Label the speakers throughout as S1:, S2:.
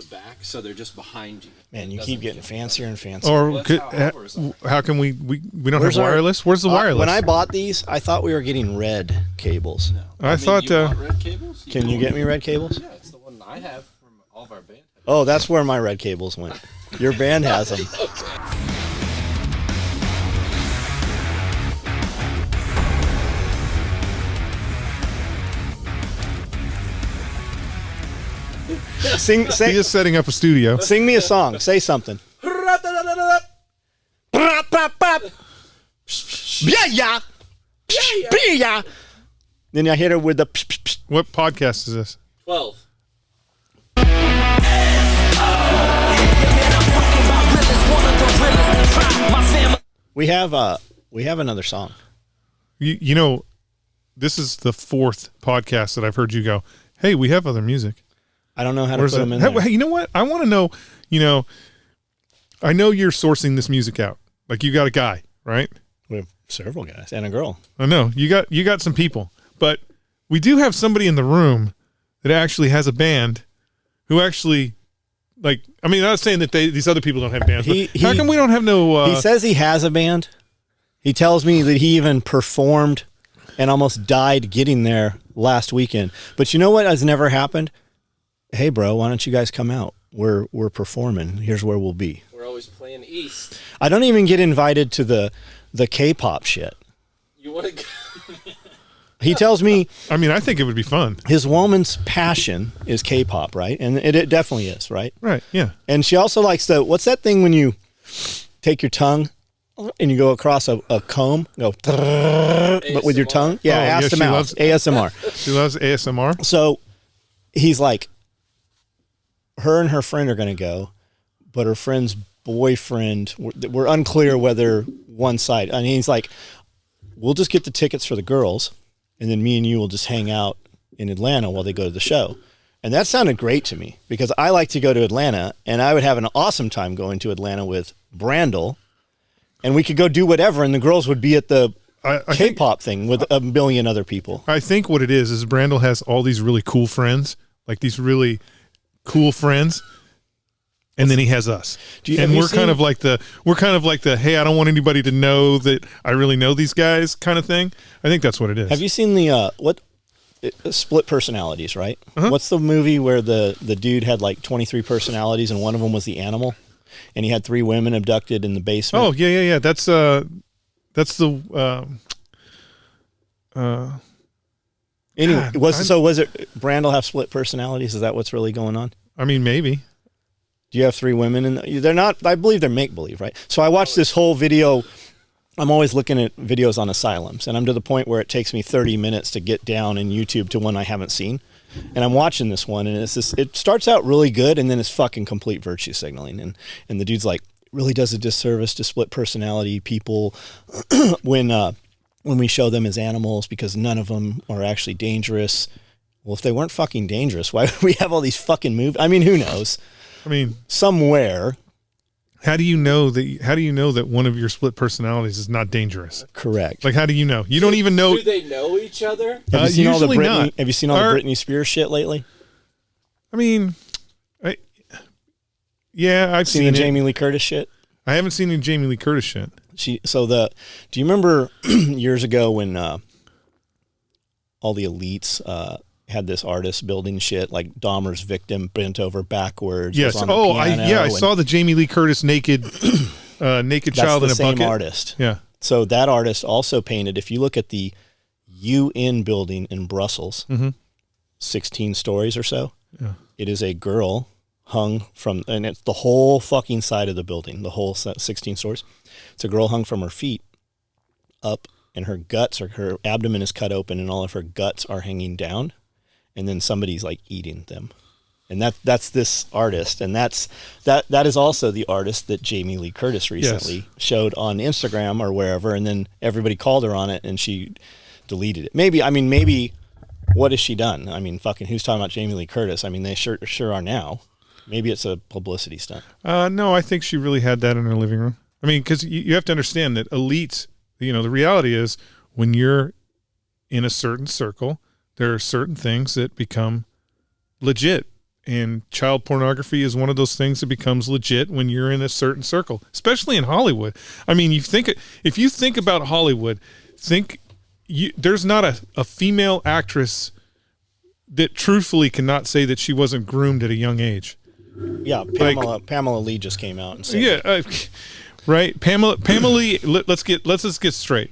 S1: the back, so they're just behind you.
S2: Man, you keep getting fancier and fancier.
S3: Or how can we don't have wireless? Where's the wireless?
S2: When I bought these, I thought we were getting red cables.
S1: No.
S3: I thought.
S1: You want red cables?
S2: Can you get me red cables?
S1: Yeah, it's the one I have from all of our band.
S2: Oh, that's where my red cables went. Your band has them. Sing,
S3: He is setting up a studio.
S2: Sing me a song. Say something. Then I hit her with the.
S3: What podcast is this?
S1: 12.
S2: We have another song.
S3: You know, this is the 4th podcast that I've heard you go, hey, we have other music.
S2: I don't know how to put them in there.
S3: Hey, you know what? I want to know, I know you're sourcing this music out. Like you got a guy, right?
S2: We have several guys and a girl.
S3: I know. You got some people. But we do have somebody in the room that actually has a band who actually, like, I mean, I'm not saying that these other people don't have bands, but how come we don't have no...
S2: he says he has a band. He tells me that he even performed and almost died getting there last weekend. But you know what has never happened? Hey, bro, why don't you guys come out? We're performing. Here's where we'll be.
S1: We're always playing East.
S2: I don't even get invited to the K-pop shit.
S1: You want to go?
S2: He tells me...
S3: I mean, I think it would be fun.
S2: His woman's passion is K-pop, right? And it definitely is, right?
S3: Right, yeah.
S2: And she also likes what's that thing when you take your tongue and you go across a comb, go, but with your tongue? Yeah, ass to mouth, ASMR.
S3: She loves ASMR.
S2: So he's like, her and her friend are going to go, but her friend's boyfriend, we're unclear whether one side. And he's like, we'll just get the tickets for the girls, and then me and you will just hang out in Atlanta while they go to the show. And that sounded great to me because I like to go to Atlanta, and I would have an awesome time going to Atlanta with Brandel, and we could go do whatever, and the girls would be at the K-pop thing with a million other people.
S3: I think what it is Brandel has all these really cool friends, like these really cool friends, and then he has us. And we're kind of like the hey, I don't want anybody to know that I really know these guys kind of thing. I think that's what it is.
S2: Have you seen the Split Personalities, right? Uh-huh. What's the movie where the dude had like 23 personalities and one of them was the animal, and he had 3 women abducted in the basement?
S3: Oh, yeah. That's the
S2: anyway, was it Brandel have split personalities? Is that what's really going on?
S3: I mean, maybe.
S2: Do you have 3 women? And they're not, I believe they're make-believe, right? So I watched this whole video. I'm always looking at videos on asylums, and I'm to the point where it takes me 30 minutes to get down in YouTube to one I haven't seen. And I'm watching this one, and it starts out really good, and then it's fucking complete virtue signaling. And the dude's like, really does a disservice to split personality people when we show them as animals because none of them are actually dangerous. Well, if they weren't fucking dangerous, why would we have all these fucking movies? I mean, who knows? I mean, somewhere.
S3: How do you know that one of your split personalities is not dangerous?
S2: Correct.
S3: Like, how do you know? You don't even know.
S1: Do they know each other?
S2: Have you seen all the
S3: usually
S2: Britney?
S3: not.
S2: Have you seen all the Britney Spears shit lately?
S3: I mean, I've seen
S2: the Jamie Lee Curtis shit.
S3: I haven't seen any Jamie Lee Curtis shit.
S2: Do you remember years ago when all the elites had this artist building shit like Dahmer's victim bent over backwards?
S3: Yes. I saw the Jamie Lee Curtis naked child in a bucket.
S2: Same artist.
S3: Yeah.
S2: So that artist also painted. If you look at the UN building in Brussels, 16 stories or so, it is a girl hung from, and it's the whole fucking side of the building, the whole 16 stories. It's a girl hung from her feet up, and her guts, or her abdomen is cut open, and all of her guts are hanging down, and then somebody's like eating them. And that's this artist, and that is also the artist that Jamie Lee Curtis recently showed on Instagram or wherever, and then everybody called her on it, and she deleted it. Maybe what has she done? I mean, fucking who's talking about Jamie Lee Curtis? I mean, they sure are now. Maybe it's a publicity stunt.
S3: No, I think she really had that in her living room. I mean, because you have to understand that elites, the reality is when you're in a certain circle, there are certain things that become legit. And child pornography is one of those things that becomes legit when you're in a certain circle, especially in Hollywood. I mean, if you think about Hollywood, there's not a female actress that truthfully cannot say that she wasn't groomed at a young age.
S2: Yeah, Pamela Lee just came out and said,
S3: yeah, right. Pamela Lee. Let's just get straight.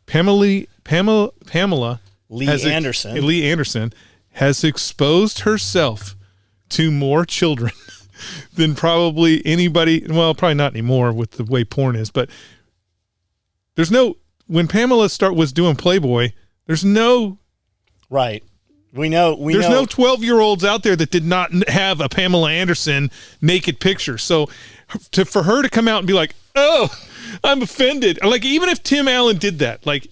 S3: Pamela
S2: Lee
S3: Anderson has exposed herself to more children than probably anybody. Well, probably not anymore with the way porn is, but when Pamela was doing Playboy, there's no
S2: right. There's no
S3: 12-year-olds out there that did not have a Pamela Anderson naked picture. So for her to come out and be like, "Oh, I'm offended," like even if Tim Allen did that, like,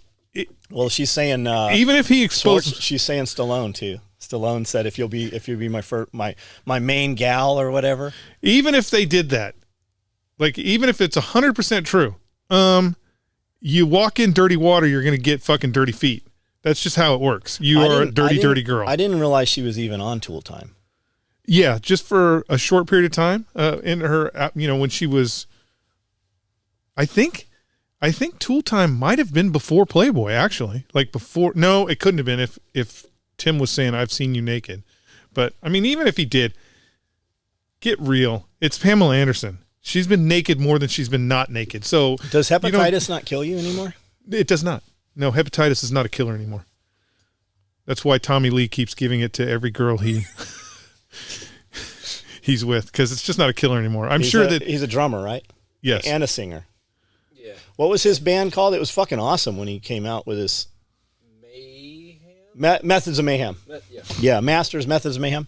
S2: she's saying
S3: even if he exposed,
S2: she's saying Stallone too. Stallone said, "If you'll be my main gal or whatever."
S3: Even if they did that, like even if it's 100% true, you walk in dirty water, you're going to get fucking dirty feet. That's just how it works. You are a dirty girl.
S2: I didn't realize she was even on Tool Time.
S3: Yeah, just for a short period of time in her, when she was, I think Tool Time might have been before Playboy, actually. Like before, no, it couldn't have been if Tim was saying, "I've seen you naked." But, I mean, even if he did, get real. It's Pamela Anderson. She's been naked more than she's been not naked. So
S2: does hepatitis not kill you anymore?
S3: It does not. No, hepatitis is not a killer anymore. That's why Tommy Lee keeps giving it to every girl he's with, because it's just not a killer anymore. He's
S2: a drummer, right?
S3: Yes.
S2: And a singer.
S1: Yeah.
S2: What was his band called? It was fucking awesome when he came out with his Methods of Mayhem. Yeah, Masters Methods of Mayhem.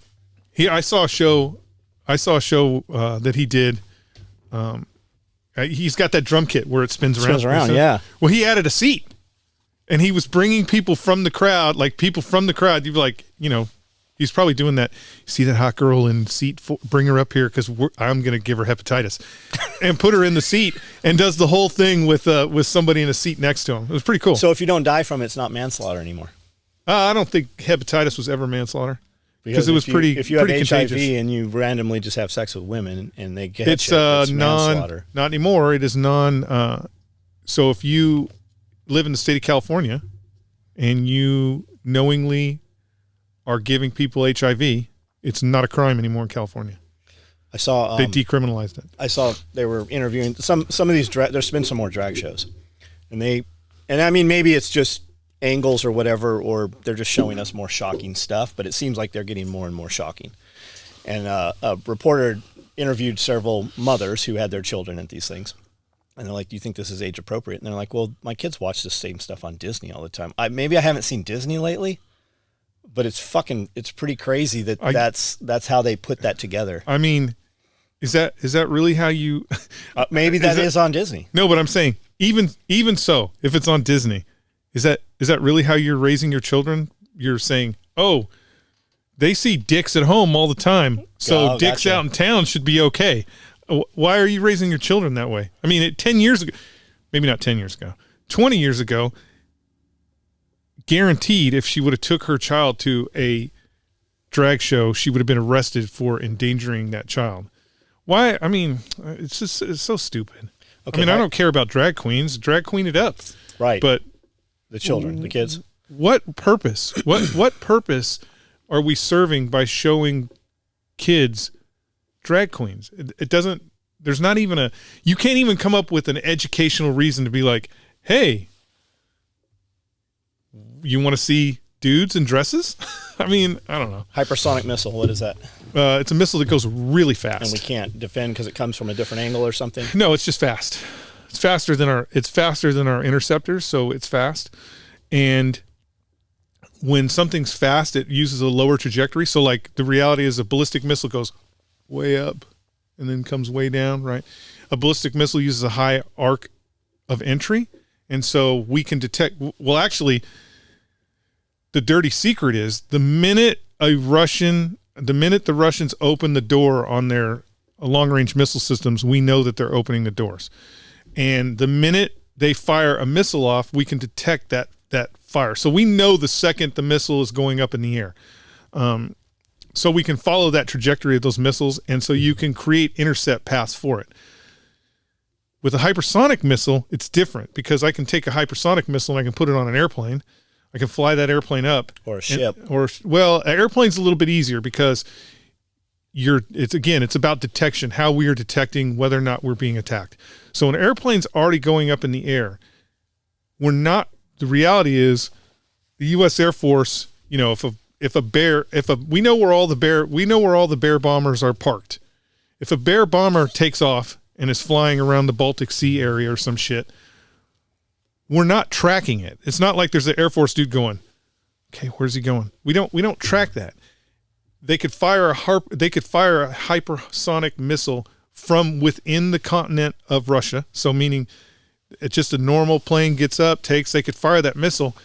S3: I saw a show that he did. He's got that drum kit where it spins around.
S2: Yeah.
S3: Well, he added a seat, and he was bringing people from the crowd. You'd be like, he's probably doing that. See that hot girl in seat 4? Bring her up here because I'm going to give her hepatitis, and put her in the seat, and does the whole thing with somebody in a seat next to him. It was pretty cool.
S2: So if you don't die from it, it's not manslaughter anymore.
S3: I don't think hepatitis was ever manslaughter. Because it was
S2: if you have HIV
S3: contagious.
S2: and you randomly just have sex with women and they get
S3: it's
S2: manslaughter.
S3: Not anymore. It is so if you live in the state of California and you knowingly are giving people HIV, it's not a crime anymore in California.
S2: I saw
S3: they decriminalized it.
S2: I saw they were interviewing some of these there's been some more drag shows. And I mean maybe it's just angles or whatever, or they're just showing us more shocking stuff, but it seems like they're getting more and more shocking. And a reporter interviewed several mothers who had their children at these things, and they're like, "Do you think this is age appropriate?" And they're like, "Well, my kids watch the same stuff on Disney all the time. Maybe I haven't seen Disney lately, but it's pretty crazy that's how they put that together."
S3: I mean, is that really how you
S2: maybe that is on Disney.
S3: No, but I'm saying even so, if it's on Disney, is that really how you're raising your children? You're saying, "Oh, they see dicks at home all the time, so dicks
S2: gotcha.
S3: out in town should be okay." Why are you raising your children that way? I mean, 10 years ago, maybe not 10 years ago, 20 years ago, guaranteed if she would have took her child to a drag show, she would have been arrested for endangering that child. Why? I mean, it's so stupid. Okay, I mean, I don't care about drag queens. Drag queen it up.
S2: Right.
S3: But
S2: the children, the kids.
S3: What purpose? What purpose are we serving by showing kids drag queens? It doesn't. There's not even you can't even come up with an educational reason to be like, "Hey, you want to see dudes in dresses?" I mean, I don't know.
S2: Hypersonic missile. What is that?
S3: It's a missile that goes really fast,
S2: and we can't defend because it comes from a different angle or something.
S3: No, it's just fast. It's faster than our interceptors, so it's fast. And when something's fast, it uses a lower trajectory. So like the reality is a ballistic missile goes way up and then comes way down, right? A ballistic missile uses a high arc of entry. And so we can detect, well, actually, the dirty secret is the minute the Russians open the door on their long-range missile systems, we know that they're opening the doors. And the minute they fire a missile off, we can detect that fire. So we know the second the missile is going up in the air. So we can follow that trajectory of those missiles, and so you can create intercept paths for it. With a hypersonic missile, it's different because I can take a hypersonic missile and I can put it on an airplane. I can fly that airplane up.
S2: Or a ship.
S3: Well, an airplane's a little bit easier because it's about detection, how we are detecting whether or not we're being attacked. So an airplane's already going up in the air. The reality is the U.S. Air Force, we know where all the bear bombers are parked. If a bear bomber takes off and is flying around the Baltic Sea area or some shit, we're not tracking it. It's not like there's an Air Force dude going, okay, where's he going? We don't track that. They could fire a hypersonic missile from within the continent of Russia. So meaning it's just a normal plane gets up, they could fire that missile,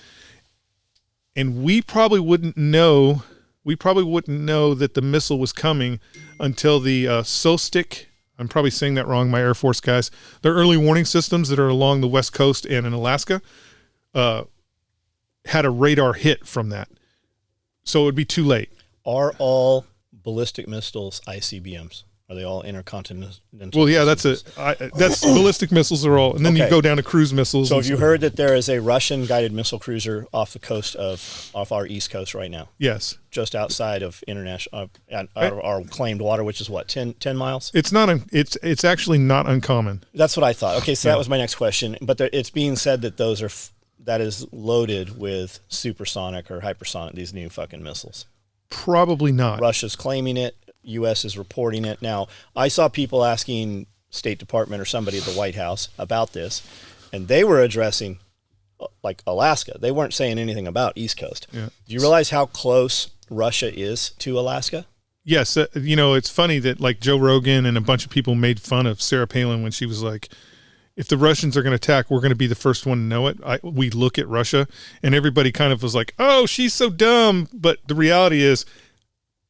S3: and we probably wouldn't know that the missile was coming until the Sostik, I'm probably saying that wrong, my Air Force guys, the early warning systems that are along the West Coast and in Alaska had a radar hit from that. So it would be too late.
S2: Are all ballistic missiles ICBMs? Are they all intercontinental?
S3: Well, yeah, that's ballistic missiles are all, and then you go down to cruise missiles.
S2: So have you heard that there is a Russian guided missile cruiser off our east coast right now?
S3: Yes,
S2: just outside of out of our claimed water, which is what 10 miles.
S3: It's actually not uncommon.
S2: That's what I thought. Okay, so that was my next question. But it's being said that that is loaded with supersonic or hypersonic, these new fucking missiles.
S3: Probably not.
S2: Russia's claiming it. U.S. is reporting it. Now, I saw people asking State Department or somebody at the White House about this, and they were addressing like Alaska. They weren't saying anything about East Coast. Yeah. Do you realize how close Russia is to Alaska?
S3: Yes. It's funny that like Joe Rogan and a bunch of people made fun of Sarah Palin when she was like, if the Russians are going to attack, we're going to be the first one to know it. We look at Russia, and everybody kind of was like, oh, she's so dumb. But the reality is,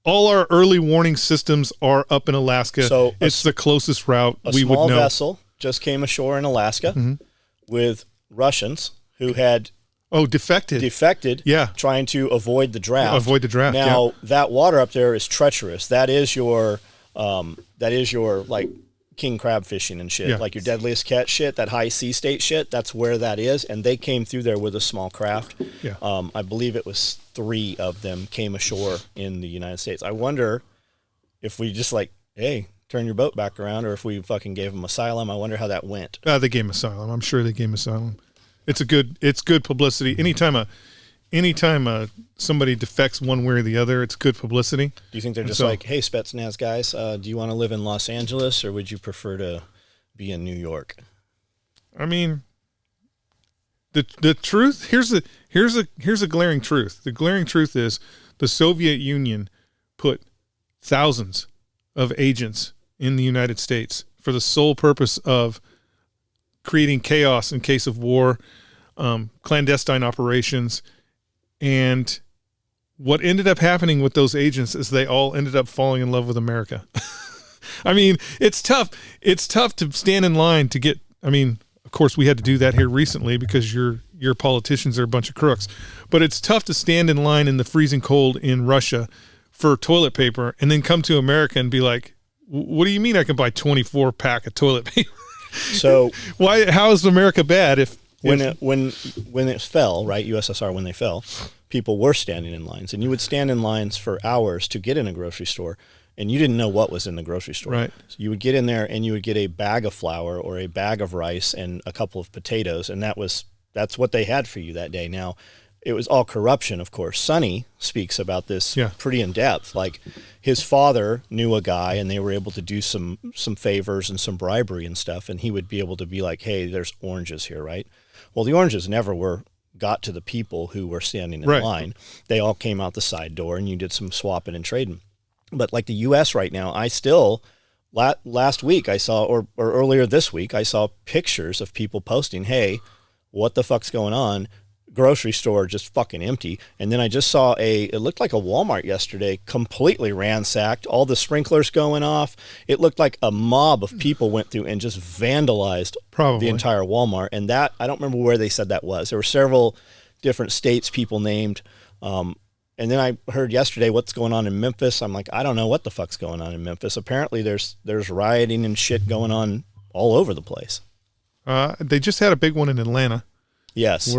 S3: all our early warning systems are up in Alaska. So it's the closest route we would know. A
S2: small vessel just came ashore in Alaska with Russians who had defected, trying to avoid the draft. Now that water up there is treacherous. That is your like king crab fishing and shit, like your deadliest catch shit, that high sea state shit. That's where that is, and they came through there with a small craft. I believe it was 3 of them came ashore in the United States. I wonder if we just like, hey, turn your boat back around, or if we fucking gave them asylum. I wonder how that went.
S3: They gave them asylum. I'm sure they gave them asylum. It's good publicity. Anytime somebody defects one way or the other, it's good publicity.
S2: Do you think they're just like, hey, Spetsnaz guys, do you want to live in Los Angeles, or would you prefer to be in New York?
S3: I mean, the truth, here's a glaring truth. The glaring truth is the Soviet Union put thousands of agents in the United States for the sole purpose of creating chaos in case of war, clandestine operations. And what ended up happening with those agents is they all ended up falling in love with America. I mean, it's tough. It's tough to stand in line to get, of course we had to do that here recently because your politicians are a bunch of crooks, but it's tough to stand in line in the freezing cold in Russia for toilet paper and then come to America and be like, what do you mean I can buy 24 pack of toilet paper?
S2: So
S3: how is America bad
S2: when it fell, right? USSR, when they fell, people were standing in lines, and you would stand in lines for hours to get in a grocery store, and you didn't know what was in the grocery store.
S3: Right.
S2: So you would get in there and you would get a bag of flour or a bag of rice and a couple of potatoes, and that's what they had for you that day. Now, it was all corruption, of course. Sonny speaks about this pretty in depth. Like, his father knew a guy, and they were able to do some favors and some bribery and stuff, and he would be able to be like, hey, there's oranges here, right? Well, the oranges never got to the people who were standing in line. They all came out the side door, and you did some swapping and trading. But like the U.S. right now, I still, last week I saw, or earlier this week, I saw pictures of people posting, hey, what the fuck's going on? Grocery store just fucking empty. And then I just saw it looked like a Walmart yesterday, completely ransacked, all the sprinklers going off. It looked like a mob of people went through and just vandalized the entire Walmart. And that, I don't remember where they said that was. There were several different states people named. And then I heard yesterday what's going on in Memphis. I'm like, I don't know what the fuck's going on in Memphis. Apparently there's rioting and shit going on all over the place.
S3: They just had a big one in Atlanta.
S2: Yes.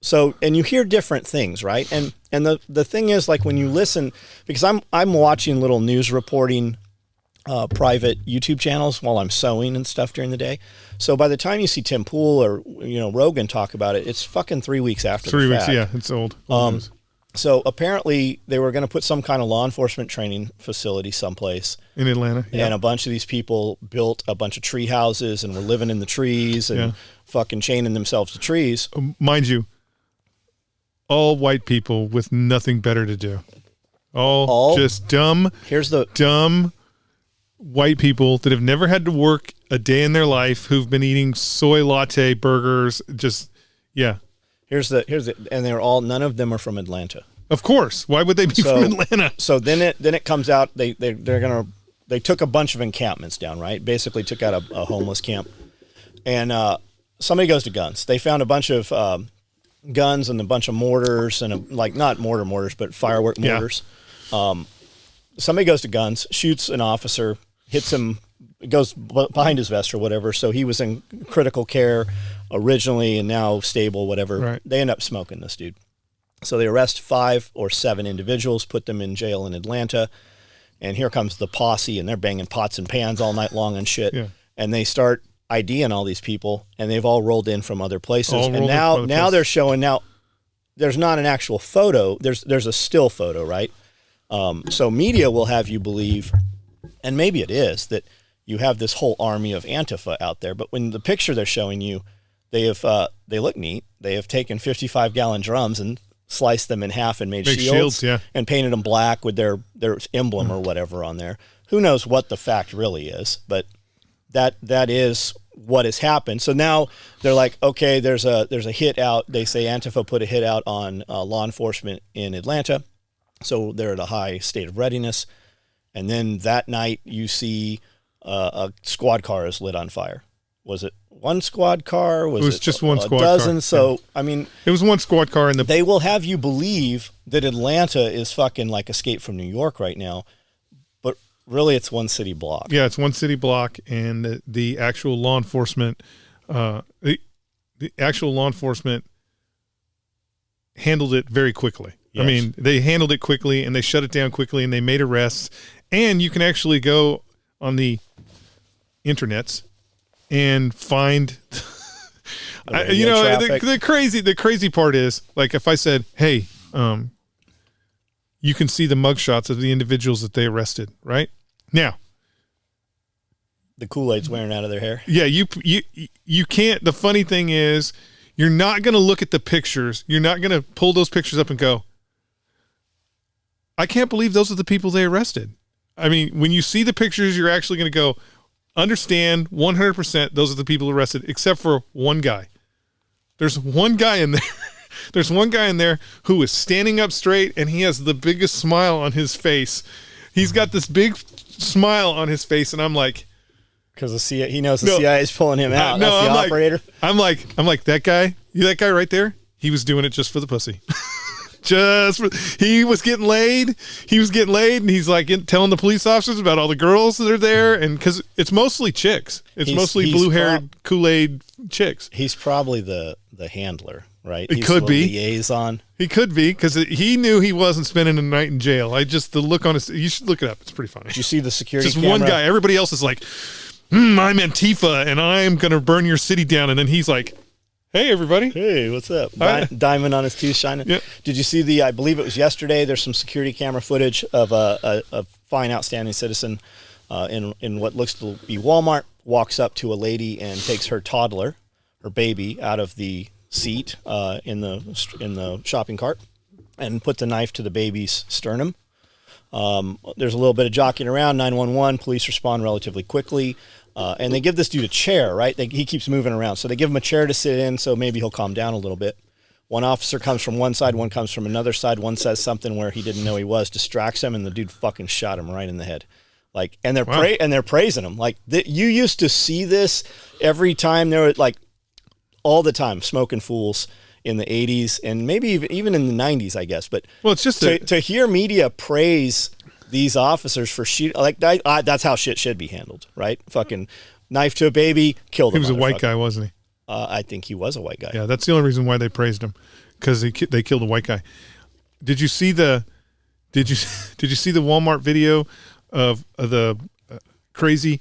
S2: So, and you hear different things, right? And the thing is, like, when you listen, because I'm watching little news reporting private YouTube channels while I'm sewing and stuff during the day. So by the time you see Tim Pool or Rogan talk about it, it's fucking 3 weeks after.
S3: 3
S2: the
S3: weeks,
S2: fact.
S3: yeah, it's old.
S2: So apparently they were going to put some kind of law enforcement training facility someplace
S3: in Atlanta,
S2: and a bunch of these people built a bunch of tree houses and were living in the trees and fucking chaining themselves to trees.
S3: Mind you, all white people with nothing better to do. All just dumb.
S2: Here's the
S3: dumb white people that have never had to work a day in their life, who've been eating soy latte burgers.
S2: Here's the, and none of them are from Atlanta.
S3: Of course. Why would they be from Atlanta?
S2: So then it comes out they took a bunch of encampments down, right? Basically took out a homeless camp, and somebody goes to guns. They found a bunch of guns and a bunch of mortars and not mortars, but firework mortars. Somebody goes to guns, shoots an officer, hits him, goes behind his vest or whatever. So he was in critical care originally and now stable, whatever.
S3: Right.
S2: They end up smoking this dude. So they arrest 5 or 7 individuals, put them in jail in Atlanta, and here comes the posse, and they're banging pots and pans all night long and shit. Yeah. And they start IDing all these people, and they've all rolled in from other places. And now they're showing, now there's not an actual photo, there's a still photo, right? So media will have you believe, and maybe it is, that you have this whole army of Antifa out there, but when the picture they're showing you, they look neat. They have taken 55-gallon drums and sliced them in half and made shields and painted them black with their emblem or whatever on there. Who knows what the fact really is, but that is what has happened. So now they're like, okay, there's a hit out. They say Antifa put a hit out on law enforcement in Atlanta, so they're at a high state of readiness. And then that night you see a squad car is lit on fire. Was it one squad car? It was just one squad dozen car. So I mean,
S3: it was one squad car, and
S2: they will have you believe that Atlanta is fucking like Escape from New York right now, but really it's one city block.
S3: Yeah, it's one city block, and the actual law enforcement, the actual law enforcement handled it very quickly. Yes. I mean, they handled it quickly, and they shut it down quickly, and they made arrests. And you can actually go on the internets and find, the crazy part is, like, if I said, hey, you can see the mugshots of the individuals that they arrested, right? Now,
S2: the Kool-Aid's wearing out of their hair.
S3: Yeah, you can't. The funny thing is, you're not going to look at the pictures. You're not going to pull those pictures up and go, I can't believe those are the people they arrested. I mean, when you see the pictures, you're actually going to go, understand 100% those are the people arrested, except for one guy. There's one guy in there. There's one guy in there who is standing up straight, and he has the biggest smile on his face. He's got this big smile on his face, and I'm like,
S2: because he knows the CIA is pulling him out. That's the operator.
S3: I'm like that guy. That guy right there. He was doing it just for the pussy. He was getting laid. And he's like telling the police officers about all the girls that are there, and because it's mostly chicks. It's mostly blue-haired Kool-Aid chicks.
S2: He's probably the handler, right?
S3: It could be
S2: liaison.
S3: He could be, because he knew he wasn't spending a night in jail. The look on his. You should look it up. It's pretty funny.
S2: Did you see the security?
S3: Just
S2: camera?
S3: one guy. Everybody else is like, I'm Antifa, and I'm gonna burn your city down. And then he's like, hey, everybody.
S2: Hey, what's up? Diamond on his tooth shining. Yep. Did you see I believe it was yesterday, there's some security camera footage of a fine, outstanding citizen in what looks to be Walmart, walks up to a lady and takes her toddler, her baby, out of the seat in the shopping cart and puts a knife to the baby's sternum. There's a little bit of jockeying around. 911, police respond relatively quickly. And they give this dude a chair, right? He keeps moving around. So they give him a chair to sit in, so maybe he'll calm down a little bit. One officer comes from one side, one comes from another side. One says something where he didn't know he was, distracts him, and the dude fucking shot him right in the head. Like, and they're praising him. Like, you used to see this every time there were, like, all the time, smoking fools. in the 80s and maybe even in the 90s, I guess. But
S3: well, it's just
S2: to hear media praise these officers for shooting, like that's how shit should be handled, right? Fucking knife to a baby, kill them.
S3: He was a white guy, wasn't he?
S2: I think he was a white guy.
S3: Yeah, that's the only reason why they praised him, because they killed a white guy. Did you see the Walmart video of the crazy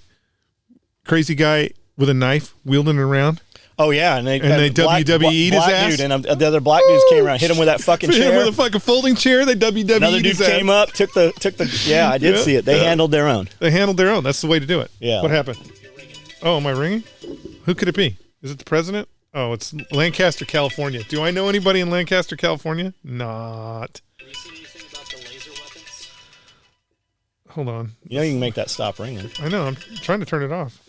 S3: guy with a knife wielding it around?
S2: Oh yeah, and they
S3: WWE'd his ass.
S2: Dude, and the other black dudes came around, hit him with that fucking chair.
S3: Hit him with a fucking folding chair. They WWE'd
S2: Another dude came up, took the. Yeah, I did see it. They handled their own.
S3: They handled their own. That's the way to do it.
S2: Yeah.
S3: What happened? Oh, am I ringing? Who could it be? Is it the president? Oh, it's Lancaster, California. Do I know anybody in Lancaster, California? Not.
S1: Have you seen anything about the laser weapons?
S3: Hold on.
S2: You know you can make that stop ringing.
S3: I know. I'm trying to turn it off.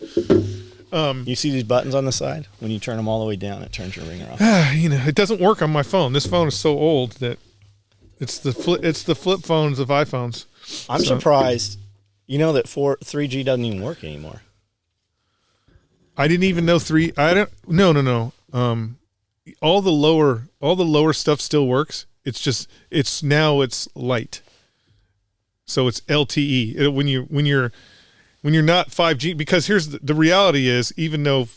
S2: You see these buttons on the side? When you turn them all the way down, it turns your ringer off.
S3: It doesn't work on my phone. This phone is so old that it's the flip phones of iPhones.
S2: I'm surprised. You know that 3G doesn't even work anymore.
S3: I didn't even know No. All the lower stuff still works. It's just it's light. So it's LTE. When you're not 5G, because here's the reality is, even though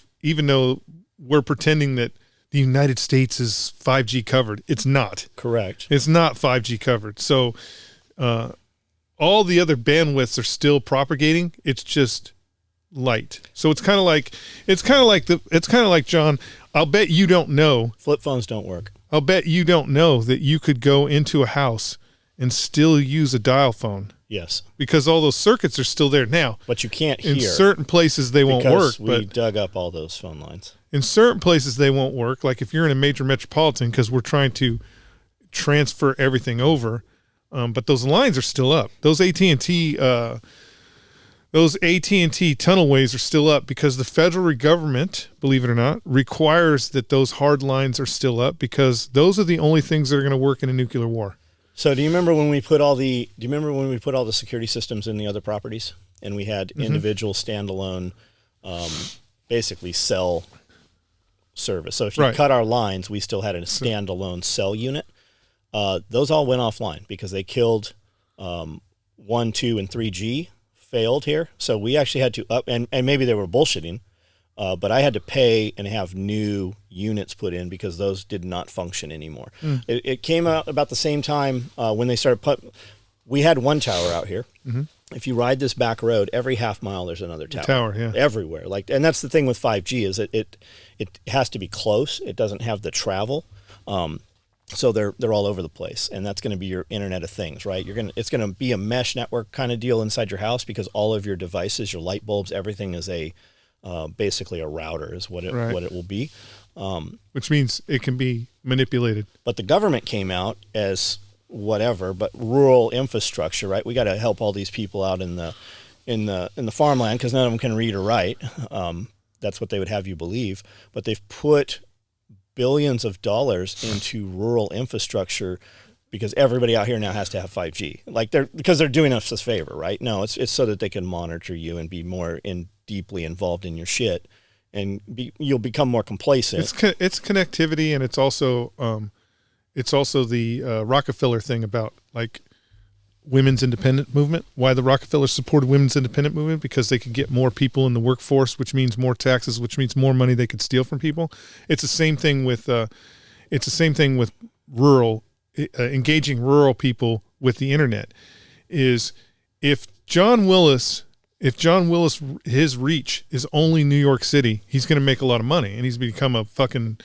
S3: we're pretending that the United States is 5G covered, it's not.
S2: Correct.
S3: It's not 5G covered. So all the other bandwidths are still propagating. It's just light. So it's kind of like John, I'll bet you don't know.
S2: Flip phones don't work.
S3: I'll bet you don't know that you could go into a house and still use a dial phone.
S2: Yes.
S3: Because all those circuits are still there now.
S2: But you can't hear.
S3: In certain places they won't work.
S2: We dug up all those phone lines.
S3: In certain places they won't work. Like if you're in a major metropolitan, because we're trying to transfer everything over. But those lines are still up. Those AT&T tunnelways are still up because the federal government, believe it or not, requires that those hard lines are still up because those are the only things that are going to work in a nuclear war.
S2: So do you remember when we put all the security systems in the other properties and we had individual standalone basically cell service. So if you cut our lines, we still had a standalone cell unit. Those all went offline because they killed 1, 2, and 3G failed here. So we actually had to up, and maybe they were bullshitting, but I had to pay and have new units put in because those did not function anymore. It came out about the same time when they started we had one tower out here. If you ride this back road, every half mile there's another tower. Everywhere. And that's the thing with 5G is that it has to be close. It doesn't have the travel. So they're all over the place, and that's going to be your Internet of Things, right? It's going to be a mesh network kind of deal inside your house because all of your devices, your light bulbs, everything is basically a router is what it will be.
S3: Which means it can be manipulated.
S2: But the government came out as whatever, but rural infrastructure, right? We got to help all these people out in the farmland because none of them can read or write. That's what they would have you believe. But they've put billions of dollars into rural infrastructure because everybody out here now has to have 5G. Because they're doing us a favor, right? No, it's so that they can monitor you and be more deeply involved in your shit, and you'll become more complacent.
S3: It's connectivity, and it's also the Rockefeller thing about women's independent movement. Why the Rockefellers supported women's independent movement? Because they could get more people in the workforce, which means more taxes, which means more money they could steal from people. It's the same thing with rural engaging rural people with the internet. Is if John Willis his reach is only New York City, he's going to make a lot of money, and he's become a fucking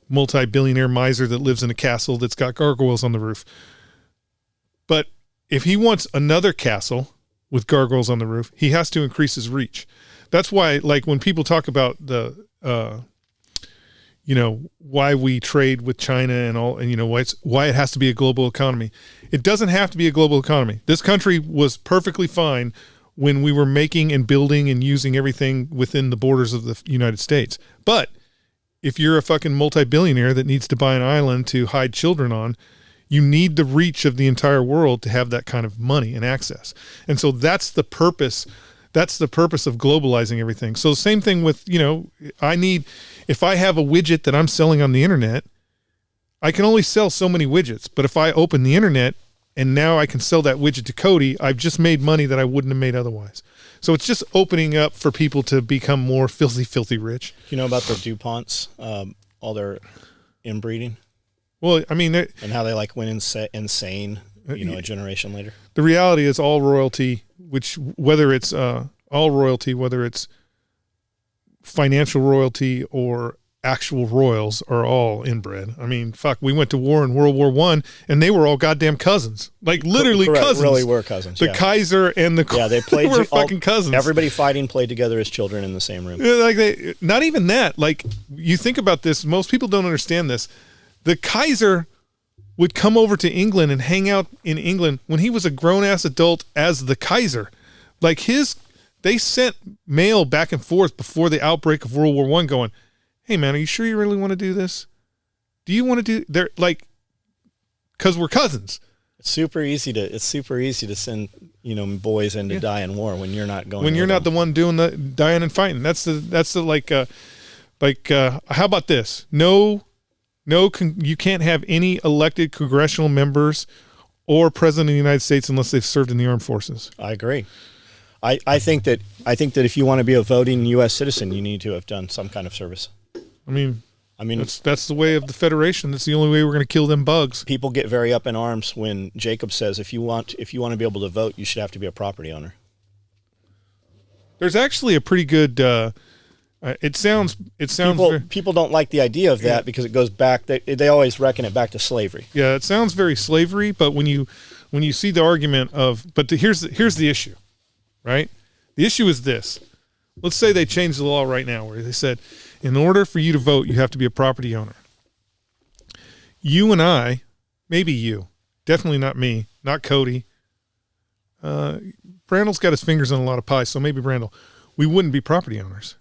S3: multi-billionaire miser that lives in a castle that's got gargoyles on the roof. But if he wants another castle with gargoyles on the roof, he has to increase his reach. That's why, when people talk about the, why we trade with China and all, and why it has to be a global economy. It doesn't have to be a global economy. This country was perfectly fine when we were making and building and using everything within the borders of the United States. But if you're a fucking multi-billionaire that needs to buy an island to hide children on, you need the reach of the entire world to have that kind of money and access. And so that's the purpose. That's the purpose of globalizing everything. So the same thing with, if I have a widget that I'm selling on the internet, I can only sell so many widgets, but if I open the internet and now I can sell that widget to Cody, I've just made money that I wouldn't have made otherwise. So it's just opening up for people to become more filthy rich.
S2: You know about the DuPonts, all their inbreeding?
S3: Well, I mean,
S2: and how they like went insane, a generation later.
S3: The reality is all royalty, whether it's financial royalty or actual royals, are all inbred. I mean, fuck, we went to war in World War I, and they were all goddamn cousins, like literally
S2: Correct,
S3: cousins.
S2: Really were cousins.
S3: The Kaiser and the
S2: they played.
S3: they were fucking cousins.
S2: Everybody fighting played together as children in the same room.
S3: Not even that. Like, you think about this, most people don't understand this. The Kaiser would come over to England and hang out in England when he was a grown-ass adult as the Kaiser. Like, they sent mail back and forth before the outbreak of World War I going, hey, man, are you sure you really want to do this? Do you want to do... They're like... Because we're cousins.
S2: It's super easy to send, boys in to die in war when you're not going.
S3: When you're not the one doing the dying and fighting. That's the how about this? You can't have any elected congressional members or president of the United States unless they've served in the armed forces.
S2: I agree. I think that if you want to be a voting U.S. citizen, you need to have done some kind of service.
S3: I mean, that's the way of the Federation. That's the only way we're going to kill them bugs.
S2: People get very up in arms when Jacob says, if you want to be able to vote, you should have to be a property owner.
S3: There's actually a pretty good. It sounds.
S2: People don't like the idea of that because it goes back. They always reckon it back to slavery.
S3: Yeah, it sounds very slavery. But when you see the argument of, here's the issue, right? The issue is this. Let's say they changed the law right now where they said, in order for you to vote, you have to be a property owner. You and I, maybe you, definitely not me, not Cody. Brandel's got his fingers on a lot of pies, so maybe Brandel. We wouldn't be property owners.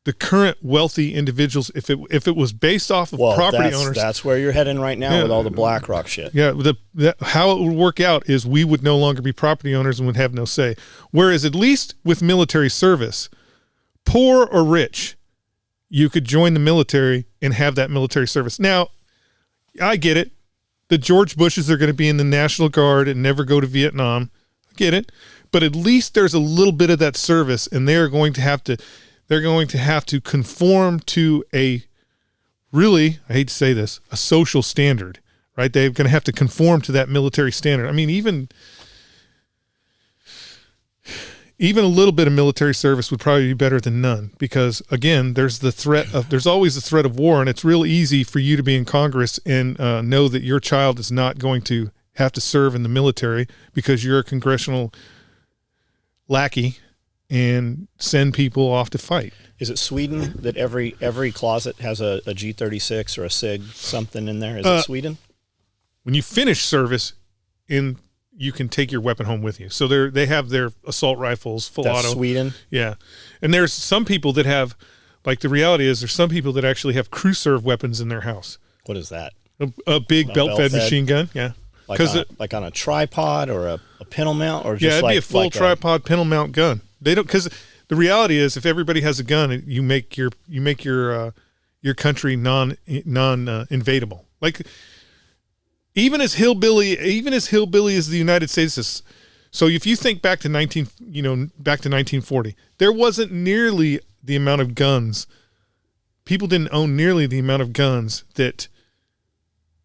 S3: The current wealthy individuals, if it was based off of property owners,
S2: that's where you're heading right now with all the BlackRock shit.
S3: Yeah, how it would work out is we would no longer be property owners and would have no say. Whereas at least with military service, poor or rich, you could join the military and have that military service. Now, I get it. The George Bushes are going to be in the National Guard and never go to Vietnam. I get it. But at least there's a little bit of that service, and they're going to have to conform to a really, I hate to say this, a social standard, right? They're going to have to conform to that military standard. I mean, even a little bit of military service would probably be better than none because, again, there's always the threat of war, and it's real easy for you to be in Congress and know that your child is not going to have to serve in the military because you're a congressional lackey and send people off to fight.
S2: Is it Sweden that every closet has a G36 or a SIG something in there? Is it Sweden?
S3: When you finish service, you can take your weapon home with you. So they have their assault rifles, full auto.
S2: Sweden?
S3: Yeah. And there's some people that have, like, the reality is there's some people that actually have crew serve weapons in their house.
S2: What is that?
S3: A big belt-fed machine gun, yeah.
S2: Like on a tripod or a pintle mount? Or just
S3: it'd be a full tripod pintle mount gun. They don't, because the reality is if everybody has a gun, you make your country non-invadable. Like, even as hillbilly as the United States is. So if you think back to 1940, there wasn't nearly the amount of guns. People didn't own nearly the amount of guns that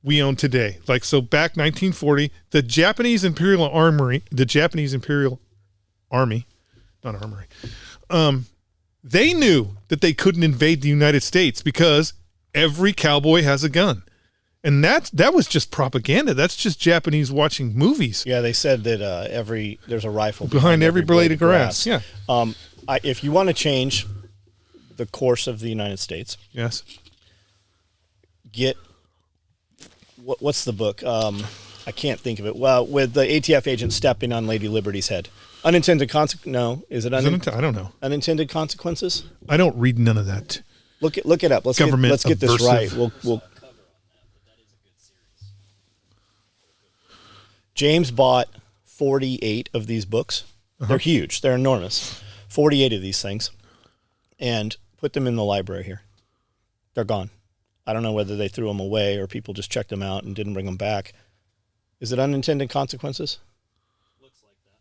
S3: we own today. Like, so back 1940, the Japanese Imperial Army, not armory, they knew that they couldn't invade the United States because every cowboy has a gun. And that was just propaganda. That's just Japanese watching movies.
S2: Yeah, they said that there's a rifle
S3: behind every blade of grass. Yeah.
S2: If you want to change the course of the United States,
S3: yes,
S2: get what's the book? I can't think of it. Well, with the ATF agent stepping on Lady Liberty's head. Unintended consequences? No, is it? I
S3: don't know.
S2: Unintended consequences?
S3: I don't read none of that.
S2: Look it up. Let's get this right. We'll. James bought 48 of these books. They're huge. They're enormous. 48 of these things, and put them in the library here. They're gone. I don't know whether they threw them away or people just checked them out and didn't bring them back. Is it unintended consequences?
S1: Looks like that.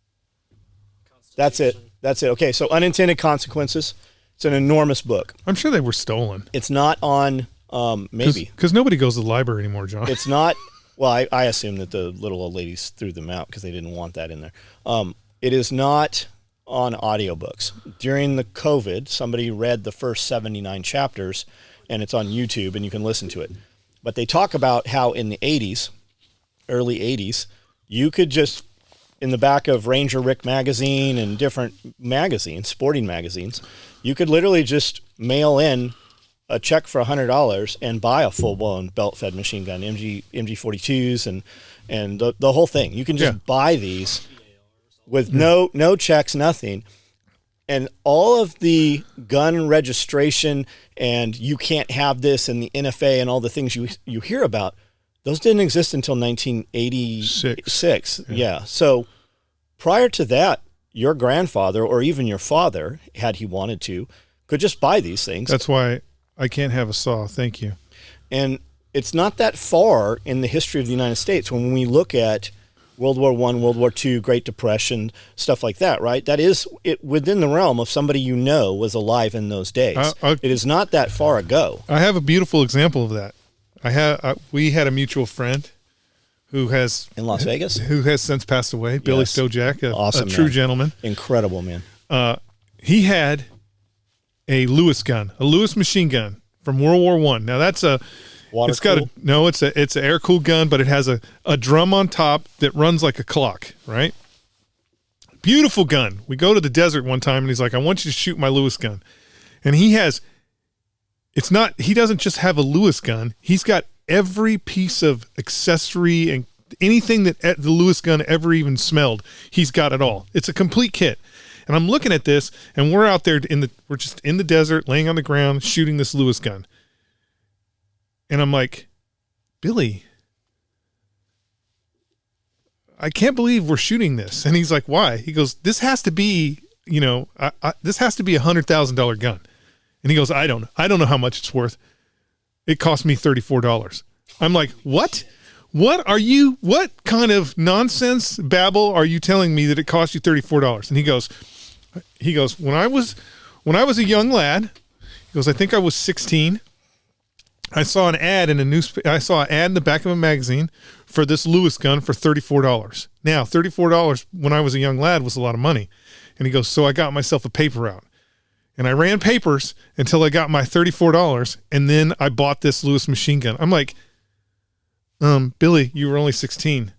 S2: That's it. That's it. Okay, so unintended consequences. It's an enormous book.
S3: I'm sure they were stolen.
S2: It's not on, maybe.
S3: Because nobody goes to the library anymore, John.
S2: It's not, well, I assume that the little old ladies threw them out because they didn't want that in there. It is not on audiobooks. During the COVID, somebody read the first 79 chapters, and it's on YouTube, and you can listen to it. But they talk about how in the 80s, early 80s, you could just, in the back of Ranger Rick magazine and different magazines, sporting magazines, you could literally just mail in a check for $100 and buy a full-blown belt-fed machine gun, MG42s and the whole thing. You can just buy these with no checks, nothing. And all of the gun registration and you can't have this and the NFA and all the things you hear about, those didn't exist until 1986. Yeah. So prior to that, your grandfather or even your father, had he wanted to, could just buy these things.
S3: That's why I can't have a saw. Thank you.
S2: And it's not that far in the history of the United States when we look at World War I, World War II, Great Depression, stuff like that, right? That is it within the realm of somebody you know was alive in those days. It is not that far ago.
S3: I have a beautiful example of that. We had a mutual friend who has
S2: in Las Vegas,
S3: who has since passed away. Billy Stojak, a true gentleman,
S2: incredible man.
S3: He had a Lewis gun, a Lewis machine gun from World War I. Now that's a it's an air cooled gun, but it has a drum on top that runs like a clock, right? Beautiful gun. We go to the desert one time and he's like, I want you to shoot my Lewis gun. And he doesn't just have a Lewis gun. He's got every piece of accessory and anything that the Lewis gun ever even smelled. He's got it all. It's a complete kit. And I'm looking at this and we're out there we're just in the desert, laying on the ground, shooting this Lewis gun. And I'm like, Billy, I can't believe we're shooting this. And he's like, why? He goes, this has to be, this has to be $100,000 gun. And he goes, I don't know how much it's worth. It cost me $34. I'm like, what? What kind of nonsense babble are you telling me that it cost you $34? And he goes, when I was a young lad, he goes, I think I was 16. I saw an ad in I saw an ad in the back of a magazine for this Lewis gun for $34. Now, $34 when I was a young lad was a lot of money. And he goes, so I got myself a paper route. And I ran papers until I got my $34, and then I bought this Lewis machine gun. I'm like, Billy, you were only 16.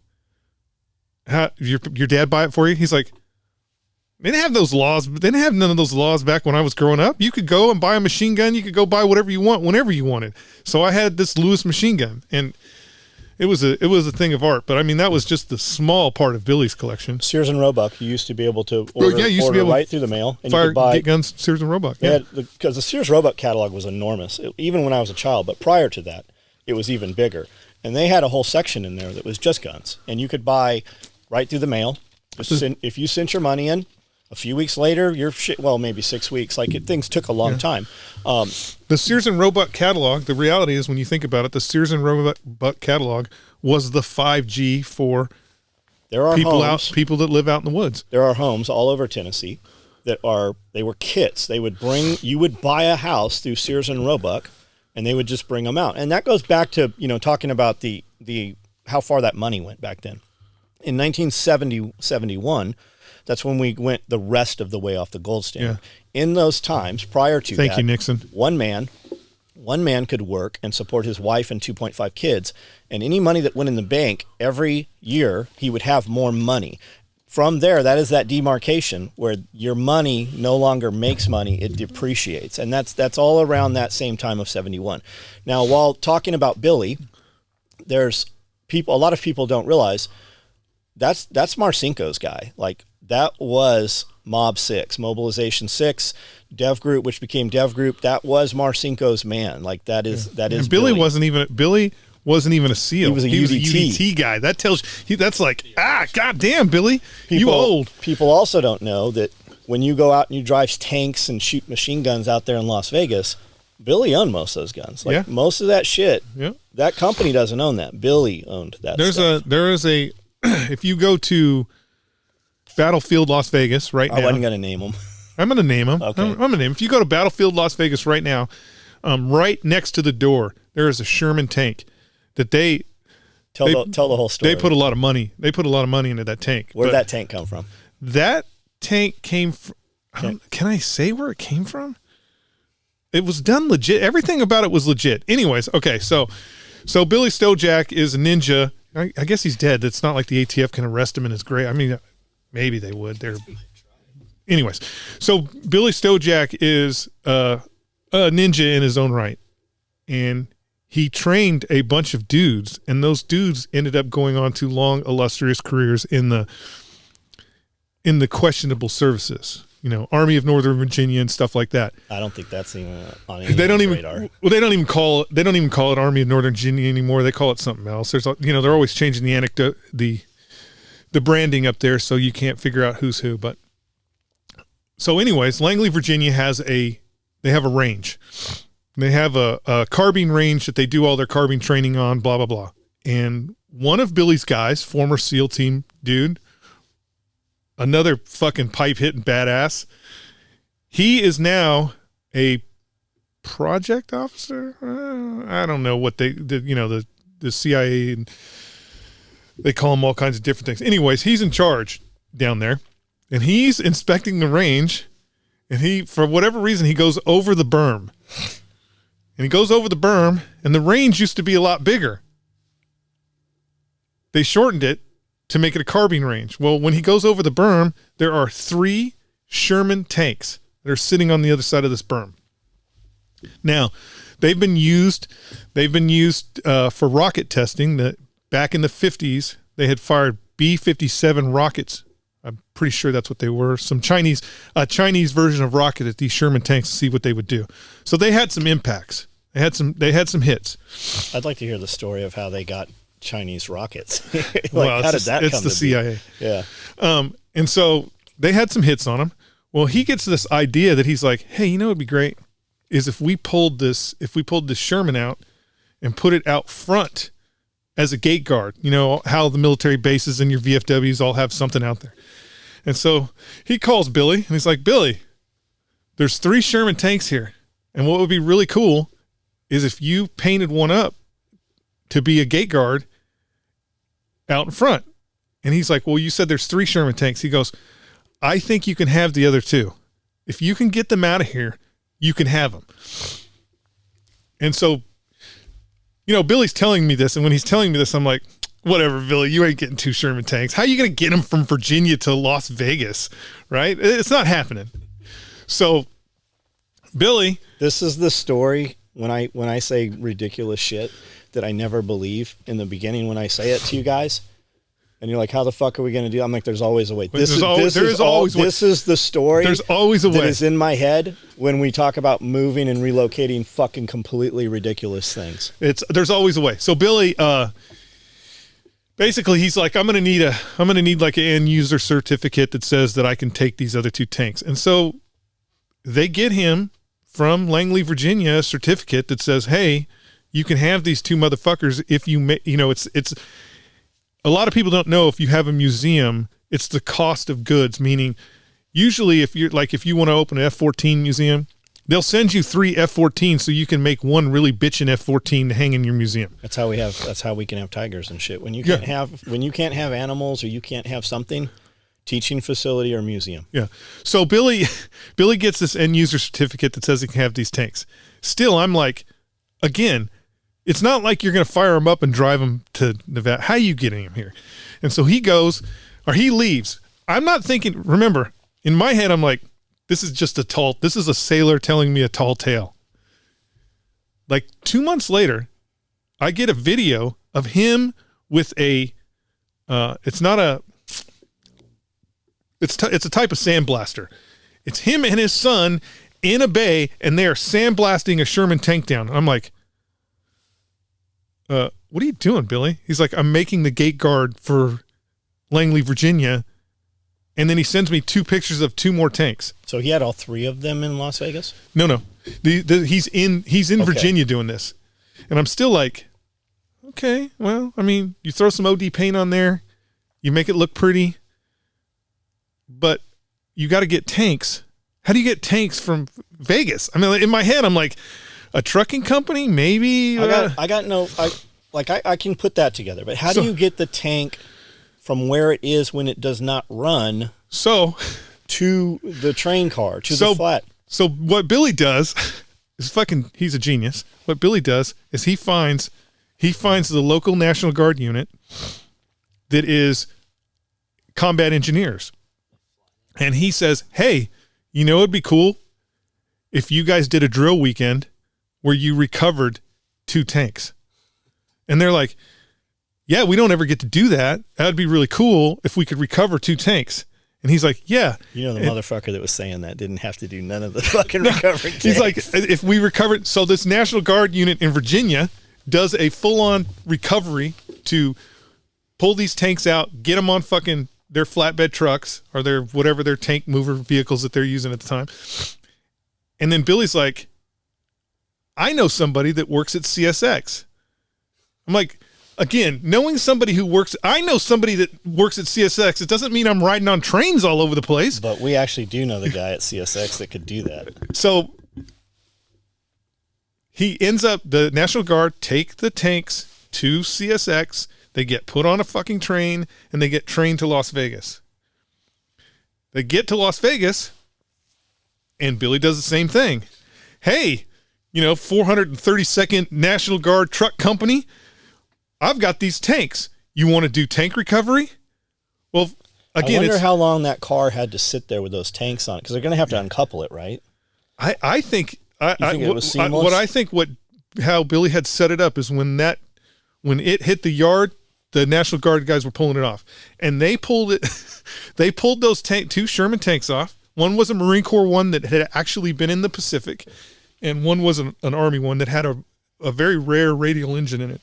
S3: How your dad buy it for you? He's like, they didn't have those laws. They didn't have none of those laws back when I was growing up. You could go and buy a machine gun. You could go buy whatever you want whenever you wanted. So I had this Lewis machine gun, and it was a thing of art. But I mean, that was just the small part of Billy's collection.
S2: Sears and Roebuck, you used to be able to order right through the mail, and you could buy
S3: guns. Sears and Roebuck,
S2: because the Sears Roebuck catalog was enormous, even when I was a child. But prior to that, it was even bigger, and they had a whole section in there that was just guns, and you could buy right through the mail. If you sent your money in. A few weeks later, maybe 6 weeks. Things took a long time.
S3: The Sears and Roebuck catalog, the reality is when you think about it, the Sears and Roebuck catalog was the 5G for people that live out in the woods.
S2: There are homes all over Tennessee they were kits. You would buy a house through Sears and Roebuck, and they would just bring them out. And that goes back to, talking about the how far that money went back then. In 1971, that's when we went the rest of the way off the gold standard. Yeah. In those times, prior to
S3: Thank you, Nixon.
S2: One man could work and support his wife and 2.5 kids, and any money that went in the bank every year, he would have more money. From there, that is that demarcation where your money no longer makes money, it depreciates. And that's all around that same time of 71. Now, while talking about Billy, there's a lot of people don't realize that's Marcinko's guy. That was Mob 6, Mobilization 6, Dev Group, which became Dev Group. That was Marcinko's man. That is
S3: and Billy wasn't even a SEAL.
S2: He was a
S3: UDT guy. That tells you that's goddamn, Billy, you old.
S2: People also don't know that when you go out and you drive tanks and shoot machine guns out there in Las Vegas, Billy owned most of those guns. Like,
S3: yeah.
S2: most of that shit.
S3: Yeah.
S2: That company doesn't own that. Billy owned that.
S3: There is a, if you go to Battlefield Las Vegas right now.
S2: I wasn't going to name them.
S3: I'm going to name them.
S2: Okay.
S3: I'm going to name them. If you go to Battlefield Las Vegas right now, right next to the door, there is a Sherman tank that they
S2: tell the whole story.
S3: They put a lot of money. They put a lot of money into that tank.
S2: Where did that tank come from?
S3: That tank came from. Can I say where it came from? It was done legit. Everything about it was legit. Anyways, okay, so Billy Stojak is a ninja. I guess he's dead. It's not like the ATF can arrest him in his grave. I mean, maybe they would. Anyways, so Billy Stojak is a ninja in his own right, and he trained a bunch of dudes, and those dudes ended up going on to long, illustrious careers in the questionable services. You know, Army of Northern Virginia and stuff like that.
S2: I don't think that's even on anyone's radar.
S3: Well, they don't even call it Army of Northern Virginia anymore. They call it something else. There's, they're always changing the anecdote, the branding up there, so you can't figure out who's who. But so, anyways, Langley, Virginia they have a range. They have a carbine range that they do all their carbine training on. Blah blah blah. And one of Billy's guys, former SEAL team dude. Another fucking pipe-hitting badass. He is now a project officer. I don't know what they did. The CIA, and they call him all kinds of different things. Anyways, he's in charge down there, and he's inspecting the range, and he, for whatever reason, he goes over the berm. And he goes over the berm, and the range used to be a lot bigger. They shortened it to make it a carbine range. Well, when he goes over the berm, there are 3 Sherman tanks that are sitting on the other side of this berm. Now, they've been used for rocket testing. That back in the 50s, they had fired B-57 rockets. I'm pretty sure that's what they were. A Chinese version of rocket at these Sherman tanks to see what they would do. So they had some impacts. They had some hits.
S2: I'd like to hear the story of how they got Chinese rockets.
S3: Well,
S2: how did that come
S3: it's the CIA.
S2: Yeah.
S3: And so they had some hits on him. Well, he gets this idea that he's like, hey, what'd be great is if we pulled this Sherman out and put it out front as a gate guard. You know how the military bases and your VFWs all have something out there. And so he calls Billy and he's like, Billy, there's 3 Sherman tanks here. And what would be really cool is if you painted one up to be a gate guard out in front. And he's like, well, you said there's 3 Sherman tanks. He goes, I think you can have the other 2. If you can get them out of here, you can have them. And so, Billy's telling me this. And when he's telling me this, I'm like, whatever, Billy, you ain't getting 2 Sherman tanks. How are you going to get them from Virginia to Las Vegas? Right? It's not happening. So Billy.
S2: This is the story when I say ridiculous shit that I never believe in the beginning when I say it to you guys. And you're like, how the fuck are we going to do? I'm like, there's always a way. This is the story.
S3: There's always a way.
S2: That is in my head when we talk about moving and relocating fucking completely ridiculous things.
S3: There's always a way. So Billy, basically he's like, I'm going to need like an end user certificate that says that I can take these other 2 tanks. And so they get him from Langley, Virginia, a certificate that says, hey, you can have these 2 motherfuckers if it's a lot of people don't know if you have a museum, it's the cost of goods, meaning usually if you want to open an F-14 museum, they'll send you 3 F-14 so you can make one really bitchin' F-14 to hang in your museum.
S2: That's how we can have tigers and shit. When you can't have animals or you can't have something, teaching facility or museum.
S3: Yeah. So Billy gets this end user certificate that says he can have these tanks. Still, I'm like, again, it's not like you're going to fire him up and drive him to Nevada. How are you getting him here? And so he leaves. I'm not thinking, remember, in my head, I'm like, this is a sailor telling me a tall tale. Like 2 months later, I get a video of him with it's a type of sandblaster. It's him and his son in a bay, and they are sandblasting a Sherman tank down. I'm like, what are you doing, Billy? He's like, I'm making the gate guard for Langley, Virginia, And then he sends me 2 pictures of 2 more tanks.
S2: So he had all 3 of them in Las Vegas?
S3: No. He's in Virginia doing this. And I'm still like, okay, well, I mean, you throw some OD paint on there, you make it look pretty, but you got to get tanks. How do you get tanks from Vegas? I mean, in my head, I'm like, a trucking company, maybe.
S2: I can put that together, but how do you get the tank from where it is when it does not run to the train car, to the flat?
S3: So what Billy does is he's a genius. What Billy does is he finds the local National Guard unit that is combat engineers. And he says, hey, you know, it'd be cool if you guys did a drill weekend where you recovered 2 tanks. And they're like, yeah, we don't ever get to do that. That'd be really cool if we could recover 2 tanks. And he's like, yeah.
S2: You know, the motherfucker that was saying that didn't have to do none of the fucking recovering tanks.
S3: He's like, if we recovered, so this National Guard unit in Virginia does a full-on recovery to pull these tanks out, get them on fucking their flatbed trucks or their whatever their tank mover vehicles that they're using at the time. And then Billy's like, I know somebody that works at CSX. I'm like, again, knowing somebody I know somebody that works at CSX. It doesn't mean I'm riding on trains all over the place.
S2: But we actually do know the guy at CSX that could do that.
S3: So the National Guard take the tanks to CSX. They get put on a fucking train and they get trained to Las Vegas. They get to Las Vegas and Billy does the same thing. Hey, 432nd National Guard Truck Company, I've got these tanks. You want to do tank recovery? Well, again,
S2: I wonder how long that car had to sit there with those tanks on it, because they're going to have to uncouple it, right?
S3: I think
S2: it was seamless?
S3: How Billy had set it up is when it hit the yard, the National Guard guys were pulling it off, and they pulled it. They pulled those 2 Sherman tanks off. One was a Marine Corps one that had actually been in the Pacific, and one was an Army one that had a very rare radial engine in it.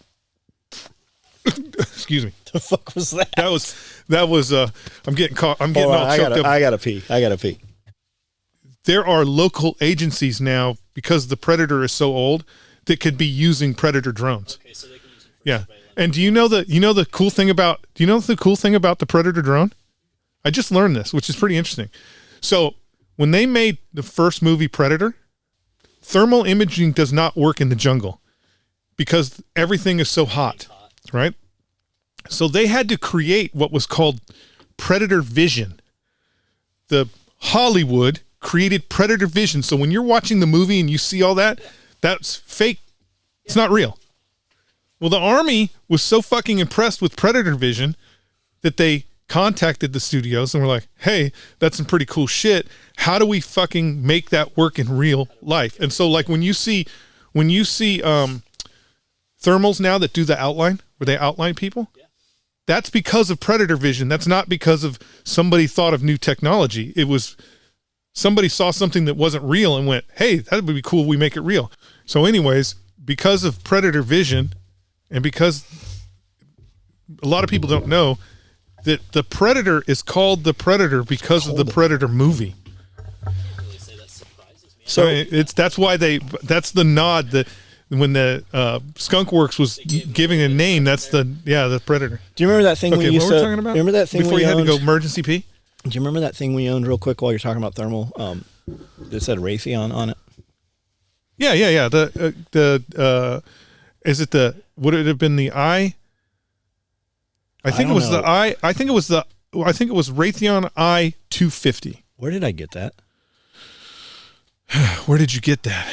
S3: Excuse me.
S2: The fuck was that?
S3: That was I'm getting caught. I'm getting all choked up.
S2: I gotta pee.
S3: There are local agencies now, because the Predator is so old, that could be using Predator drones.
S1: Okay, so they can use them for
S3: Yeah. And do you know the cool thing about the Predator drone? I just learned this, which is pretty interesting. So when they made the first movie Predator, thermal imaging does not work in the jungle because everything is so hot, right? So they had to create what was called Predator Vision. The Hollywood created Predator Vision. So when you're watching the movie and you see all that, that's fake. It's not real. Well, the Army was so fucking impressed with Predator Vision that they contacted the studios and were like, hey, that's some pretty cool shit. How do we fucking make that work in real life? And so like when you see thermals now that do the outline, where they outline people, that's because of Predator Vision. That's not because of somebody thought of new technology. It was somebody saw something that wasn't real and went, hey, that would be cool if we make it real. So anyways, because of Predator Vision, and because a lot of people don't know that the Predator is called the Predator because of the Predator movie. So that's the nod that when the Skunk Works was giving a name, that's the Predator.
S2: Do you remember that thing we used to talking about? Remember that thing
S3: before you had to go emergency pee?
S2: Do you remember that thing we owned real quick while you're talking about thermal? That said Raytheon on it.
S3: Yeah. Is it would it have been the I? I think it was the I. I think it was Raytheon I-250.
S2: Where did I get that?
S3: Where did you get that?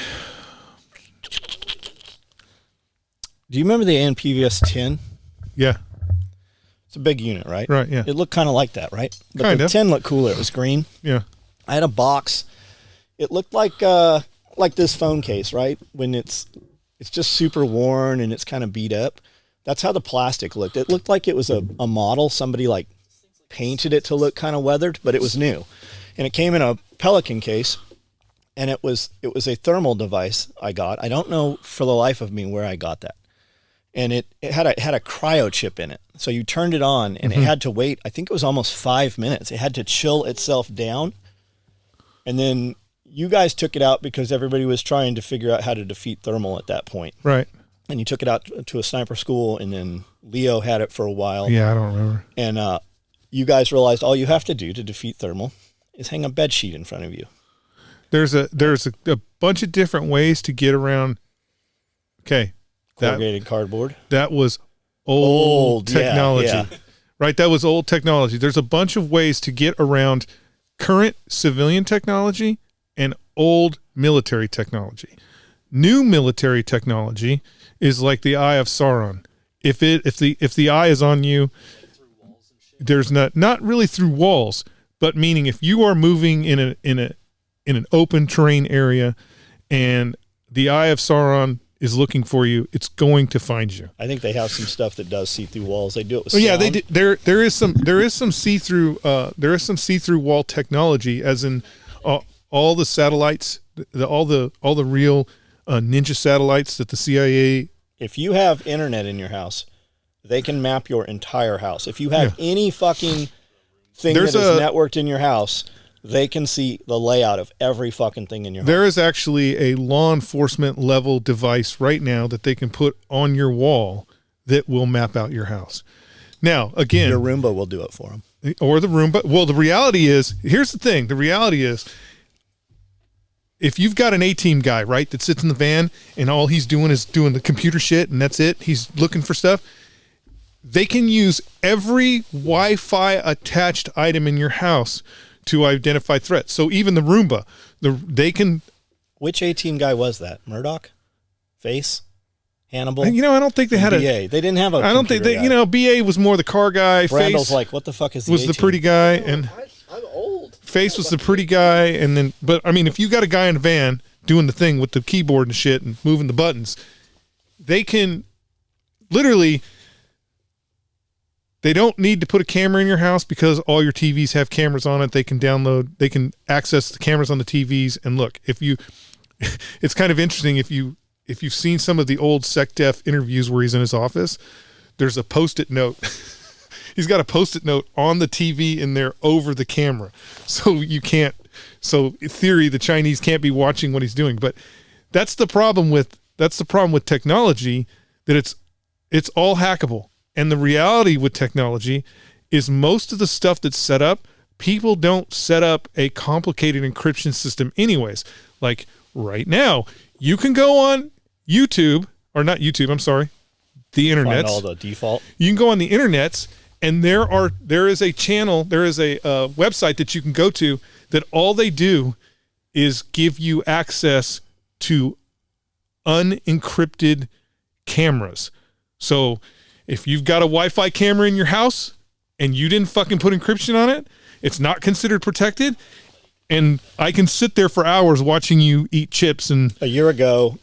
S2: Do you remember the ANPVS-10?
S3: Yeah.
S2: It's a big unit, right?
S3: Right, yeah.
S2: It looked kind of like that, right? But
S3: kind
S2: the
S3: of.
S2: 10 looked cooler. It was green.
S3: Yeah.
S2: I had a box. It looked like this phone case, right? When it's just super worn and it's kind of beat up. That's how the plastic looked. It looked like it was a model. Somebody like painted it to look kind of weathered, but it was new. And it came in a Pelican case, and it was a thermal device I got. I don't know for the life of me where I got that. and it had a cryo chip in it. So you turned it on, and it had to wait. I think it was almost 5 minutes. It had to chill itself down, and then you guys took it out because everybody was trying to figure out how to defeat thermal at that point.
S3: Right.
S2: And you took it out to a sniper school, and then Leo had it for a while.
S3: Yeah, I don't remember.
S2: And you guys realized all you have to do to defeat thermal is hang a bed sheet in front of you.
S3: There's a bunch of different ways to get around. Okay.
S2: Corrugated cardboard.
S3: That was old technology.
S2: Yeah.
S3: Right? That was old technology. There's a bunch of ways to get around current civilian technology and old military technology. New military technology is like the Eye of Sauron. If the eye is on you, there's not really through walls, but meaning if you are moving in an open terrain area and the Eye of Sauron is looking for you, it's going to find you.
S2: I think they have some stuff that does see through walls. They do it with sound.
S3: Yeah, they do. There is some see-through wall technology, as in all the satellites, all the real ninja satellites that the CIA.
S2: If you have internet in your house, they can map your entire house. If you have any fucking thing that is networked in your house, they can see the layout of every fucking thing in your house.
S3: There is actually a law enforcement level device right now that they can put on your wall that will map out your house. Now, again,
S2: your Roomba will do it for them.
S3: Or the Roomba. Well, the reality is, here's the thing. The reality is, if you've got an A-team guy, right, that sits in the van and all he's doing is doing the computer shit and that's it, he's looking for stuff, they can use every Wi-Fi attached item in your house to identify threats. So even the Roomba, they can...
S2: Which A-team guy was that? Murdoch? Face? Hannibal?
S3: I don't think they had
S2: BA. They didn't have a
S3: I don't think they... BA was more the car guy.
S2: Randall's
S3: Face
S2: like, what the fuck is the
S3: was
S2: A-team?
S3: the pretty guy, and...
S1: I'm old.
S3: Face was the pretty guy, and then... But, I mean, if you got a guy in a van doing the thing with the keyboard and shit and moving the buttons, they can literally... They don't need to put a camera in your house because all your TVs have cameras on it. They can access the cameras on the TVs. And look, it's kind of interesting if you've seen some of the old SecDef interviews where he's in his office, there's a Post-it note. He's got a Post-it note on the TV in there over the camera. So in theory, the Chinese can't be watching what he's doing. But that's the problem with technology, that it's all hackable. And the reality with technology is most of the stuff that's set up, people don't set up a complicated encryption system anyways. Like right now, you can go on YouTube, or not YouTube, I'm sorry, the internets.
S2: Find all the default.
S3: You can go on the internets, and there is a channel, there is a website that you can go to that all they do is give you access to unencrypted cameras. So if you've got a Wi-Fi camera in your house and you didn't fucking put encryption on it, it's not considered protected. And I can sit there for hours watching you eat chips. And
S2: a year ago,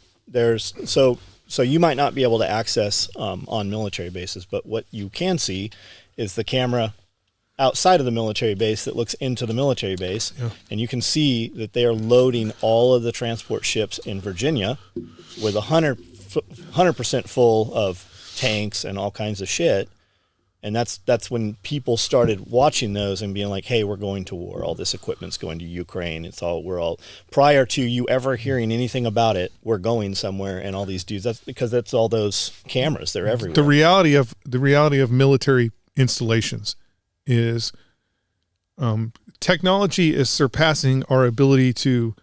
S2: so you might not be able to access on military bases, but what you can see is the camera outside of the military base that looks into the military base. Yeah. And you can see that they are loading all of the transport ships in Virginia with 100% full of tanks and all kinds of shit. And that's when people started watching those and being like, hey, we're going to war. All this equipment's going to Ukraine. Prior to you ever hearing anything about it, we're going somewhere, and all these dudes, that's all those cameras. They're everywhere.
S3: The reality of military installations is technology is surpassing our ability to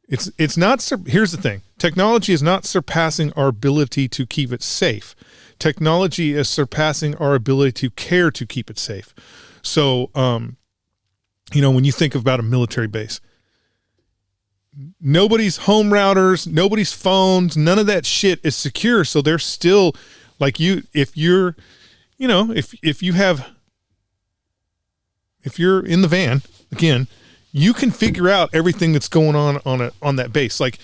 S3: here's the thing. Technology is not surpassing our ability to keep it safe. Technology is surpassing our ability to care to keep it safe. So, when you think about a military base, nobody's home routers, nobody's phones, none of that shit is secure. So they're still like if you're in the van, again, you can figure out everything that's going on that base. Like,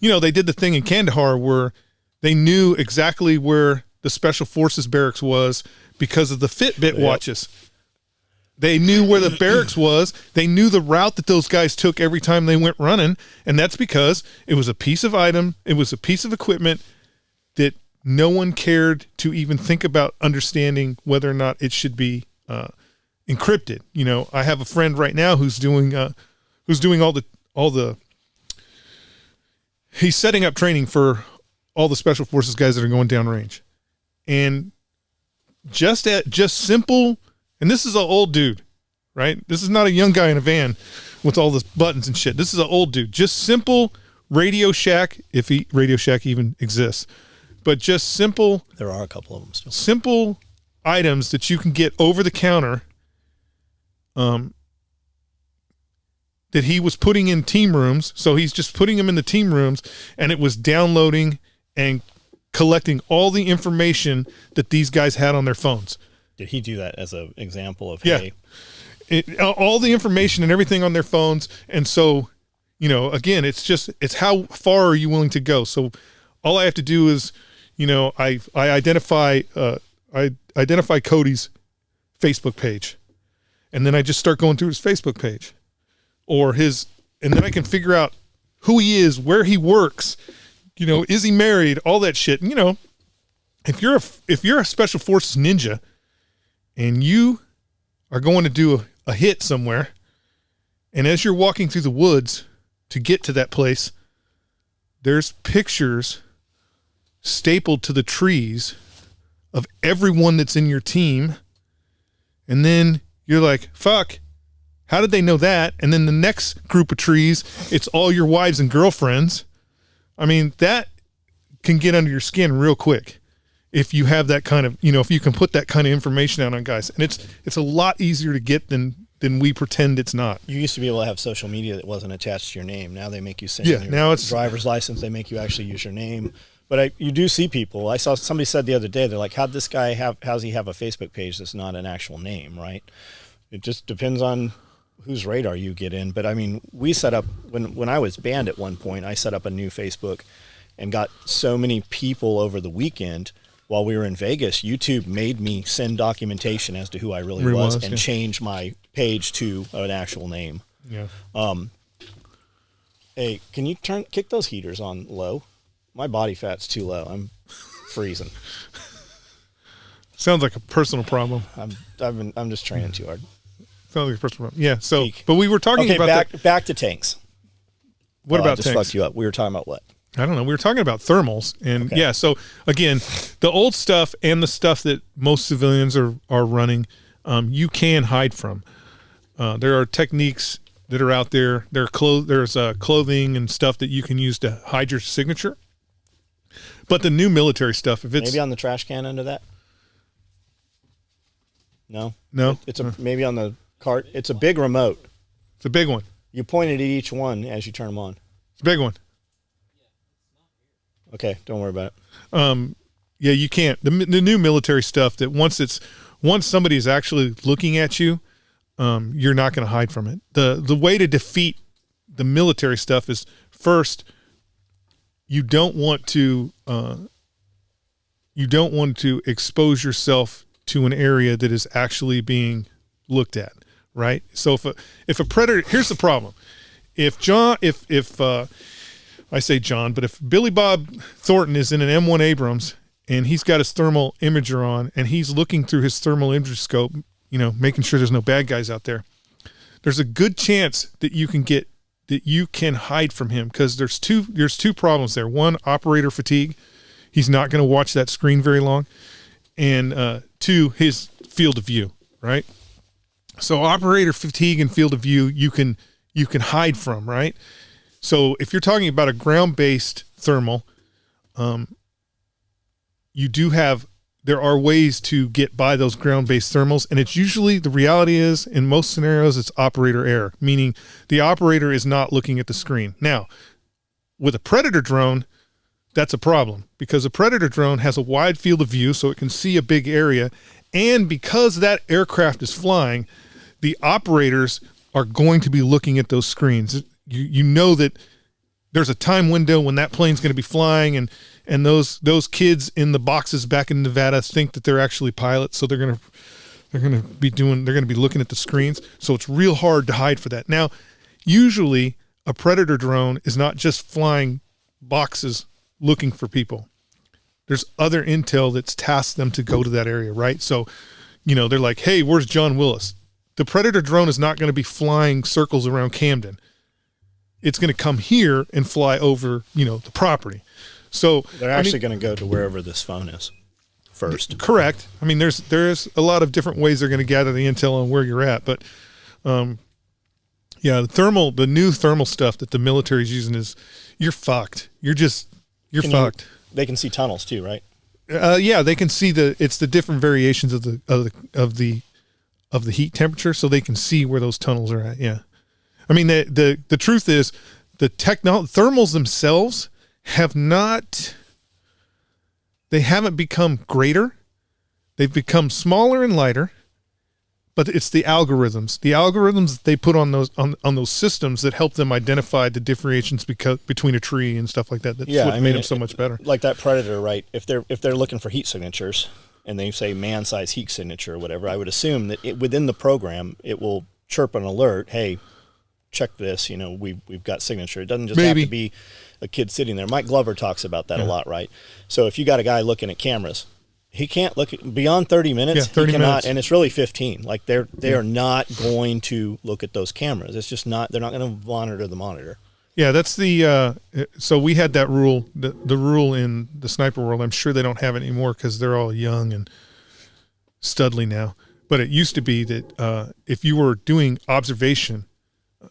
S3: they did the thing in Kandahar where they knew exactly where the Special Forces barracks was because of the Fitbit watches. They knew where the barracks was. They knew the route that those guys took every time they went running. And that's because it was a piece of item. It was a piece of equipment that no one cared to even think about understanding whether or not it should be encrypted. You know, I have a friend right now who's doing all the he's setting up training for all the special forces guys that are going downrange, and just simple. And this is an old dude, right? This is not a young guy in a van with all the buttons and shit. This is an old dude. Just simple Radio Shack, if Radio Shack even exists, but just simple.
S2: There are a couple of them still.
S3: Simple items that you can get over the counter. That he was putting in team rooms. So he's just putting them in the team rooms, and it was downloading and collecting all the information that these guys had on their phones.
S2: Did he do that as an example of,
S3: yeah, all the information and everything on their phones? And so, you know, again, it's how far are you willing to go? So all I have to do is, you know, I identify Cody's Facebook page, and then I just start going through his Facebook page. And then I can figure out who he is, where he works, you know, is he married, all that shit. And, you know, if you're a special forces ninja and you are going to do a hit somewhere, and as you're walking through the woods to get to that place, there's pictures stapled to the trees of everyone that's in your team. And then you're like, fuck, how did they know that? And then the next group of trees, it's all your wives and girlfriends. I mean, that can get under your skin real quick if you have that kind of, you know, if you can put that kind of information out on guys. And it's a lot easier to get than we pretend it's not.
S2: You used to be able to have social media that wasn't attached to your name. Now they make you send your
S3: now it's
S2: driver's license. They make you actually use your name. But you do see people. I saw somebody said the other day, they're like, how's he have a Facebook page that's not an actual name, right? It just depends on whose radar you get in. But I mean, we set up, when I was banned at one point, I set up a new Facebook and got so many people over the weekend while we were in Vegas. YouTube made me send documentation as to who I really was and change my page to an actual name.
S3: Yeah.
S2: Hey, can you kick those heaters on low? My body fat's too low. I'm freezing.
S3: Sounds like a personal problem.
S2: I'm just training too hard.
S3: Sounds like a personal problem. Yeah. So, but we were talking about
S2: back to tanks.
S3: What about
S2: I just
S3: tanks?
S2: fucked you up. We were talking about what?
S3: I don't know. We were talking about thermals, and yeah. So again, the old stuff and the stuff that most civilians are running, you can hide from. There are techniques that are out there. There's clothing and stuff that you can use to hide your signature. But the new military stuff, if it's
S2: maybe on the trash can under that. No. It's maybe on the cart. It's a big remote.
S3: It's a big one.
S2: You point it at each one as you turn them on.
S3: It's a big one.
S2: Okay, don't worry about it.
S3: Yeah, you can't. The new military stuff that once somebody is actually looking at you, you're not going to hide from it. The way to defeat the military stuff is, first, you don't want to expose yourself to an area that is actually being looked at, right? So if a predator, here's the problem. If I say John, but if Billy Bob Thornton is in an M1 Abrams and he's got his thermal imager on and he's looking through his thermal imager scope, you know, making sure there's no bad guys out there, there's a good chance that you can hide from him, because there's two problems there. One, operator fatigue. He's not going to watch that screen very long. And two, his field of view, right? So operator fatigue and field of view, you can hide from, right? So if you're talking about a ground-based thermal, there are ways to get by those ground-based thermals, and it's usually, the reality is, in most scenarios, it's operator error, meaning the operator is not looking at the screen. Now, with a Predator drone, that's a problem, because a Predator drone has a wide field of view, so it can see a big area, and because that aircraft is flying, the operators are going to be looking at those screens. You know that there's a time window when that plane's going to be flying, and those kids in the boxes back in Nevada think that they're actually pilots, so they're going to be looking at the screens. So it's real hard to hide for that. Now, usually a Predator drone is not just flying boxes looking for people. there's other intel that's tasked them to go to that area, right? So, they're like, hey, where's John Willis? The Predator drone is not going to be flying circles around Camden. It's going to come here and fly over, the property. So
S2: they're actually going to go to wherever this phone is first.
S3: Correct. I mean, there's a lot of different ways they're going to gather the intel on where you're at, but the new thermal stuff that the military's using is, you're fucked. You're fucked.
S2: They can see tunnels too, right?
S3: Yeah, they can see it's the different variations of the heat temperature, so they can see where those tunnels are at. Yeah, I mean the truth is the thermals themselves haven't become greater. They've become smaller and lighter, but it's the algorithms that they put on those systems that help them identify the differentiations between a tree and stuff like that. That's what made them so much better.
S2: Like that Predator, right? If they're looking for heat signatures and they say man-size heat signature or whatever, I would assume that within the program it will chirp an alert. Hey, check this. We've got signature. It doesn't just have to be a kid sitting there. Mike Glover talks about that a lot, right? So if you got a guy looking at cameras, he can't look at beyond 30 minutes.
S3: Yeah, 30 minutes.
S2: And it's really 15. Like they are not going to look at those cameras. It's just not. They're not going to monitor the monitor.
S3: Yeah, that's the. So we had that rule. The rule in the sniper world. I'm sure they don't have it anymore because they're all young and studly now. But it used to be that if you were doing observation,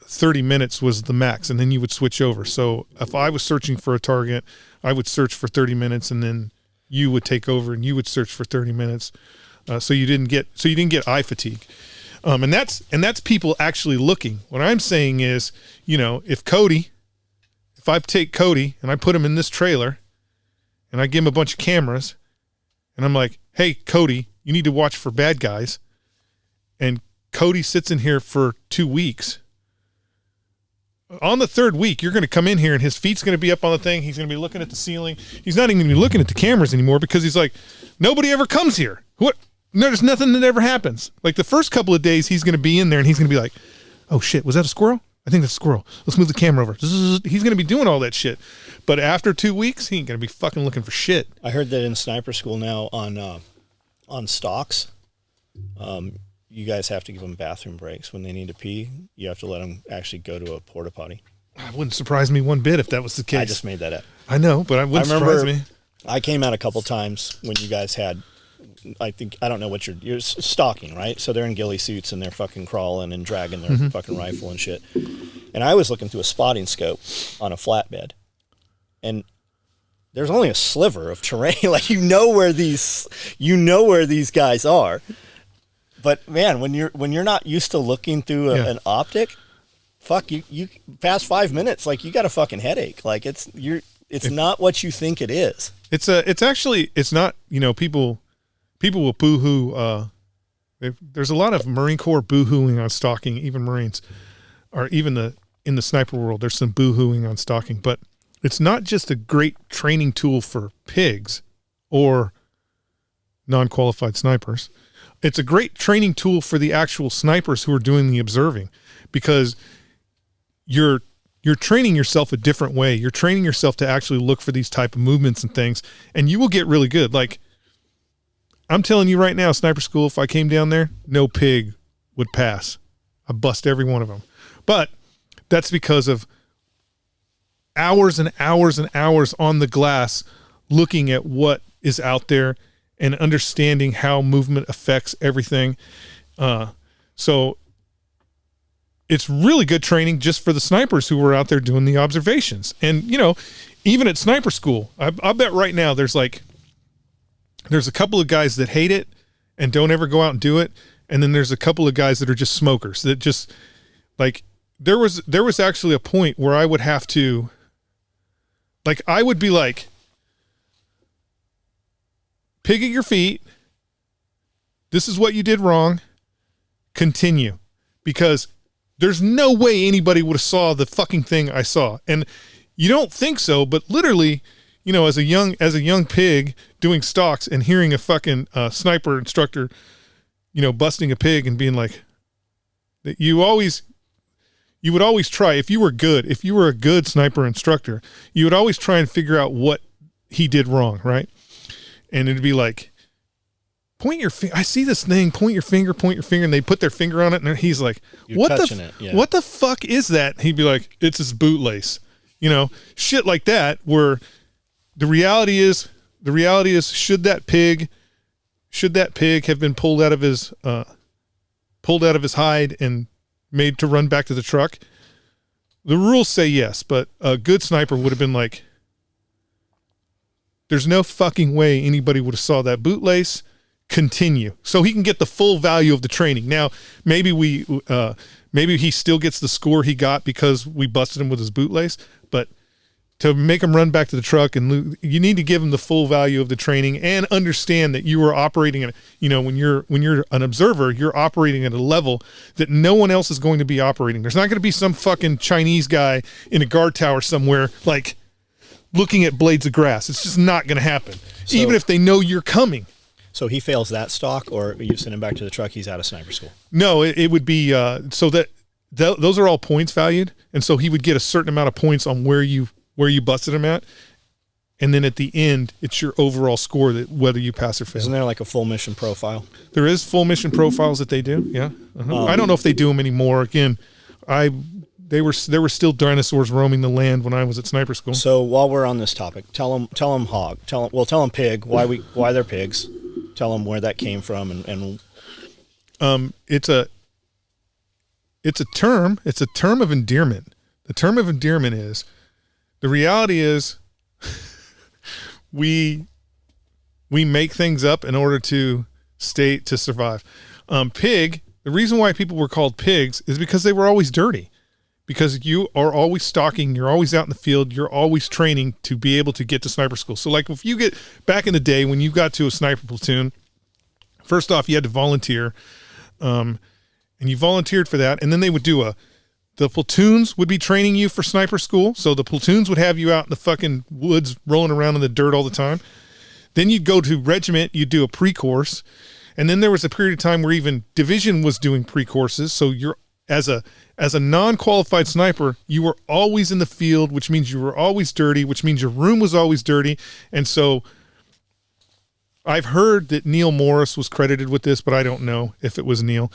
S3: 30 minutes was the max, and then you would switch over. So if I was searching for a target, I would search for 30 minutes, and then you would take over and you would search for 30 minutes. So you didn't get eye fatigue. And that's people actually looking. What I'm saying is, if I take Cody and I put him in this trailer and I give him a bunch of cameras and I'm like, hey, Cody, you need to watch for bad guys. And Cody sits in here for 2 weeks. On the third week, you're going to come in here and his feet's going to be up on the thing. He's going to be looking at the ceiling. He's not even going to be looking at the cameras anymore because he's like, nobody ever comes here. What? No, there's nothing that ever happens. Like the first couple of days, he's going to be in there and he's going to be like, oh shit, was that a squirrel? I think that's a squirrel. Let's move the camera over. He's going to be doing all that shit. But after 2 weeks, he ain't going to be fucking looking for shit.
S2: I heard that in sniper school now on stalks, you guys have to give them bathroom breaks when they need to pee. You have to let them actually go to a porta potty.
S3: It wouldn't surprise me one bit if that was the case.
S2: I just made that up.
S3: I know, but it wouldn't surprise me.
S2: I came out a couple times when you guys had, I don't know what you're stalking, right? So they're in ghillie suits and they're fucking crawling and dragging their fucking rifle and shit. And I was looking through a spotting scope on a flatbed, and there's only a sliver of terrain. Like where these guys are. But man, when you're not used to looking through an optic, fuck you past 5 minutes, like you got a fucking headache. Like it's not what you think it is. It's
S3: not. People will boo-hoo. There's a lot of Marine Corps boo-hooing on stalking. Even Marines, or even in the sniper world, there's some boo-hooing on stalking. But it's not just a great training tool for pigs or non-qualified snipers. It's a great training tool for the actual snipers who are doing the observing, because you're training yourself a different way. You're training yourself to actually look for these type of movements and things, and you will get really good. Like I'm telling you right now, sniper school, if I came down there, no pig would pass. I bust every one of them. But that's because of hours and hours and hours on the glass looking at what is out there and understanding how movement affects everything. So it's really good training just for the snipers who were out there doing the observations. And, even at sniper school, I bet right now there's a couple of guys that hate it and don't ever go out and do it. And then there's a couple of guys that are just smokers that just like, there was actually a point where I would have to, I would be like, pig at your feet. This is what you did wrong. Continue. Because there's no way anybody would have saw the fucking thing I saw. And you don't think so, but literally, as a young pig doing stalks and hearing a fucking sniper instructor, busting a pig and being like, that you would always try, if you were a good sniper instructor, you would always try and figure out what he did wrong, right? and it'd be like, point your finger. I see this thing. Point your finger. And they put their finger on it, and he's like, "What the fuck is that?" And he'd be like, "It's his bootlace." Shit like that. Where the reality is, should that pig have been pulled out of his hide and made to run back to the truck? The rules say yes, but a good sniper would have been like, there's no fucking way anybody would have saw that bootlace. Continue, so he can get the full value of the training. Now, maybe he still gets the score he got because we busted him with his bootlace, but to make him run back to the truck, and you need to give him the full value of the training and understand that you are operating at, when you're an observer, you're operating at a level that no one else is going to be operating. There's not going to be some fucking Chinese guy in a guard tower somewhere, like, looking at blades of grass. It's just not going to happen, even if they know you're coming.
S2: So he fails that stock, or you send him back to the truck, he's out of sniper school?
S3: No, it would be so that those are all points valued, and so he would get a certain amount of points on where you busted him at, and then at the end, it's your overall score that whether you pass or fail.
S2: Isn't there like a full mission profile?
S3: There is full mission profiles that they do, yeah. I don't know if they do them anymore. Again, there were still dinosaurs roaming the land when I was at sniper school.
S2: So while we're on this topic, tell them hog. Tell them pig. Why they're pigs. Tell them where that came from, and
S3: it's a term of endearment. The term of endearment is, the reality is we make things up in order to survive. Pig, the reason why people were called pigs is because they were always dirty. Because you are always stalking, you're always out in the field, you're always training to be able to get to sniper school. So like if you get back in the day when you got to a sniper platoon, first off, you had to volunteer, and you volunteered for that. And then they would do the platoons would be training you for sniper school. So the platoons would have you out in the fucking woods rolling around in the dirt all the time. Then you'd go to regiment, you'd do a pre-course. And then there was a period of time where even division was doing pre-courses. So you're, as a non-qualified sniper, you were always in the field, which means you were always dirty, which means your room was always dirty. And so I've heard that Neil Morris was credited with this, but I don't know if it was Neil,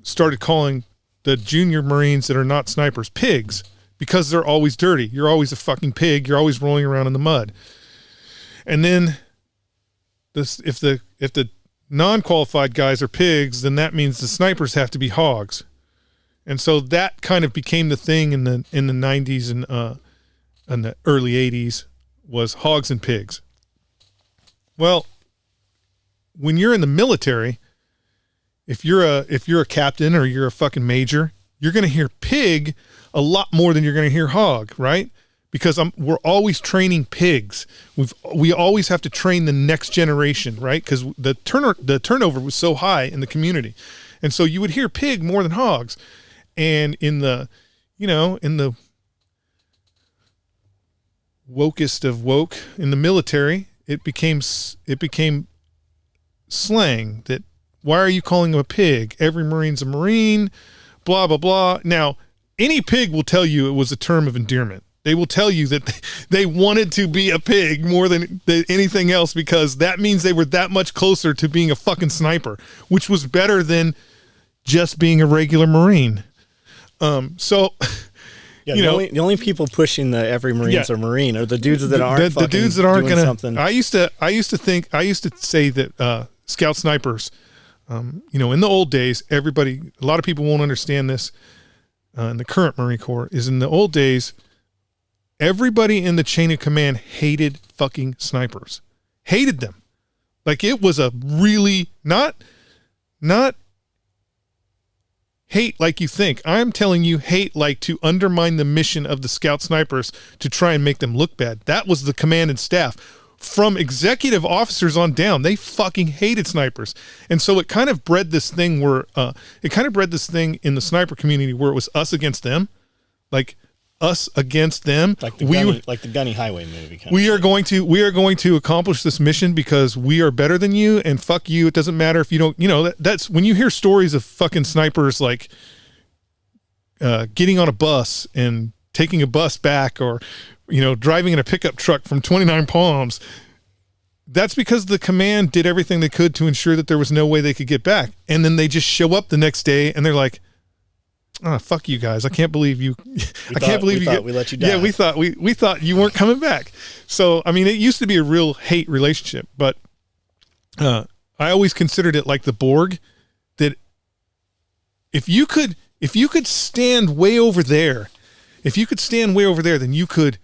S3: started calling the junior Marines that are not snipers pigs because they're always dirty. You're always a fucking pig. You're always rolling around in the mud. And then if the non-qualified guys are pigs, then that means the snipers have to be hogs. And so that kind of became the thing in the 90s and the early 80s was hogs and pigs. Well, when you're in the military, if you're a captain or you're a fucking major, you're going to hear pig a lot more than you're going to hear hog, right? Because we're always training pigs. We always have to train the next generation, right? Because the turnover was so high in the community, and so you would hear pig more than hogs. And in the wokest of woke in the military, it became slang that, why are you calling him a pig? Every Marine's a Marine, blah, blah, blah. Now, any pig will tell you it was a term of endearment. They will tell you that they wanted to be a pig more than anything else because that means they were that much closer to being a fucking sniper, which was better than just being a regular Marine.
S2: The only people pushing the every Marine's a Marine are the dudes that aren't
S3: the dudes that aren't
S2: doing
S3: gonna.
S2: Something.
S3: I used to say that scout snipers, in the old days, a lot of people won't understand this. In the current Marine Corps, is in the old days, everybody in the chain of command hated fucking snipers, hated them. Like it was a really not hate like you think. I'm telling you, hate like to undermine the mission of the scout snipers to try and make them look bad. That was the command and staff. From executive officers on down, they fucking hated snipers. And so it kind of bred this thing where, in the sniper community where it was us against them. Like us against them.
S2: Like the Gunny Highway movie.
S3: We are going to accomplish this mission because we are better than you, and fuck you. It doesn't matter if you don't. That's when you hear stories of fucking snipers like getting on a bus and taking a bus back, or driving in a pickup truck from 29 Palms. that's because the command did everything they could to ensure that there was no way they could get back. And then they just show up the next day and they're like, oh, fuck you guys. I can't blie you. I can't believe
S2: we let you die.
S3: Yeah, we thought you weren't coming back. So, I mean, it used to be a real hate relationship, but I always considered it like the Borg, that if you could stand way over there, then you could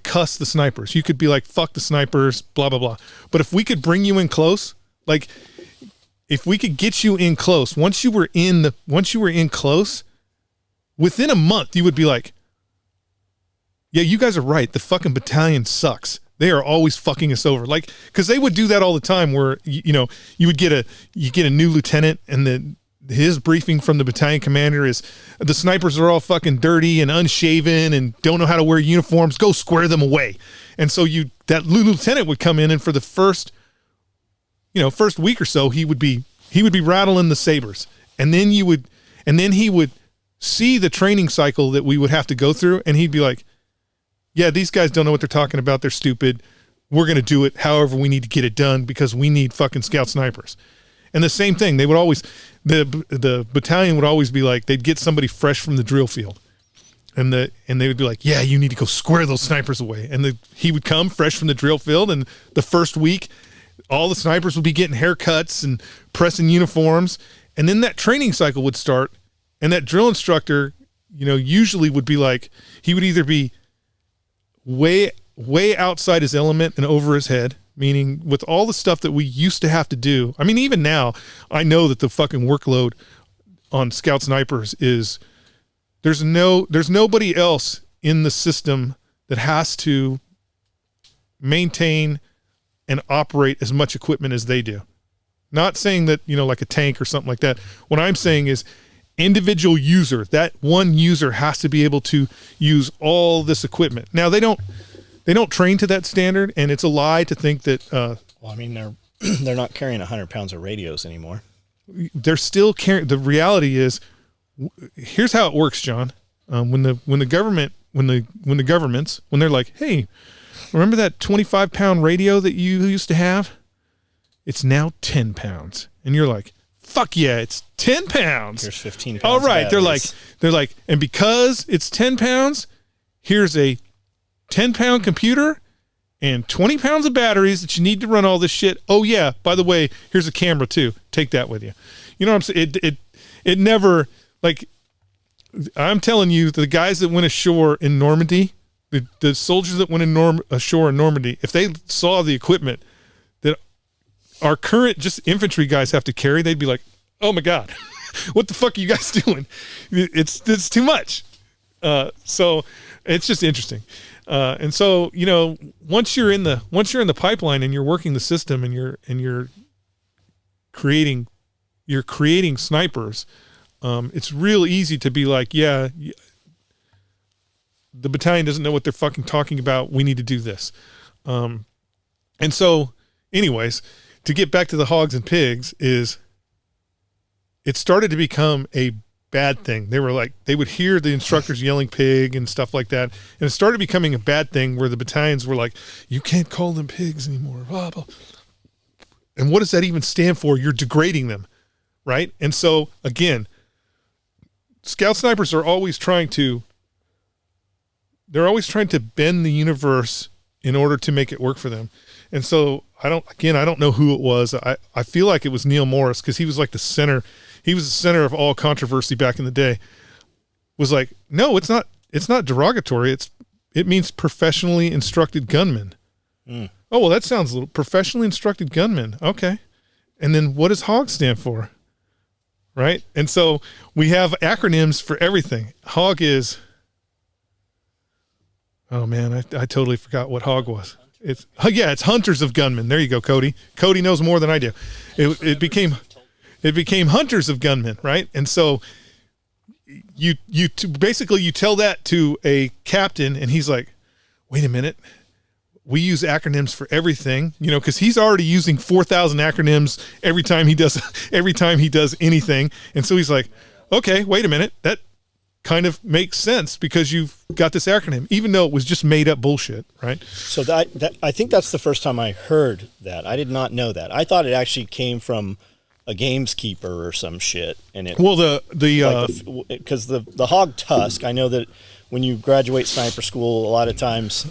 S3: cuss the snipers. You could be like, fuck the snipers, blah, blah, blah. But if we could bring you in close, like if we could get you in close, once you were in close, within a month, you would be like, yeah, you guys are right. The fucking battalion sucks. They are always fucking us over. Like, cause they would do that all the time where, you would get a new lieutenant and his briefing from the battalion commander is the snipers are all fucking dirty and unshaven and don't know how to wear uniforms. Go square them away. And so that lieutenant would come in, and for the first week or so, he would be rattling the sabers. And then he would see the training cycle that we would have to go through. And he'd be like, yeah, these guys don't know what they're talking about. They're stupid. We're going to do it however we need to get it done because we need fucking scout snipers. And the same thing, they would always, the battalion would always be like, they'd get somebody fresh from the drill field. And they would be like, yeah, you need to go square those snipers away. And he would come fresh from the drill field, and the first week, all the snipers would be getting haircuts and pressing uniforms. And then that training cycle would start, and that drill instructor, usually would be like, he would either be way outside his element and over his head, meaning with all the stuff that we used to have to do. I mean, even now, I know that the fucking workload on scout snipers is there's nobody else in the system that has to maintain and operate as much equipment as they do. Not saying that, like a tank or something like that. What I'm saying is individual user, that one user has to be able to use all this equipment. Now, they don't train to that standard, and it's a lie to think that.
S2: Well, I mean, they're not carrying 100 pounds of radios anymore.
S3: They're still carrying. The reality is, here's how it works, John. When the governments, they're like, hey, remember that 25-pound radio that you used to have? It's now 10 pounds, and you're like, fuck yeah, it's 10 pounds.
S2: Here's 15 pounds.
S3: All right, they're like, and because it's 10 pounds, here's a 10-pound computer and 20 pounds of batteries that you need to run all this shit. Oh yeah, by the way, here's a camera too. Take that with you. You know what I'm saying? It never, like, I'm telling you, the guys that went ashore in Normandy, the soldiers that went ashore in Normandy, if they saw the equipment that our current just infantry guys have to carry, they'd be like, oh my God, what the fuck are you guys doing? It's too much. So it's just interesting. And so, once you're in the pipeline and you're working the system and you're creating snipers, it's real easy to be like, yeah, the battalion doesn't know what they're fucking talking about. We need to do this. And so anyways, to get back to the hogs and pigs, it started to become a bad thing. They would hear the instructors yelling pig and stuff like that. And it started becoming a bad thing where the battalions were like, you can't call them pigs anymore. Blah, blah. And what does that even stand for? You're degrading them. Right. And so again, scout snipers are always trying to bend the universe in order to make it work for them. And so I don't know who it was. I feel like it was Neil Morris, because he was like the center. He was the center of all controversy back in the day. Was like, no, it's not derogatory. It means professionally instructed gunmen. Mm. Oh, well, that sounds a little professionally instructed gunmen. Okay. And then what does HOG stand for? Right. And so we have acronyms for everything. HOG is, oh man, I totally forgot what HOG was. It's Hunters of Gunmen. There you go, Cody. Cody knows more than I do. It became Hunters of Gunmen, right? And so you tell that to a captain, and he's like, wait a minute, we use acronyms for everything, because he's already using 4,000 acronyms every time he does anything. And so he's like, okay, wait a minute, kind of makes sense because you've got this acronym, even though it was just made up bullshit, right?
S2: So that I think that's the first time I heard that. I did not know that. I thought it actually came from a gameskeeper or some shit. And it because the hog tusk. I know that when you graduate sniper school, a lot of times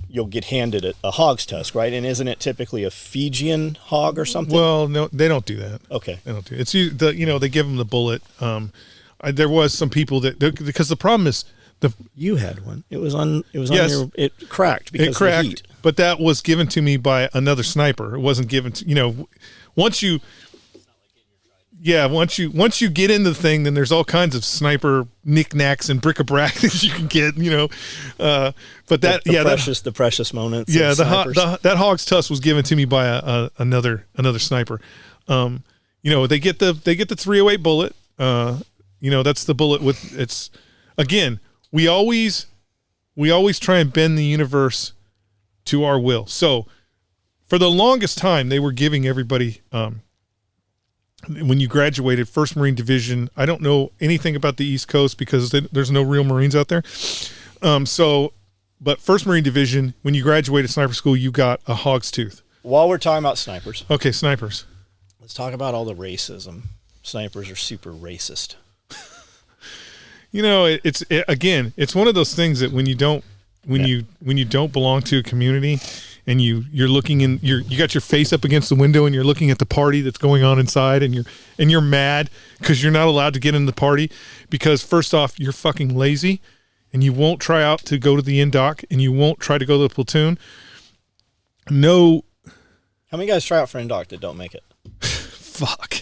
S2: you'll get handed a hog's tusk, right? And isn't it typically a Fijian hog or something?
S3: Well, no, they don't do that.
S2: Okay,
S3: they don't do it. It's they give them the bullet. There was some people because the problem is
S2: you had one. It was
S3: yes,
S2: on your, it cracked because
S3: of the
S2: heat.
S3: But that was given to me by another sniper. It wasn't given to once you get into the thing, then there's all kinds of sniper knickknacks and bric-a-brac that you can get, but
S2: the precious moments.
S3: Yeah, that hog's tusk was given to me by another sniper. They get the 308 bullet. That's the bullet with it's. Again, we always try and bend the universe to our will. So, for the longest time, they were giving everybody. When you graduated, 1st Marine Division, I don't know anything about the East Coast because there's no real Marines out there. But 1st Marine Division, when you graduated sniper school, you got a hog's tooth.
S2: While we're talking about snipers.
S3: Okay, snipers.
S2: Let's talk about all the racism. Snipers are super racist.
S3: It's one of those things that when you don't belong to a community and you're looking in, you got your face up against the window and you're looking at the party that's going on inside and you're mad because you're not allowed to get in the party because first off, you're fucking lazy and you won't try out to go to the indoc and you won't try to go to the platoon. No.
S2: How many guys try out for indoc that don't make it?
S3: Fuck.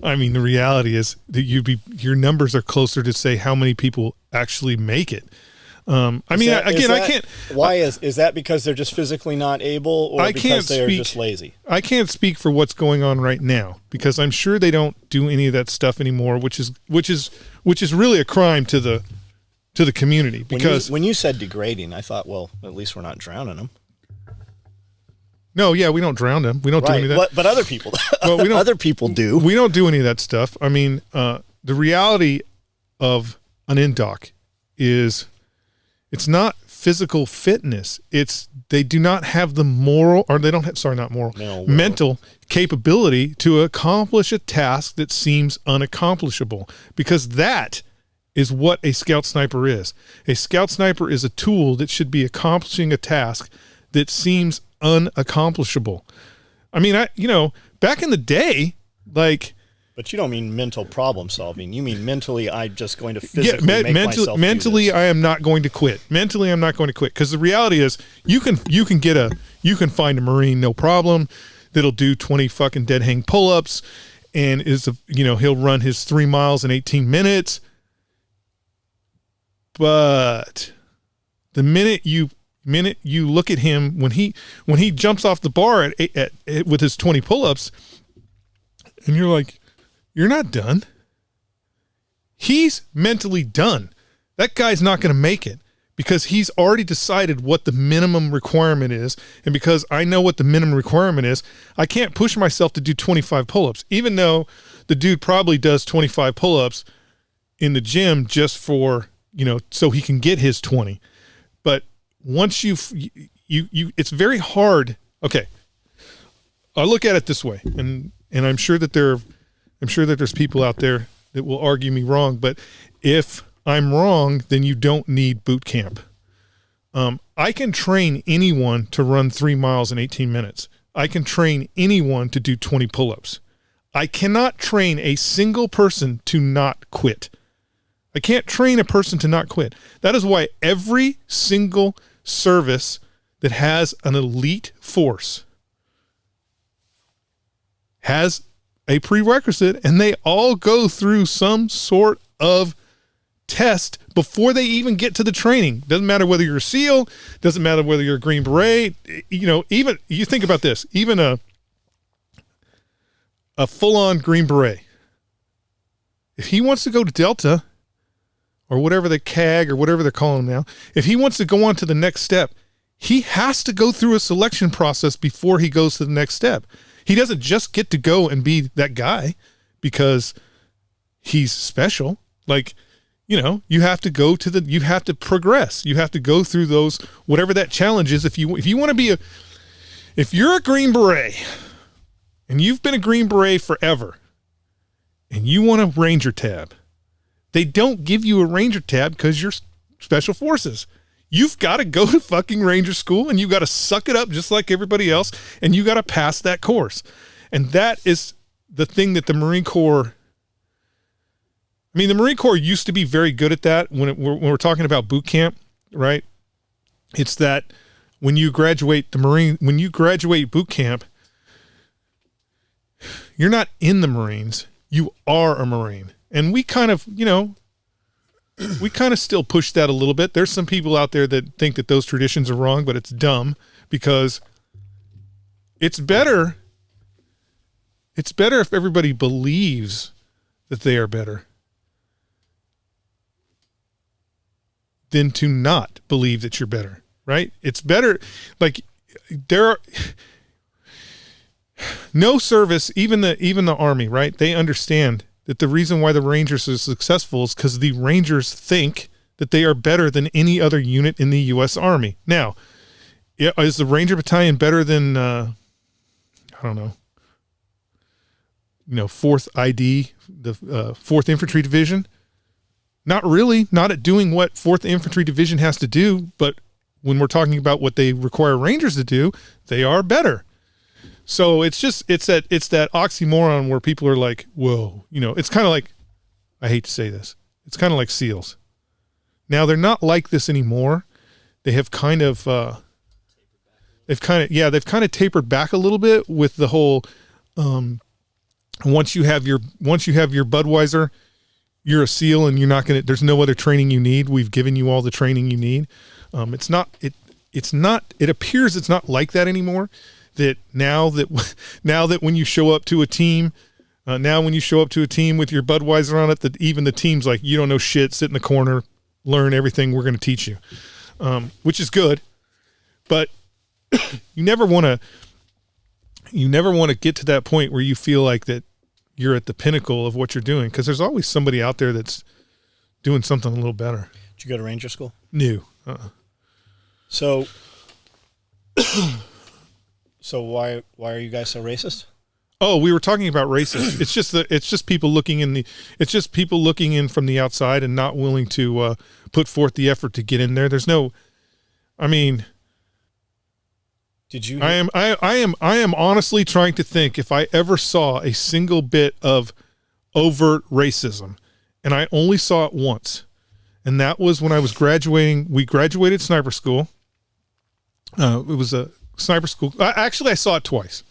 S3: I mean, the reality is that your numbers are closer to say how many people actually make it. I can't.
S2: Why is that because they're just physically not able, or because they're just lazy?
S3: I can't speak for what's going on right now because I'm sure they don't do any of that stuff anymore, which is really a crime to the community. Because
S2: when you said degrading, I thought, well, at least we're not drowning them.
S3: No, yeah, we don't drown them. We don't do any of that.
S2: But other people, other people do.
S3: We don't do any of that stuff. I mean, the reality of an indoc is it's not physical fitness. They do not have the mental capability to accomplish a task that seems unaccomplishable, because that is what a scout sniper is. A scout sniper is a tool that should be accomplishing a task that seems unaccomplishable. I mean, back in the day, like.
S2: But you don't mean mental problem solving. You mean mentally, I'm just going to physically make myself
S3: mentally,
S2: do this.
S3: I am not going to quit. Mentally, I'm not going to quit, because the reality is, you can find a Marine, no problem, that'll do 20 fucking dead hang pull-ups, and he'll run his 3 miles in 18 minutes. But the minute you look at him when he jumps off the bar with his 20 pull-ups, and you're like, you're not done. He's mentally done. That guy's not going to make it because he's already decided what the minimum requirement is. And because I know what the minimum requirement is, I can't push myself to do 25 pull-ups, even though the dude probably does 25 pull-ups in the gym just for, so he can get his 20. But once you it's very hard. Okay. I look at it this way, and I'm sure that there's people out there that will argue me wrong, but if I'm wrong, then you don't need boot camp. I can train anyone to run 3 miles in 18 minutes. I can train anyone to do 20 pull-ups. I cannot train a single person to not quit. I can't train a person to not quit. That is why every single service that has an elite force has a prerequisite, and they all go through some sort of test before they even get to the training. Doesn't matter whether you're a SEAL, doesn't matter whether you're a Green Beret, even you think about this, even a full-on Green Beret, if he wants to go to Delta or whatever the CAG or whatever they're calling them now, if he wants to go on to the next step, he has to go through a selection process before he goes to the next step. He doesn't just get to go and be that guy because he's special. Like, you have to you have to progress. You have to go through those, whatever that challenge is. If you want to if you're a Green Beret and you've been a Green Beret forever and you want a Ranger tab, they don't give you a Ranger tab because you're Special Forces. You've got to go to fucking Ranger school and you got to suck it up just like everybody else. And you got to pass that course. And that is the thing that the Marine Corps, the Marine Corps used to be very good at that when we're talking about boot camp, right? It's that when you graduate boot camp, you're not in the Marines, you are a Marine. And we kind of, still push that a little bit. There's some people out there that think that those traditions are wrong, but it's dumb because it's better if everybody believes that they are better than to not believe that you're better, right? It's better, like no service, even the Army, right? They understand that the reason why the Rangers are successful is because the Rangers think that they are better than any other unit in the U.S. Army. Now, is the Ranger Battalion better than, 4th ID, the 4th Infantry Division? Not really. Not at doing what 4th Infantry Division has to do, but when we're talking about what they require Rangers to do, they are better. So it's that oxymoron where people are like, whoa, it's kind of like, I hate to say this, it's kind of like SEALs. Now they're not like this anymore. They have kind of tapered back a little bit with the whole, once you have your Budweiser, you're a SEAL and there's no other training you need. We've given you all the training you need. It appears it's not like that anymore. That now that when you show up to a team, with your Budweiser on it, that even the team's like, you don't know shit, sit in the corner, learn everything we're going to teach you, which is good. But you never want to get to that point where you feel like that you're at the pinnacle of what you're doing, because there's always somebody out there that's doing something a little better.
S2: Did you go to Ranger school?
S3: No.
S2: So why are you guys so racist?
S3: Oh, we were talking about racist. It's just people looking in from the outside and not willing to put forth the effort to get in there. There's no,
S2: did you?
S3: I am honestly trying to think if I ever saw a single bit of overt racism, and I only saw it once, and that was when I was graduating. We graduated sniper school. It was a sniper school. Actually, I saw it twice.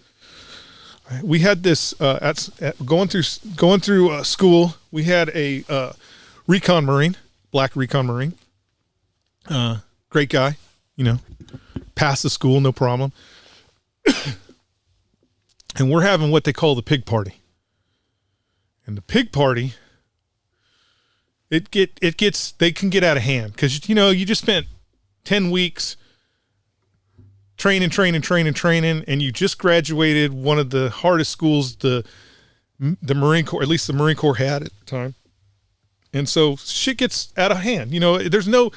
S3: We had this going through school. We had a recon Marine, black recon Marine. Great guy, passed the school, no problem. And we're having what they call the pig party. And the pig party, they can get out of hand because you just spent 10 weeks training, and you just graduated one of the hardest schools the Marine Corps, at least the Marine Corps had at the time. And so shit gets out of hand. There's no,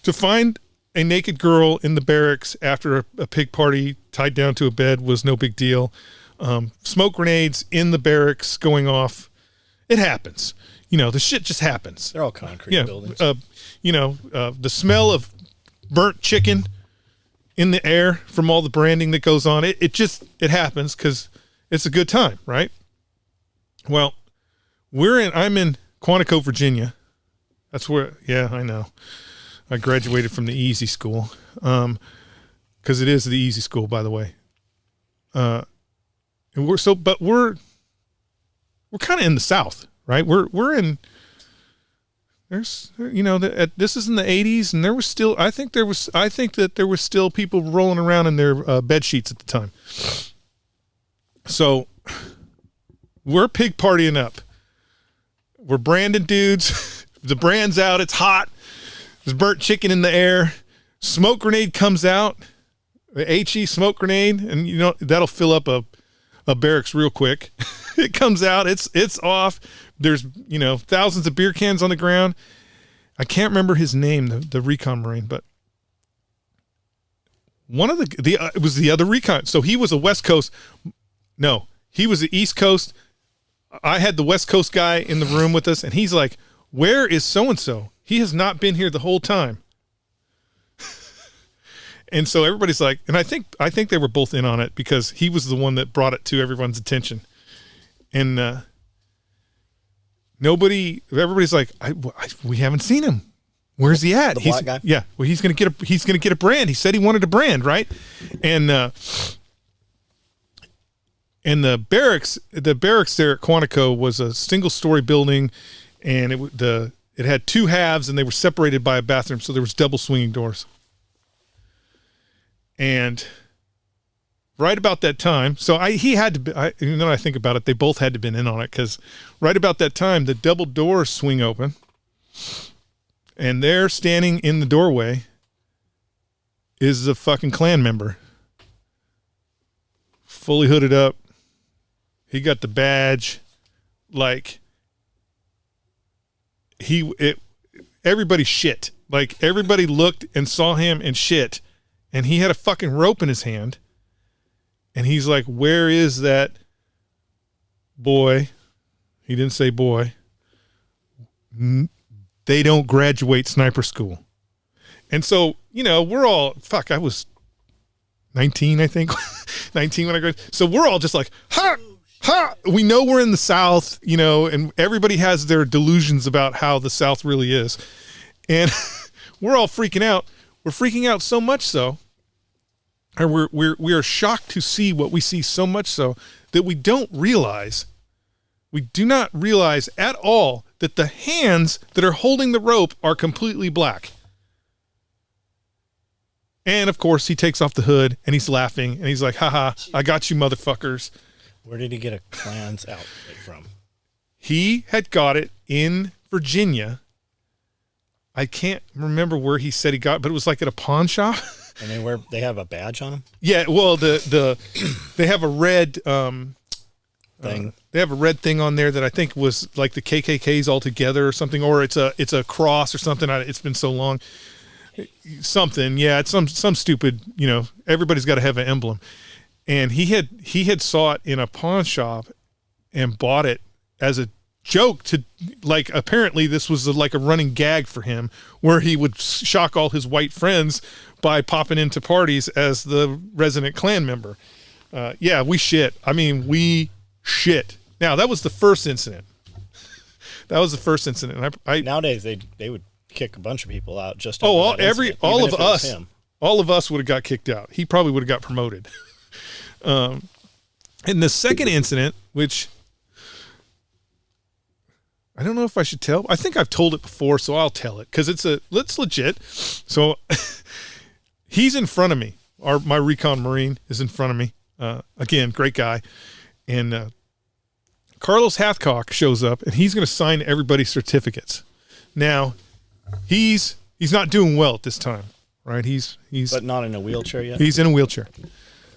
S3: to find a naked girl in the barracks after a pig party tied down to a bed was no big deal. Smoke grenades in the barracks going off. It happens. The shit just happens.
S2: They're all concrete buildings.
S3: The smell of burnt chicken in the air from all the branding that goes on. It happens because it's a good time, right? Well, I'm in Quantico, Virginia. That's where, I know. I graduated from the easy school. Because it is the easy school, by the way. And we're kind of in the South, right? We're in, there's, this is in the 80s, and there was still, I think that there was still people rolling around in their bed sheets at the time. So we're pig partying up. We're branding dudes. The brand's out. It's hot. There's burnt chicken in the air. Smoke grenade comes out. The HE smoke grenade, and that'll fill up a a barracks real quick. It comes out, it's off. There's, thousands of beer cans on the ground. I can't remember his name, the recon Marine, but one of it was the other recon. So he was a West Coast. No, he was the East Coast. I had the West Coast guy in the room with us, and he's like, "Where is so-and-so? He has not been here the whole time." And so everybody's like, and I think they were both in on it because he was the one that brought it to everyone's attention. And everybody's like, we haven't seen him. Where's he at?
S2: The black guy?
S3: Yeah. Well, he's gonna get a brand. He said he wanted a brand, right? And the barracks there at Quantico was a single-story building, and it had two halves, and they were separated by a bathroom, so there was double swinging doors. And right about that time, so he had to be, even though I think about it, they both had to have been in on it, because right about that time, the double doors swing open, and there standing in the doorway is a fucking Klan member. Fully hooded up. He got the badge. Like, everybody shit. Like, everybody looked and saw him and shit. And he had a fucking rope in his hand. And he's like, "Where is that boy?" He didn't say boy. "They don't graduate sniper school." And so, we're all, I was 19, I think. 19 when I graduated. So we're all just like, ha! Ha! We know we're in the South, and everybody has their delusions about how the South really is. And we're all freaking out. We're freaking out so much so, and we are shocked to see what we see, so much so that we do not realize at all that the hands that are holding the rope are completely black. And of course he takes off the hood and he's laughing and he's like, "Haha, I got you motherfuckers."
S2: Where did he get a Klan's outfit from?
S3: He had got it in Virginia. I can't remember where he said he got it, but it was like at a pawn shop.
S2: And they have a badge on them?
S3: Yeah, well, they have a red thing. They have a red thing on there that I think was like the KKK's all together or something, or it's a cross or something. It's been so long. Something, yeah, it's some stupid, everybody's got to have an emblem. And he had saw it in a pawn shop and bought it as a joke to, like, apparently this was like a running gag for him, where he would shock all his white friends by popping into parties as the resident Klan member. Yeah, we shit. I mean, we shit. Now, that was the first incident. And
S2: Nowadays, they would kick a bunch of people out just
S3: all of us would have got kicked out. He probably would have got promoted. And the second incident, which I don't know if I should tell. I think I've told it before, so I'll tell it because it's legit. So he's in front of me. My recon Marine is in front of me. Again, great guy. And Carlos Hathcock shows up, and he's going to sign everybody's certificates. Now, he's not doing well at this time, right? He's
S2: but not in a wheelchair yet.
S3: He's in a wheelchair,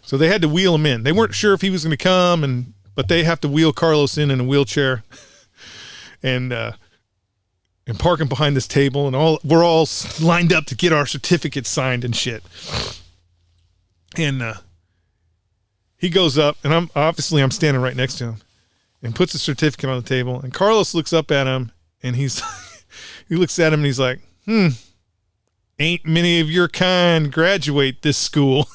S3: so they had to wheel him in. They weren't sure if he was going to come, but they have to wheel Carlos in a wheelchair, and park him behind this table, and we're all lined up to get our certificates signed and shit. And he goes up, and I'm standing right next to him, and puts the certificate on the table, and Carlos looks up at him, and he looks at him and he's like, "Ain't many of your kind graduate this school."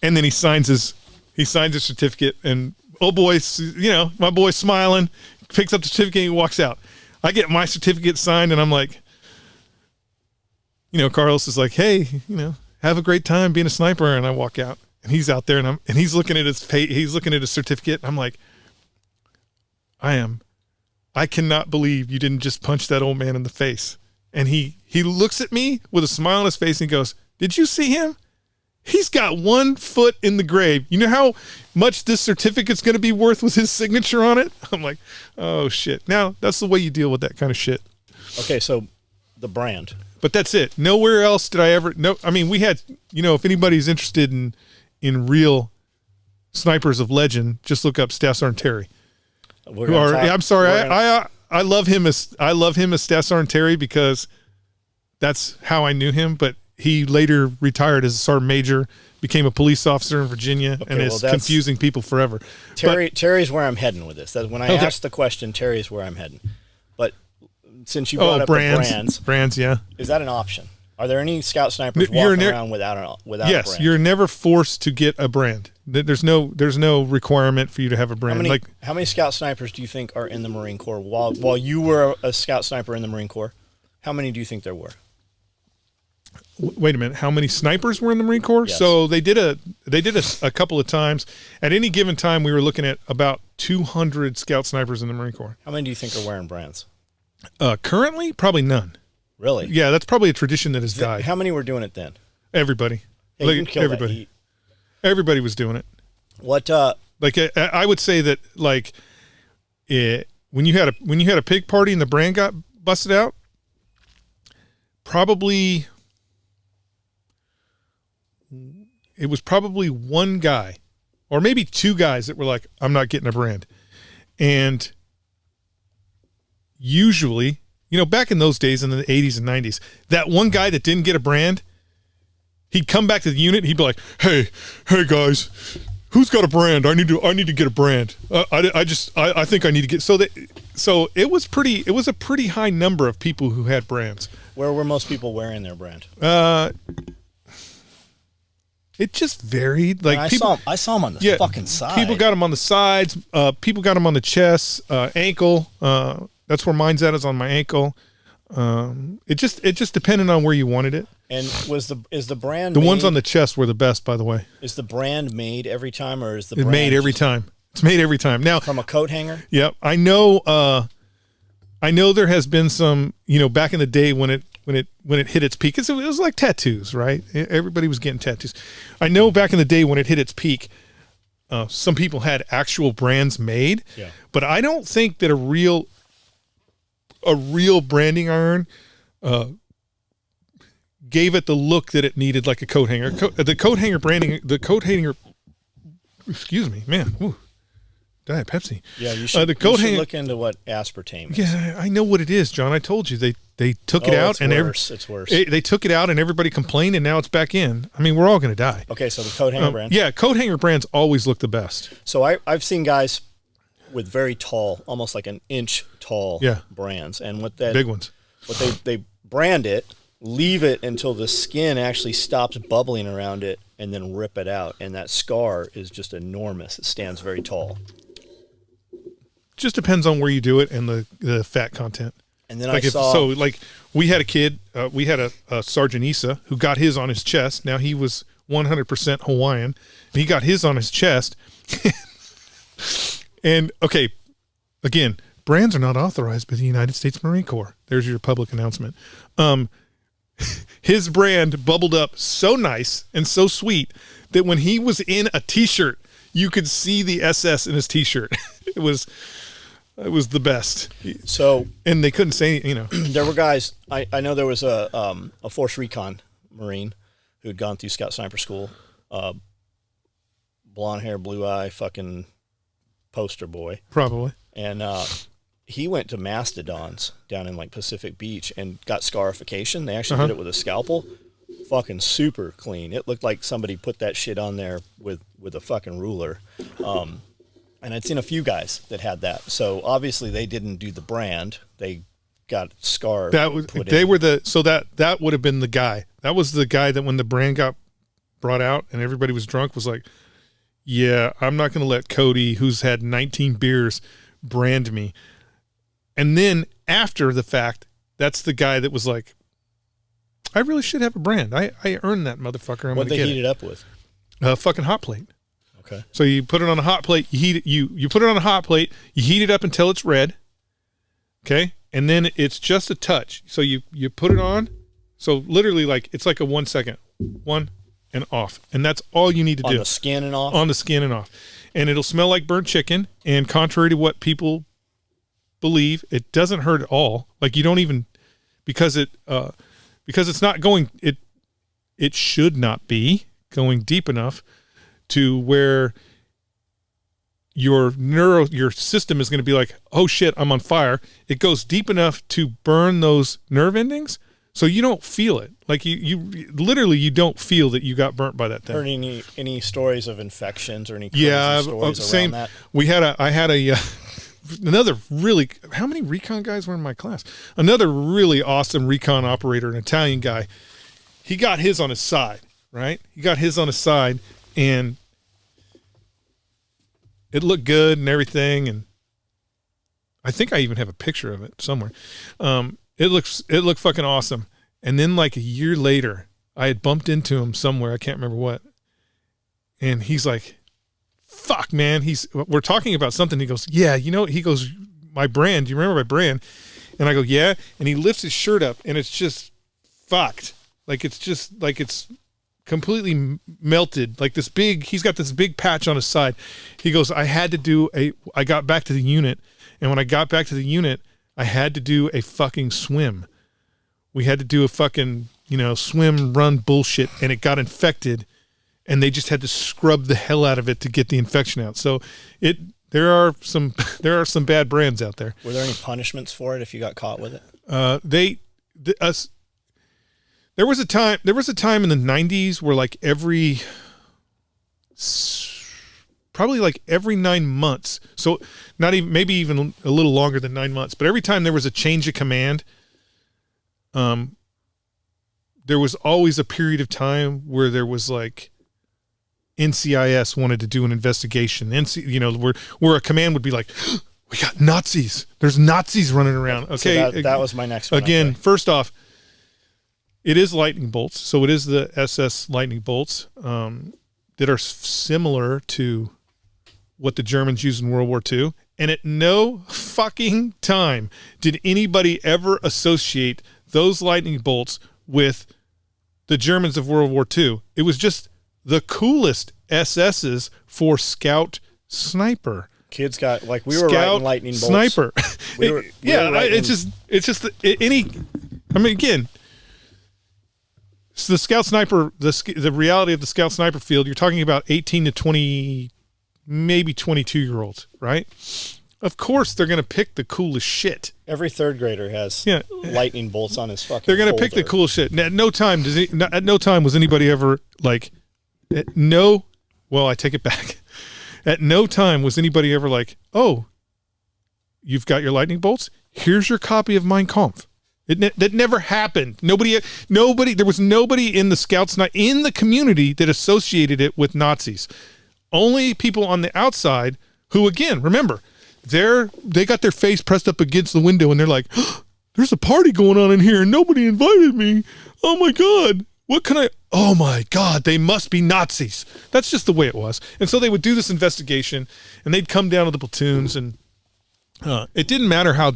S3: And then he signs his certificate, and oh boy, my boy's smiling, picks up the certificate and he walks out. I get my certificate signed, and I'm like, Carlos is like, "Hey, have a great time being a sniper." And I walk out, and he's out there, and he's looking at he's looking at his certificate. I'm like, I cannot believe you didn't just punch that old man in the face. And he looks at me with a smile on his face and he goes, "Did you see him? He's got 1 foot in the grave. You know how much this certificate's going to be worth with his signature on it?" I'm like, oh shit. Now that's the way you deal with that kind of shit.
S2: Okay. So the brand,
S3: but that's it. Nowhere else did I ever know. I mean, we had, if anybody's interested in real snipers of legend, just look up Staff Sergeant Terry. I'm sorry, I love him as Staff Sergeant Terry because that's how I knew him. But he later retired as a sergeant major, became a police officer in Virginia, and is confusing people forever.
S2: Terry's where I'm heading with this. When I asked the question, Terry's where I'm heading. But since you brought up brands,
S3: yeah,
S2: is that an option? Are there any scout snipers walking around without a brand?
S3: Yes, you're never forced to get a brand. There's no requirement for you to have a brand.
S2: How many scout snipers do you think are in the Marine Corps? While you were a scout sniper in the Marine Corps, how many do you think there were?
S3: Wait a minute. How many snipers were in the Marine Corps?
S2: Yes.
S3: So they did a couple of times. At any given time, we were looking at about 200 scout snipers in the Marine Corps.
S2: How many do you think are wearing brands?
S3: Currently, probably none.
S2: Really?
S3: Yeah, that's probably a tradition that has died.
S2: How many were doing it then?
S3: Everybody. Everybody. Everybody was doing it.
S2: What?
S3: I would say that when you had a pig party and the brand got busted out, it was probably one guy or maybe two guys that were like, I'm not getting a brand. And usually, back in those days in the 80s and 90s, that one guy that didn't get a brand, he'd come back to the unit. He'd be like, "Hey guys, who's got a brand? I need to get a brand. I think I need to get." So it was a pretty high number of people who had brands.
S2: Where were most people wearing their brand?
S3: It just varied.
S2: I saw them on the fucking side.
S3: People got them on the sides. People got them on the chest, ankle. That's where mine's at, is on my ankle. It just depended on where you wanted it.
S2: And is the brand
S3: the ones on the chest were the best, by the way?
S2: Is the brand made every time, or is the
S3: brand made every time? It's made every time. Now
S2: from a coat hanger.
S3: Yeah, I know there has been some, back in the day when it hit its peak. It was like tattoos, right? Everybody was getting tattoos. I know back in the day when it hit its peak, some people had actual brands made.
S2: Yeah.
S3: But I don't think that a real branding iron gave it the look that it needed, like a coat hanger. The coat hanger. Excuse me, man. Ooh. Diet Pepsi.
S2: Yeah, you should look into what aspartame is.
S3: Yeah, I know what it is, John. I told you they took it out, and
S2: it's worse.
S3: They took it out, and everybody complained, and now it's back in. I mean, we're all going to die.
S2: Okay, so the coat hanger brand.
S3: Yeah, coat hanger brands always look the best.
S2: So I've seen guys with very tall, almost like an inch tall brands, and
S3: big ones.
S2: What they brand it, leave it until the skin actually stops bubbling around it, and then rip it out, and that scar is just enormous. It stands very tall.
S3: Just depends on where you do it and the fat content.
S2: And then
S3: we had a kid, we had a Sergeant Issa who got his on his chest. Now he was 100% Hawaiian, and he got his on his chest. And okay, again, brands are not authorized by the United States Marine Corps. There's your public announcement. His brand bubbled up so nice and so sweet that when he was in a T-shirt, you could see the SS in his T-shirt. It was the best.
S2: So,
S3: and they couldn't say,
S2: there were guys. I know there was a Force Recon Marine who'd gone through Scout Sniper School, blonde hair, blue eye, fucking poster boy,
S3: probably.
S2: And he went to Mastodons down in like Pacific Beach and got scarification. They actually did it with a scalpel. Fucking super clean. It looked like somebody put that shit on there with a fucking ruler. And I'd seen a few guys that had that. So obviously they didn't do the brand. They got scarred.
S3: That would have been the guy. That was the guy that when the brand got brought out and everybody was drunk was like, yeah, I'm not going to let Cody, who's had 19 beers, brand me. And then after the fact, that's the guy that was like, I really should have a brand. I earned that motherfucker.
S2: What'd they heat it up with?
S3: Fucking hot plate.
S2: Okay.
S3: So you put it on a hot plate. You put it on a hot plate. You heat it up until it's red. Okay, and then it's just a touch. So you put it on. So literally, it's like a 1 second, on and off, and that's all you need to do.
S2: On the skin and off.
S3: On the skin and off, and it'll smell like burnt chicken. And contrary to what people believe, it doesn't hurt at all. Like you don't even because it's not going. It should not be going deep enough to where your system is going to be like, oh shit, I'm on fire. It goes deep enough to burn those nerve endings, so you don't feel it. Like you literally, you don't feel that you got burnt by that thing.
S2: Heard any stories of infections or any crazy stories
S3: same.
S2: around that?
S3: I had a another really, how many recon guys were in my class? Another really awesome recon operator, an Italian guy. He got his on his side, right? He got his on his side, and it looked good and everything. And I think I even have a picture of it somewhere. It looked fucking awesome. And then like a year later, I had bumped into him somewhere. I can't remember what. And he's like, fuck, man. We're talking about something. He goes, yeah, he goes, my brand. Do you remember my brand? And I go, yeah. And he lifts his shirt up, and it's just fucked. Like it's completely melted. Like he's got this big patch on his side. He goes, I got back to the unit. And when I got back to the unit, I had to do a fucking swim. We had to do a fucking, swim run bullshit, and it got infected, and they just had to scrub the hell out of it to get the infection out. So there are some bad brands out there.
S2: Were there any punishments for it if you got caught with it?
S3: There was a time in the 90s where like probably like every 9 months. So maybe even a little longer than 9 months, but every time there was a change of command, there was always a period of time where there was like NCIS wanted to do an investigation. Where a command would be like, we got Nazis. There's Nazis running around. Okay.
S2: So that was my next one.
S3: Again, first off, it is lightning bolts. So it is the SS lightning bolts that are similar to what the Germans used in World War II. And at no fucking time did anybody ever associate those lightning bolts with the Germans of World War II. It was just the coolest SS's for scout sniper.
S2: Kids got, like, we were writing lightning bolts.
S3: Sniper. Again, so the scout sniper, the reality of the scout sniper field, you're talking about 18 to 20, maybe 22-year-olds, right? Of course, they're going to pick the coolest shit.
S2: Every third grader has lightning bolts on his fucking
S3: They're going to pick the coolest shit. At no time was anybody ever like, well, I take it back. At no time was anybody ever like, oh, you've got your lightning bolts? Here's your copy of Mein Kampf. That never happened. Nobody, there was nobody in the Scouts, not in the community, that associated it with Nazis. Only people on the outside who, again, remember, they got their face pressed up against the window and they're like, oh, there's a party going on in here and nobody invited me. Oh my God. Oh my God, they must be Nazis. That's just the way it was. And so they would do this investigation and they'd come down to the platoons, and it didn't matter how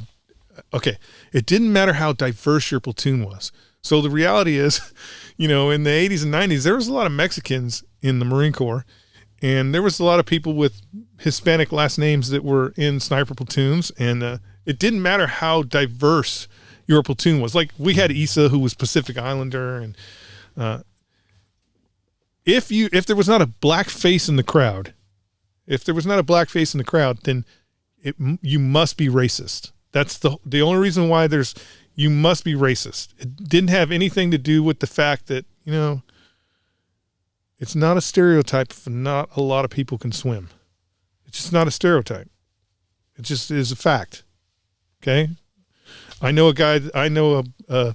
S3: diverse your platoon was. So the reality is, in the 80s and 90s, there was a lot of Mexicans in the Marine Corps, and there was a lot of people with Hispanic last names that were in sniper platoons, and it didn't matter how diverse your platoon was. Like, we had Issa, who was Pacific Islander, and if there was not a black face in the crowd, then you must be racist. That's the only reason why you must be racist. It didn't have anything to do with the fact that, it's not a stereotype if not a lot of people can swim. It's just not a stereotype. It just is a fact. Okay? I know a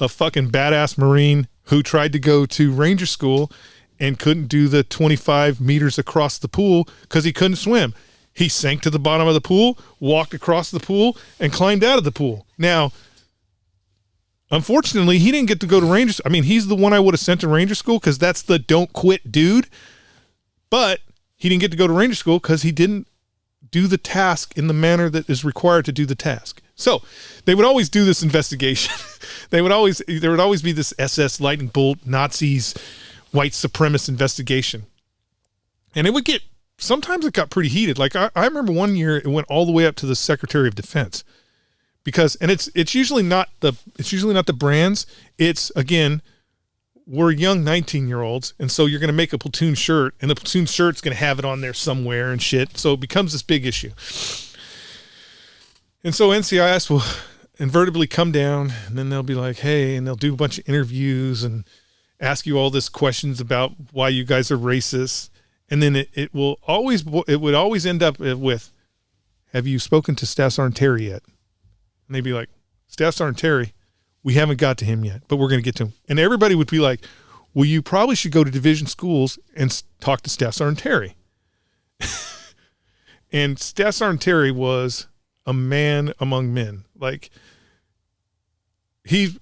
S3: fucking badass Marine who tried to go to Ranger School and couldn't do the 25 meters across the pool because he couldn't swim. He sank to the bottom of the pool, walked across the pool, and climbed out of the pool. Now, unfortunately, he didn't get to go to Ranger School. I mean, he's the one I would have sent to Ranger School because that's the don't quit dude. But he didn't get to go to Ranger School because he didn't do the task in the manner that is required to do the task. So they would always do this investigation. There would always be this SS lightning bolt Nazis white supremacist investigation. And sometimes it got pretty heated. Like I remember one year it went all the way up to the Secretary of Defense, because, and it's usually not the brands. It's, again, we're young 19-year-olds, and so you're going to make a platoon shirt, and the platoon shirt's going to have it on there somewhere and shit. So it becomes this big issue. And so NCIS will invertibly come down, and then they'll be like, hey, and they'll do a bunch of interviews and ask you all this questions about why you guys are racist. And then it would always end up with, have you spoken to Staff Sergeant Terry yet? And they'd be like, Staff Sergeant Terry, we haven't got to him yet, but we're going to get to him. And everybody would be like, well, you probably should go to division schools and talk to Staff Sergeant Terry. And Staff Sergeant Terry was a man among men. Like, he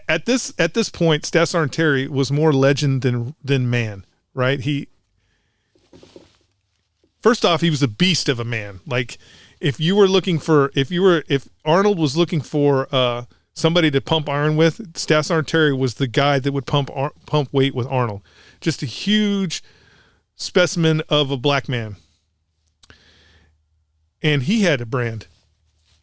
S3: at this point, Staff Sergeant Terry was more legend than man, right? First off, he was a beast of a man. Like, if Arnold was looking for somebody to pump iron with, Staff Sergeant Terry was the guy that would pump weight with Arnold. Just a huge specimen of a black man. And he had a brand.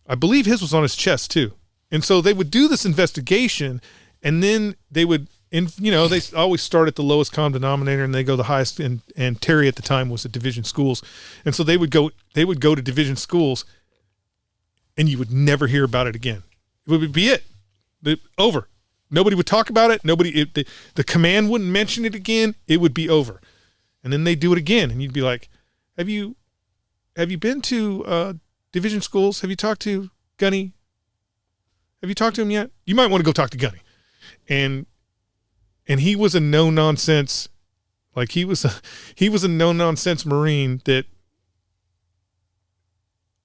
S3: I believe his was on his chest too. And so they would do this investigation, and then they would, they always start at the lowest common denominator and they go the highest. And Terry at the time was at division schools. And so they would go to division schools, and you would never hear about it again. It would be it. Over. Nobody would talk about it. The command wouldn't mention it again. It would be over. And then they do it again. And you'd be like, have you been to division schools? Have you talked to Gunny? Have you talked to him yet? You might want to go talk to Gunny. And he was a no nonsense, like he was a no nonsense Marine that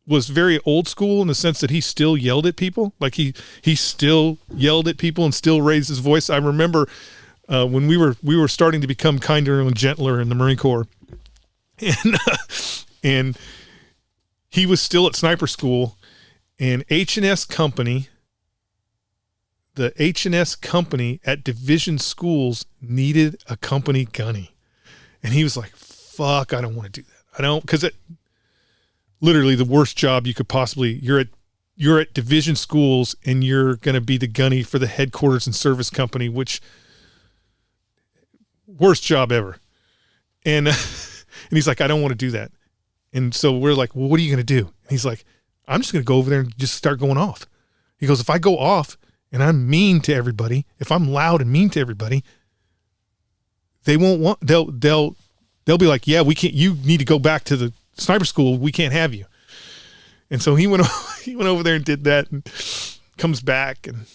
S3: was very old school in the sense that he still yelled at people. Like he still yelled at people and still raised his voice. I remember when we were starting to become kinder and gentler in the Marine Corps, and he was still at sniper school, and H&S Company. The H&S Company at division schools needed a company gunny. And he was like, fuck, I don't want to do that. Because it literally the worst job you could possibly, you're at division schools and you're going to be the gunny for the headquarters and service company, which worst job ever. And he's like, I don't want to do that. And so we're like, well, what are you going to do? And he's like, I'm just going to go over there and just start going off. He goes, if I go off, and I'm mean to everybody, if I'm loud and mean to everybody, they won't want, they'll be like, yeah, we can't, you need to go back to the sniper school. We can't have you. And so he went over there and did that and comes back, and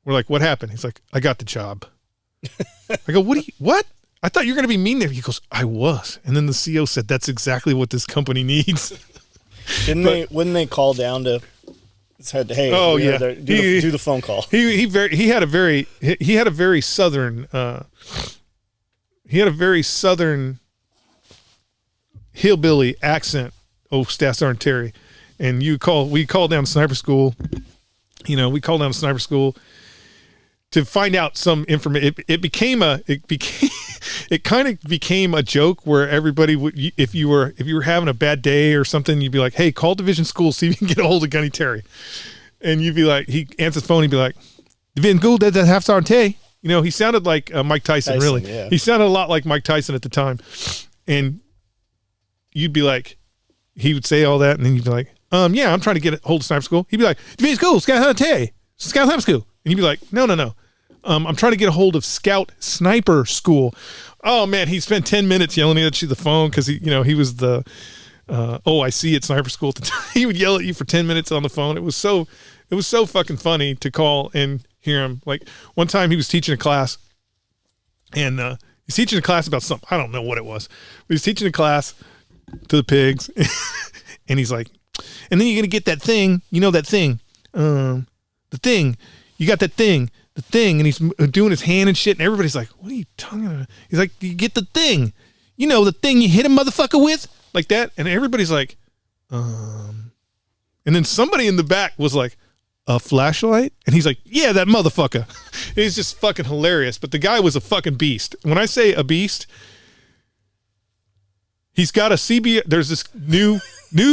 S3: we're like, what happened? He's like, I got the job. I go, what? I thought you were going to be mean there. He goes, I was. And then the CO said, that's exactly what this company needs.
S2: Wouldn't they call down to, said, hey, do the phone call.
S3: He had a very southern hillbilly accent. Oh, Staff Sergeant Terry, and we called down to sniper school. We called down to sniper school to find out some information. It kind of became a joke where everybody would, if you were having a bad day or something, you'd be like, hey, call division school, see if you can get a hold of Gunny Terry. And you'd be like, he answers the phone, he'd be like, division school, did that half Sergeant Terry. He sounded like Mike Tyson, really. Yeah. He sounded a lot like Mike Tyson at the time. And you'd be like, he would say all that, and then you'd be like, yeah, I'm trying to get a hold of sniper school. He'd be like, division school, Scout Hunter Terry, Scout Sniper School. And you'd be like, no. I'm trying to get a hold of Scout Sniper School. Oh man, he spent 10 minutes yelling at you the phone because he was the I see at sniper school at the time. He would yell at you for 10 minutes on the phone. It was so fucking funny to call and hear him. Like one time he was teaching a class, and he's teaching a class about something. I don't know what it was, but he's teaching a class to the pigs, and he's like, and then you're gonna get that thing, that thing, the thing, you got that thing. The thing, and he's doing his hand and shit, and everybody's like, what are you talking about? He's like, you get the thing, the thing you hit a motherfucker with, like that, and everybody's like, and then somebody in the back was like, a flashlight? And he's like, yeah, that motherfucker. It's just fucking hilarious, but the guy was a fucking beast. When I say a beast, he's got a CBR, there's this new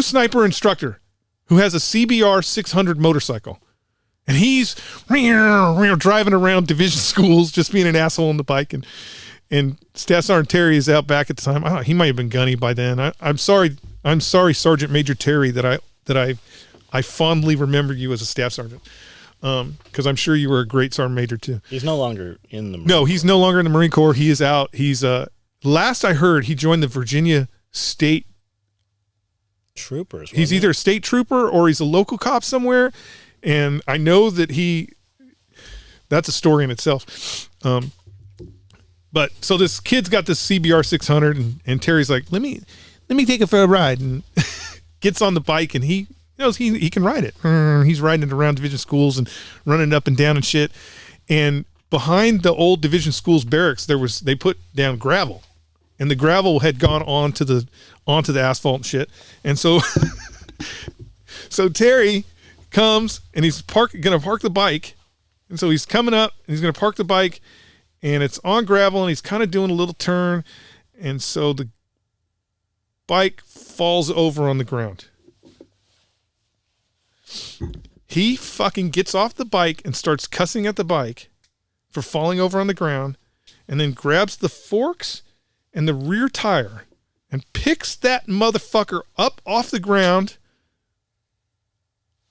S3: sniper instructor who has a CBR 600 motorcycle. And he's driving around division schools, just being an asshole on the bike. And Staff Sergeant Terry is out back at the time. He might have been gunny by then. I'm sorry, Sergeant Major Terry, that I fondly remember you as a staff sergeant, because I'm sure you were a great sergeant major too.
S2: He's no longer in the Marine
S3: No,
S2: Corps.
S3: he's no longer in the Marine Corps. He is out. He's last I heard, he joined the Virginia State
S2: Troopers.
S3: He's either a state trooper or he's a local cop somewhere. And I know that that's a story in itself. But so this kid's got this CBR 600 and Terry's like, let me take it for a ride, and gets on the bike, and he knows he can ride it. He's riding it around division schools and running up and down and shit. And behind the old division schools barracks, they put down gravel, and the gravel had gone onto the asphalt and shit. And so so Terry comes and he's gonna park the bike. And so he's coming up and he's gonna park the bike, and it's on gravel, and he's kind of doing a little turn. And so the bike falls over on the ground. He fucking gets off the bike and starts cussing at the bike for falling over on the ground, and then grabs the forks and the rear tire and picks that motherfucker up off the ground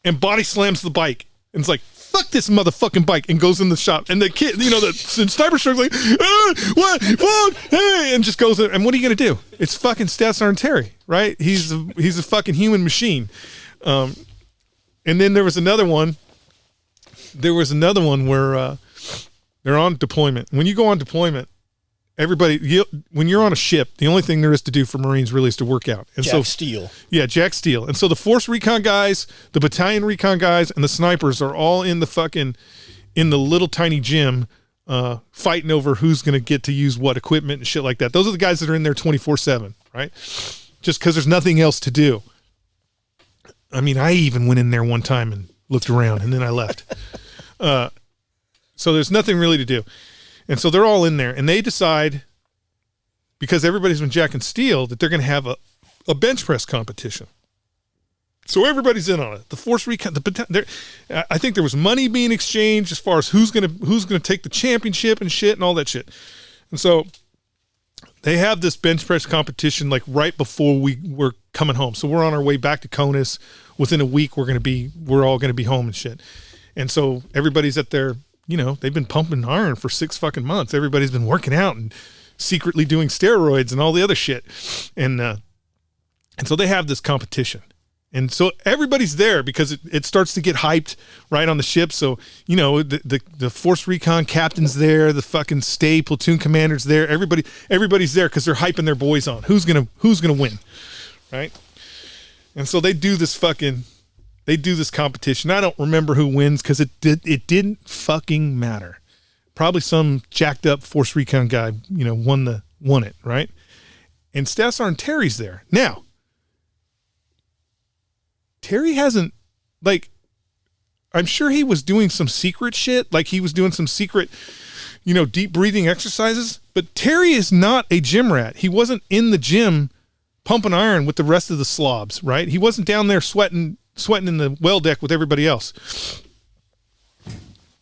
S3: and body slams the bike. And it's like, fuck this motherfucking bike, and goes in the shop. And the kid, the sniper struck's like, what, hey, and just goes in. And what are you going to do? It's fucking Staff Sergeant Terry, right? He's a fucking human machine. And then there was another one. Where they're on deployment. When you go on deployment, when you're on a ship, the only thing there is to do for Marines really is to work out. And
S2: Jack Steele.
S3: Yeah, Jack Steele. And so the force recon guys, the battalion recon guys, and the snipers are all in the little tiny gym, fighting over who's going to get to use what equipment and shit like that. Those are the guys that are in there 24/7, right? Just because there's nothing else to do. I mean, I even went in there one time and looked around, and then I left. So there's nothing really to do. And so they're all in there, and they decide, because everybody's been Jack and Steel, that they're going to have a bench press competition. So everybody's in on it. The force recon, I think there was money being exchanged as far as who's going to take the championship and shit and all that shit. And so they have this bench press competition like right before we're coming home. So we're on our way back to Conus. Within a week, we're all going to be home and shit. And so everybody's at their, they've been pumping iron for 6 fucking months. Everybody's been working out and secretly doing steroids and all the other shit. And so they have this competition. And so everybody's there because it starts to get hyped right on the ship. So, the force recon captain's there, the fucking stay platoon commander's there. Everybody's there because they're hyping their boys on. Who's gonna win, right? And so they do this competition. I don't remember who wins because it didn't fucking matter. Probably some jacked up force recon guy, won it, right? And Staff Sergeant Terry's there. Now, Terry hasn't, I'm sure he was doing some secret shit. Like he was doing some secret, deep breathing exercises. But Terry is not a gym rat. He wasn't in the gym pumping iron with the rest of the slobs, right? He wasn't down there sweating in the well deck with everybody else.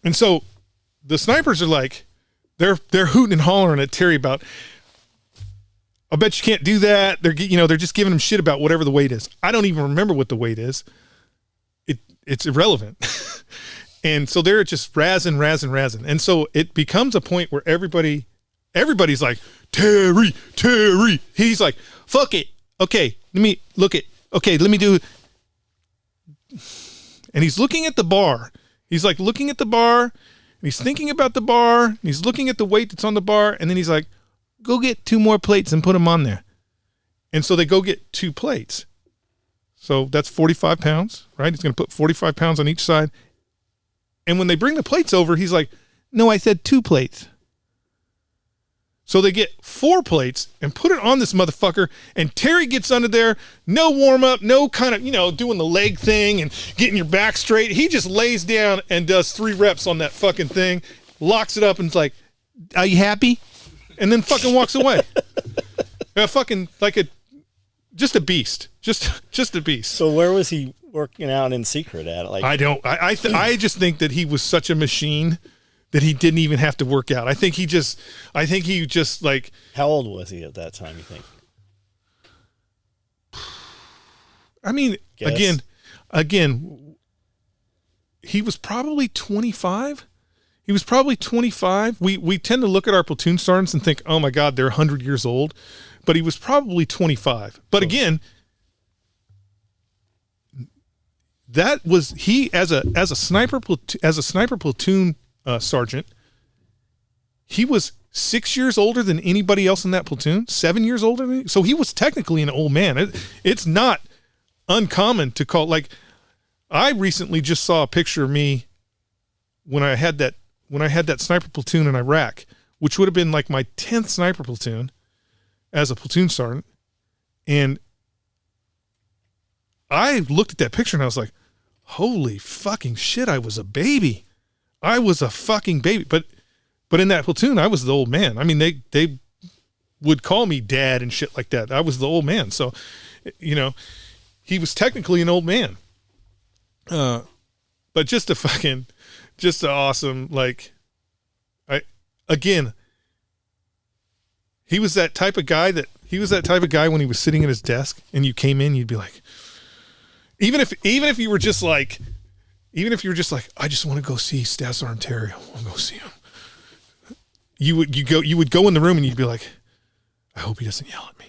S3: And so the snipers are like, they're hooting and hollering at Terry about, I bet you can't do that. They're just giving him shit about whatever the weight is. I don't even remember what the weight is. It's irrelevant. And so they're just razzing. And so it becomes a point where everybody's like, Terry. He's like, fuck it. Okay, let me do. And he's looking at the bar. He's like looking at the bar, and he's thinking about the bar, and he's looking at the weight that's on the bar, and then he's like, go get 2 more plates and put them on there. And so they go get 2 plates. So that's 45 pounds, right? He's going to put 45 pounds on each side. And when they bring the plates over, he's like, no, I said 2 plates. So they get 4 plates and put it on this motherfucker. And Terry gets under there, no warm up, no kind of, doing the leg thing and getting your back straight. He just lays down and does 3 reps on that fucking thing, locks it up, and it's like, are you happy? And then fucking walks away. Fucking like just a beast. Just a beast.
S2: So where was he working out in secret at? Like,
S3: I just think that he was such a machine that he didn't even have to work out. I think he just like.
S2: How old was he at that time, you think?
S3: I mean,
S2: Guess.
S3: again, he was probably 25. He was probably 25. We tend to look at our platoon sergeants and think, oh my God, they're 100 years old. But he was probably 25. But again, that was he as a sniper platoon sergeant. He was 6 years older than anybody else in that platoon. 7 years older than me. So he was technically an old man. It's not uncommon to call, like, I recently just saw a picture of me when I had that sniper platoon in Iraq, which would have been like my 10th sniper platoon as a platoon sergeant. And I looked at that picture and I was like, holy fucking shit, I was a baby. I was a fucking baby. But in that platoon, I was the old man. I mean, they would call me dad and shit like that. I was the old man. So, you know, he was technically an old man. But just an awesome, like, he was that type of guy when he was sitting at his desk and you came in, you'd be like, even if you were just like, I just want to go see Staff Sergeant Terry. I want to go see him. You would go in the room and you'd be like, I hope he doesn't yell at me.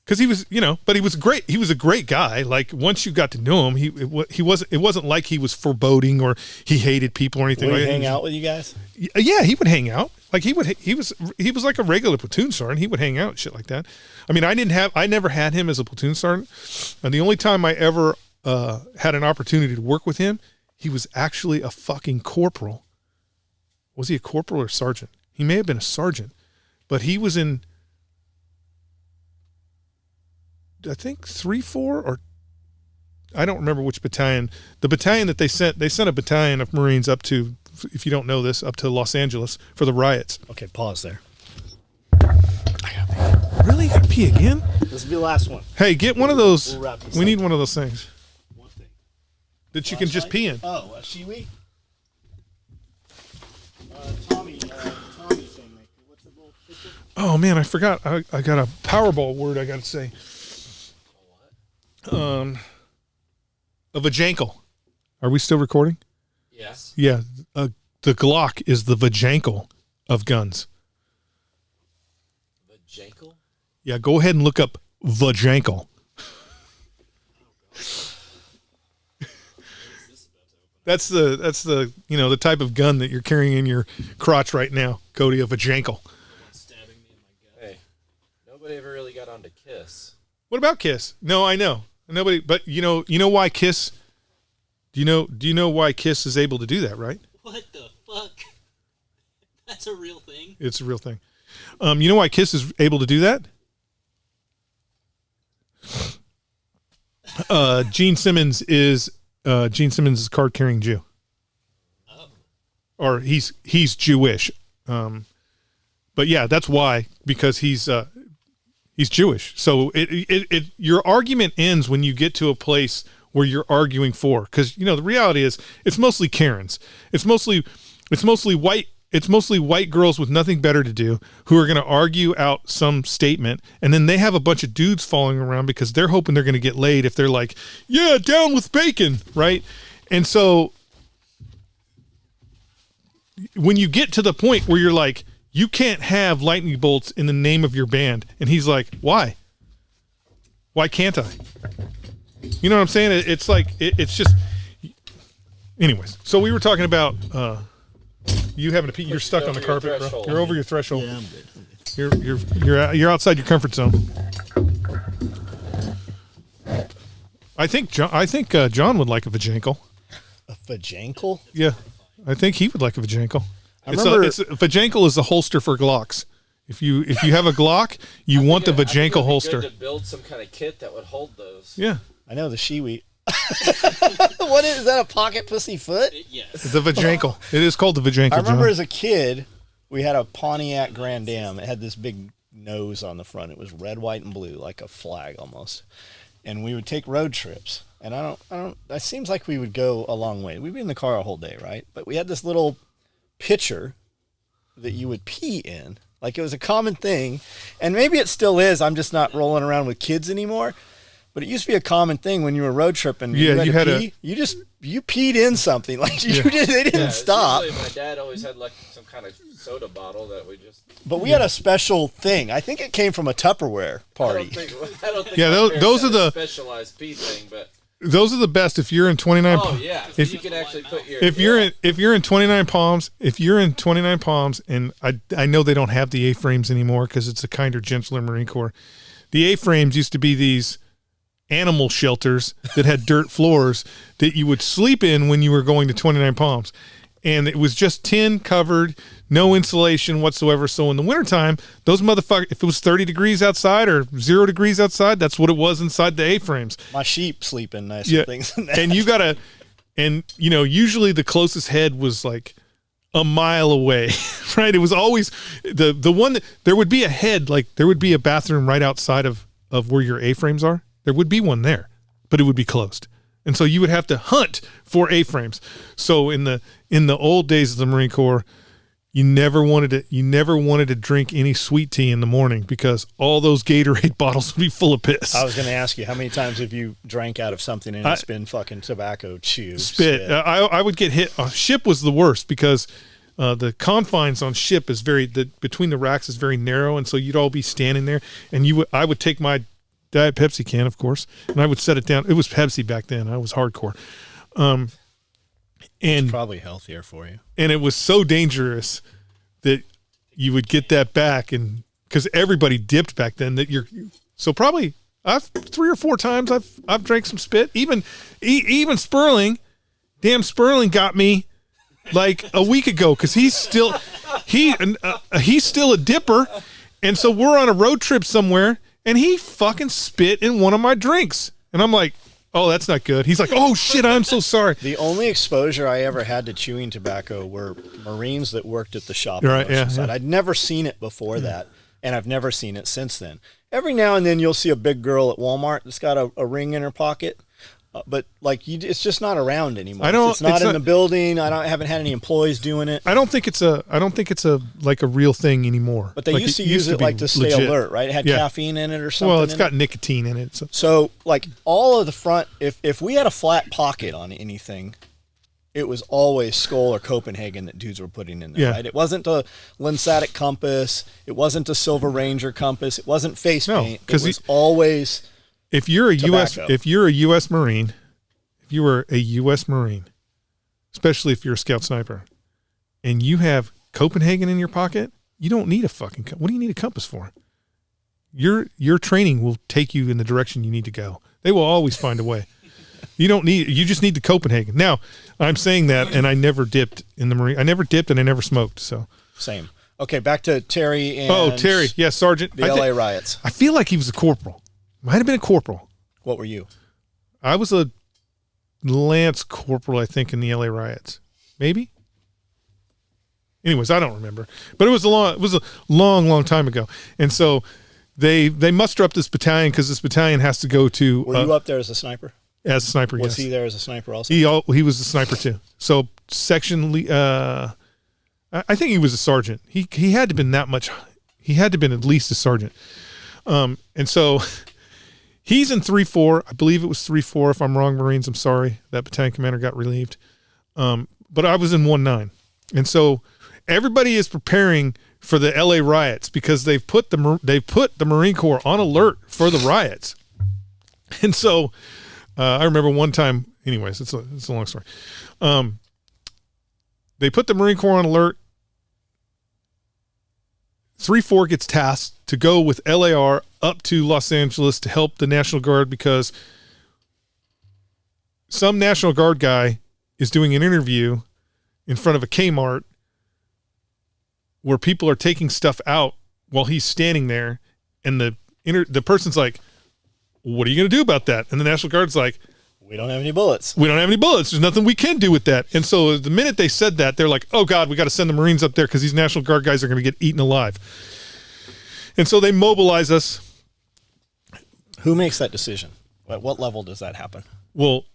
S3: Because he was, but he was great. He was a great guy. Like, once you got to know him, it wasn't like he was foreboding or he hated people or anything.
S2: Would he hang out with you guys?
S3: Yeah, he would hang out. Like, he was like a regular platoon sergeant. He would hang out, shit like that. I mean, I never had him as a platoon sergeant. And the only time I ever had an opportunity to work with him, he was actually a fucking corporal. Was he a corporal or sergeant? He may have been a sergeant, but he was in, I think 3-4, or I don't remember which battalion. The battalion that they sent a battalion of Marines up to, if you don't know this, up to Los Angeles for the riots.
S2: Okay, pause there.
S3: Really? You got to pee again?
S2: This will be the last one.
S3: Hey, get one of those.
S2: We'll wrap this
S3: we
S2: up.
S3: need one of those things
S2: One thing.
S3: that you can just pee in.
S2: Oh, a shiwi? Tommy thing. Like, what's the little picture?
S3: Oh man, I forgot. I got a Powerball word I got to say. A vajankle. Are we still recording?
S1: Yes.
S3: Yeah. The Glock is the vajankle of guns.
S1: Vajankle?
S3: Yeah, go ahead and look up vajankle. That's the the type of gun that you're carrying in your crotch right now, Cody, a vajankle.
S1: Stabbing me in my gut.
S4: Hey, nobody ever really got on to Kiss.
S3: What about Kiss? No, I know. Nobody, but you know why Kiss? Do you know why Kiss is able to do that, right?
S1: What the fuck? That's a real thing?
S3: It's a real thing. You know why Kiss is able to do that? Gene Simmons is a card-carrying Jew.
S1: Oh.
S3: Or he's Jewish. But yeah, that's why, because he's Jewish. So your argument ends when you get to a place where you're arguing for, because the reality is it's mostly Karens. It's mostly white girls with nothing better to do who are going to argue out some statement, and then they have a bunch of dudes following around because they're hoping they're going to get laid if they're like, yeah, down with bacon, right? And so when you get to the point where you're like, you can't have lightning bolts in the name of your band, and he's like, why? Why can't I? You know what I'm saying? It's like it's just. Anyways, so we were talking about you having to pee. You're stuck on the carpet, bro. You're over your threshold.
S2: Yeah, I'm good.
S3: You're outside your comfort zone. I think John would like a vajankle.
S2: A vajankle?
S3: Yeah, I think he would like a vajankle.
S2: I remember
S3: vajankle is a holster for Glocks. If you have a Glock, you want the vajankle holster.
S4: Good to build some kind of kit that would hold those.
S3: Yeah.
S2: I know the shiwi. What is that? A pocket pussy foot?
S1: Yes.
S3: The vajankle. It is called the vajankle.
S2: I remember
S3: John.
S2: as a kid, we had a Pontiac Grand Am. It had this big nose on the front. It was red, white, and blue, like a flag almost. And we would take road trips. And it seems like we would go a long way. We'd be in the car a whole day, right? But we had this little pitcher that you would pee in. Like it was a common thing. And maybe it still is. I'm just not rolling around with kids anymore. But it used to be a common thing when you were road tripping.
S3: Yeah, you had
S2: pee, you peed in something. Like they didn't stop.
S4: My dad always had like some kind of soda bottle that we just.
S2: But we had a special thing. I think it came from a Tupperware party.
S4: I don't think
S3: those are the
S4: specialized pee thing, but.
S3: Those are the best if you're in 29.
S4: Oh yeah, so you can actually put your.
S3: If you're in 29 Palms, and I know they don't have the A-frames anymore because it's a kinder, gentler Marine Corps. The A-frames used to be these animal shelters that had dirt floors that you would sleep in when you were going to 29 Palms. And it was just tin covered, no insulation whatsoever. So in the wintertime, those motherfuckers, if it was 30 degrees outside or 0 degrees outside, that's what it was inside the A-frames.
S2: My sheep sleep in nicer things than that.
S3: And usually the closest head was like a mile away, right? It was always the one that there would be a head, like there would be a bathroom right outside of where your A-frames are. There would be one there, but it would be closed. And so you would have to hunt for A-frames. So in the old days of the Marine Corps, you never wanted to drink any sweet tea in the morning because all those Gatorade bottles would be full of piss.
S2: I was going to ask you, how many times have you drank out of something and it's been fucking tobacco chew?
S3: Spit. I would get hit. Ship was the worst because the confines on ship is between the racks is very narrow, and so you'd all be standing there, and I would take my Diet Pepsi can, of course, and I would set it down. It was Pepsi back then. I was hardcore. And
S2: it's probably healthier for you.
S3: And it was so dangerous that you would get that back, and because everybody dipped back then, so probably 3 or 4 times I've drank some spit. Even Sperling, damn Sperling got me like a week ago because he's still a dipper, and so we're on a road trip somewhere. And he fucking spit in one of my drinks. And I'm like, oh, that's not good. He's like, oh, shit, I'm so sorry.
S2: The only exposure I ever had to chewing tobacco were Marines that worked at the shop.
S3: Right, yeah.
S2: I'd never seen it before that, and I've never seen it since then. Every now and then you'll see a big girl at Walmart that's got a ring in her pocket. But it's just not around anymore. It's not in the building. I haven't had any employees doing it.
S3: I don't think it's a like a real thing anymore.
S2: But they used to use it to stay alert, right? It had caffeine in it or something.
S3: Well, it's got nicotine in it.
S2: So like all of the front, if we had a flat pocket on anything, it was always Skoal or Copenhagen that dudes were putting in there, right? It wasn't a Lensatic compass. It wasn't a Silver Ranger compass. It wasn't face paint. It was always.
S3: If you're a U.S. Marine, especially if you're a scout sniper, and you have Copenhagen in your pocket, you don't need a fucking. What do you need a compass for? Your training will take you in the direction you need to go. They will always find a way. You just need the Copenhagen. Now, I'm saying that, and I never dipped in the Marine. I never dipped and I never smoked. So
S2: same. Okay, back to Terry and
S3: Terry, Sergeant.
S2: The L.A. riots.
S3: I feel like he was a corporal. Might have been a corporal.
S2: What were you?
S3: I was a lance corporal, I think, in the LA riots. Maybe. Anyways, I don't remember. But it was a long time ago. And so they muster up this battalion because this battalion has to go to.
S2: Were you up there as a sniper?
S3: As a sniper, yes.
S2: Was he there as a sniper also?
S3: He was a sniper too. So section. I think he was a sergeant. He had to have been that much. He had to have been at least a sergeant. And so. He's in 3-4. I believe it was 3-4. If I'm wrong, Marines, I'm sorry. That battalion commander got relieved. But I was in 1-9. And so everybody is preparing for the LA riots because they've put the Marine Corps on alert for the riots. And so I remember one time, anyways, it's a long story. They put the Marine Corps on alert. 3-4 gets tasked to go with LAR up to Los Angeles to help the National Guard because some National Guard guy is doing an interview in front of a Kmart where people are taking stuff out while he's standing there, and the person's like, what are you going to do about that? And the National Guard's like,
S2: we don't have any bullets.
S3: There's nothing we can do with that. And so the minute they said that, they're like, oh, God, we got to send the Marines up there because these National Guard guys are going to get eaten alive. And so they mobilize us.
S2: Who makes that decision? At what level does that happen?
S3: Well,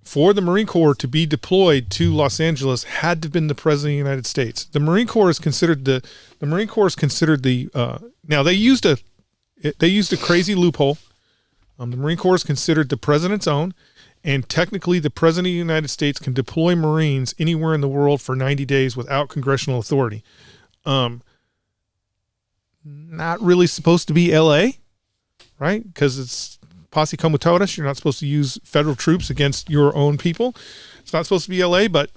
S3: for the Marine Corps to be deployed to Los Angeles had to have been the President of the United States. The Marine Corps is considered now they used a crazy loophole. The Marine Corps is considered the President's own, and technically the President of the United States can deploy Marines anywhere in the world for 90 days without congressional authority. Not really supposed to be LA, right? Because it's posse comitatus. You're not supposed to use federal troops against your own people. It's not supposed to be LA, but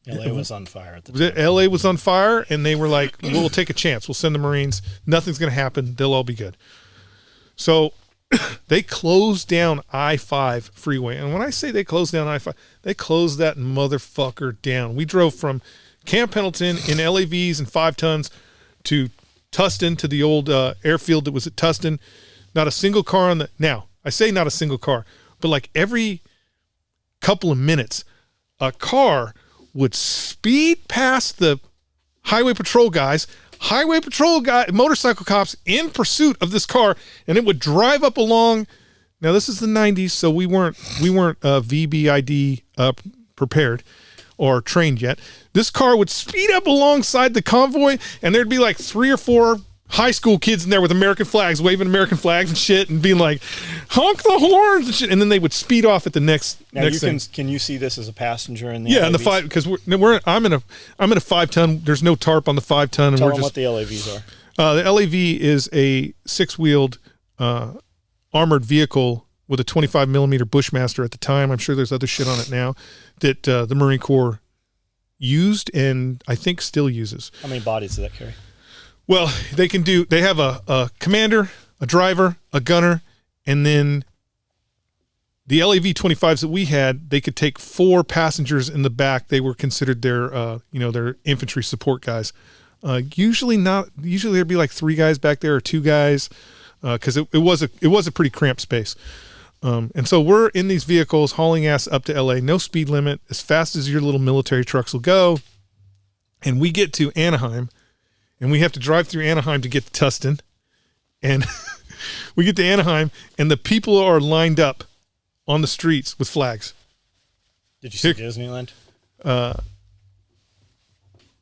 S2: LA was on fire at the time.
S3: LA was on fire, and they were like, we'll take a chance. We'll send the Marines. Nothing's going to happen. They'll all be good. So they closed down I-5 freeway. And when I say they closed down I-5, they closed that motherfucker down. We drove from Camp Pendleton in LAVs and 5 tons to Tustin, to the old airfield that was at Tustin. Not a single car on the... Now, I say not a single car, but like every couple of minutes, a car would speed past the highway patrol guys, motorcycle cops in pursuit of this car, and it would drive up along. Now, this is the 90s, so we weren't VBID prepared or trained yet. This car would speed up alongside the convoy, and there'd be like 3 or 4 high school kids in there with American flags, waving American flags and shit, and being like, honk the horns and shit, and then they would speed off at the next thing.
S2: Can you see this as a passenger in the
S3: LAVs?
S2: LAVs?
S3: In the 5, because I'm in a 5-ton. There's no tarp on the 5-ton, and
S2: Tell them what the LAVs
S3: are. The LAV is a 6-wheeled armored vehicle with a 25 millimeter Bushmaster at the time. I'm sure there's other shit on it now that the Marine Corps used and I think still uses.
S2: How many bodies does that carry?
S3: Well, they have a commander, a driver, a gunner, and then the LAV 25s that we had, they could take 4 passengers in the back. They were considered their infantry support guys. Usually there'd be like 3 guys back there or 2 guys, because it was a pretty cramped space. And so we're in these vehicles hauling ass up to LA, no speed limit, as fast as your little military trucks will go. And we get to Anaheim, and we have to drive through Anaheim to get to Tustin. And we get to Anaheim, and the people are lined up on the streets with flags.
S2: Did you see Disneyland?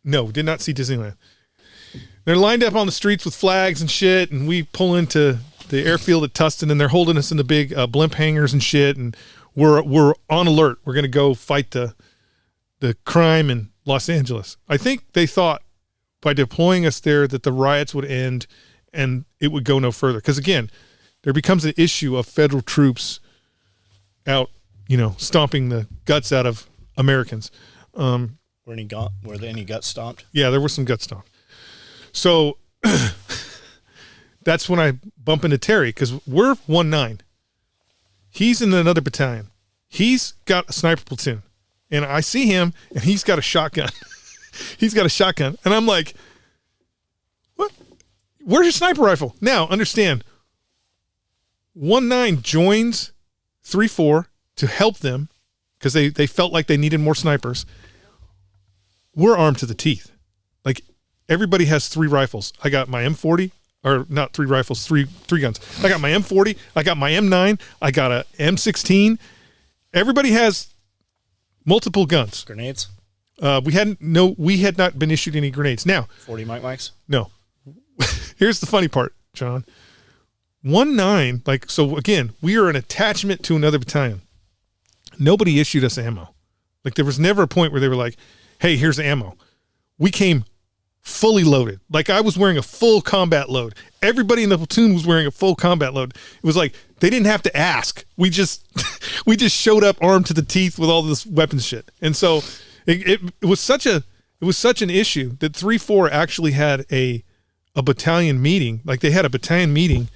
S3: No, did not see Disneyland. They're lined up on the streets with flags and shit, and we pull into the airfield at Tustin, and they're holding us in the big blimp hangars and shit, and we're on alert. We're going to go fight the crime in Los Angeles. I think they thought by deploying us there that the riots would end and it would go no further. Because again, there becomes an issue of federal troops out, stomping the guts out of Americans.
S2: Were there any guts stomped?
S3: Yeah, there were some guts stomped. So that's when I bump into Terry, because we're 1-9. He's in another battalion. He's got a sniper platoon. And I see him, and he's got a shotgun. And I'm like, what? Where's your sniper rifle? Now, understand, 1-9 joins 3-4 to help them because they felt like they needed more snipers. We're armed to the teeth. Like, everybody has 3 rifles. I got my M40, or not 3 rifles, three guns. I got my M40, I got my M9, I got a M16. Everybody has multiple guns.
S2: Grenades?
S3: We had not been issued any grenades. Now,
S2: 40 mics?
S3: No. Here's the funny part, John. 1-9, so again, we are an attachment to another battalion. Nobody issued us ammo. Like, there was never a point where they were like, hey, here's ammo. We came fully loaded. Like, I was wearing a full combat load. Everybody in the platoon was wearing a full combat load. It was like they didn't have to ask. We just showed up armed to the teeth with all this weapons shit. And so it was such an issue that 3-4 actually had a battalion meeting. Like, they had a battalion meeting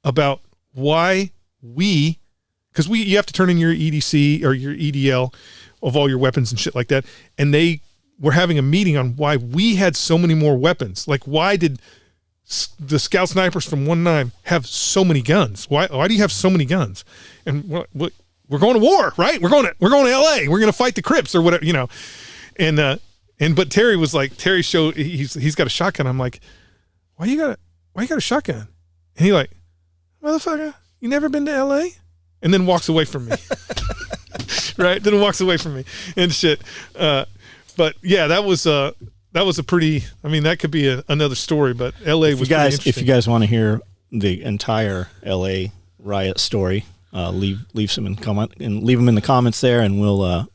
S3: about why because you have to turn in your EDC or your EDL of all your weapons and shit like that. And they were having a meeting on why we had so many more weapons. Like, why did the scout snipers from 1-9 have so many guns? Why do you have so many guns? And we're going to war, right? We're going to LA. We're going to fight the Crips or whatever, but Terry was like, he's got a shotgun. I'm like, why you got why you got a shotgun? And he like, motherfucker, you never been to LA? And then walks away from me. Right? Then walks away from me and shit. But yeah, that was a pretty, I mean, that could be another story, but LA was pretty interesting.
S2: If you guys want to hear the entire LA riot story, leave some in comment and leave them in the comments there, and we'll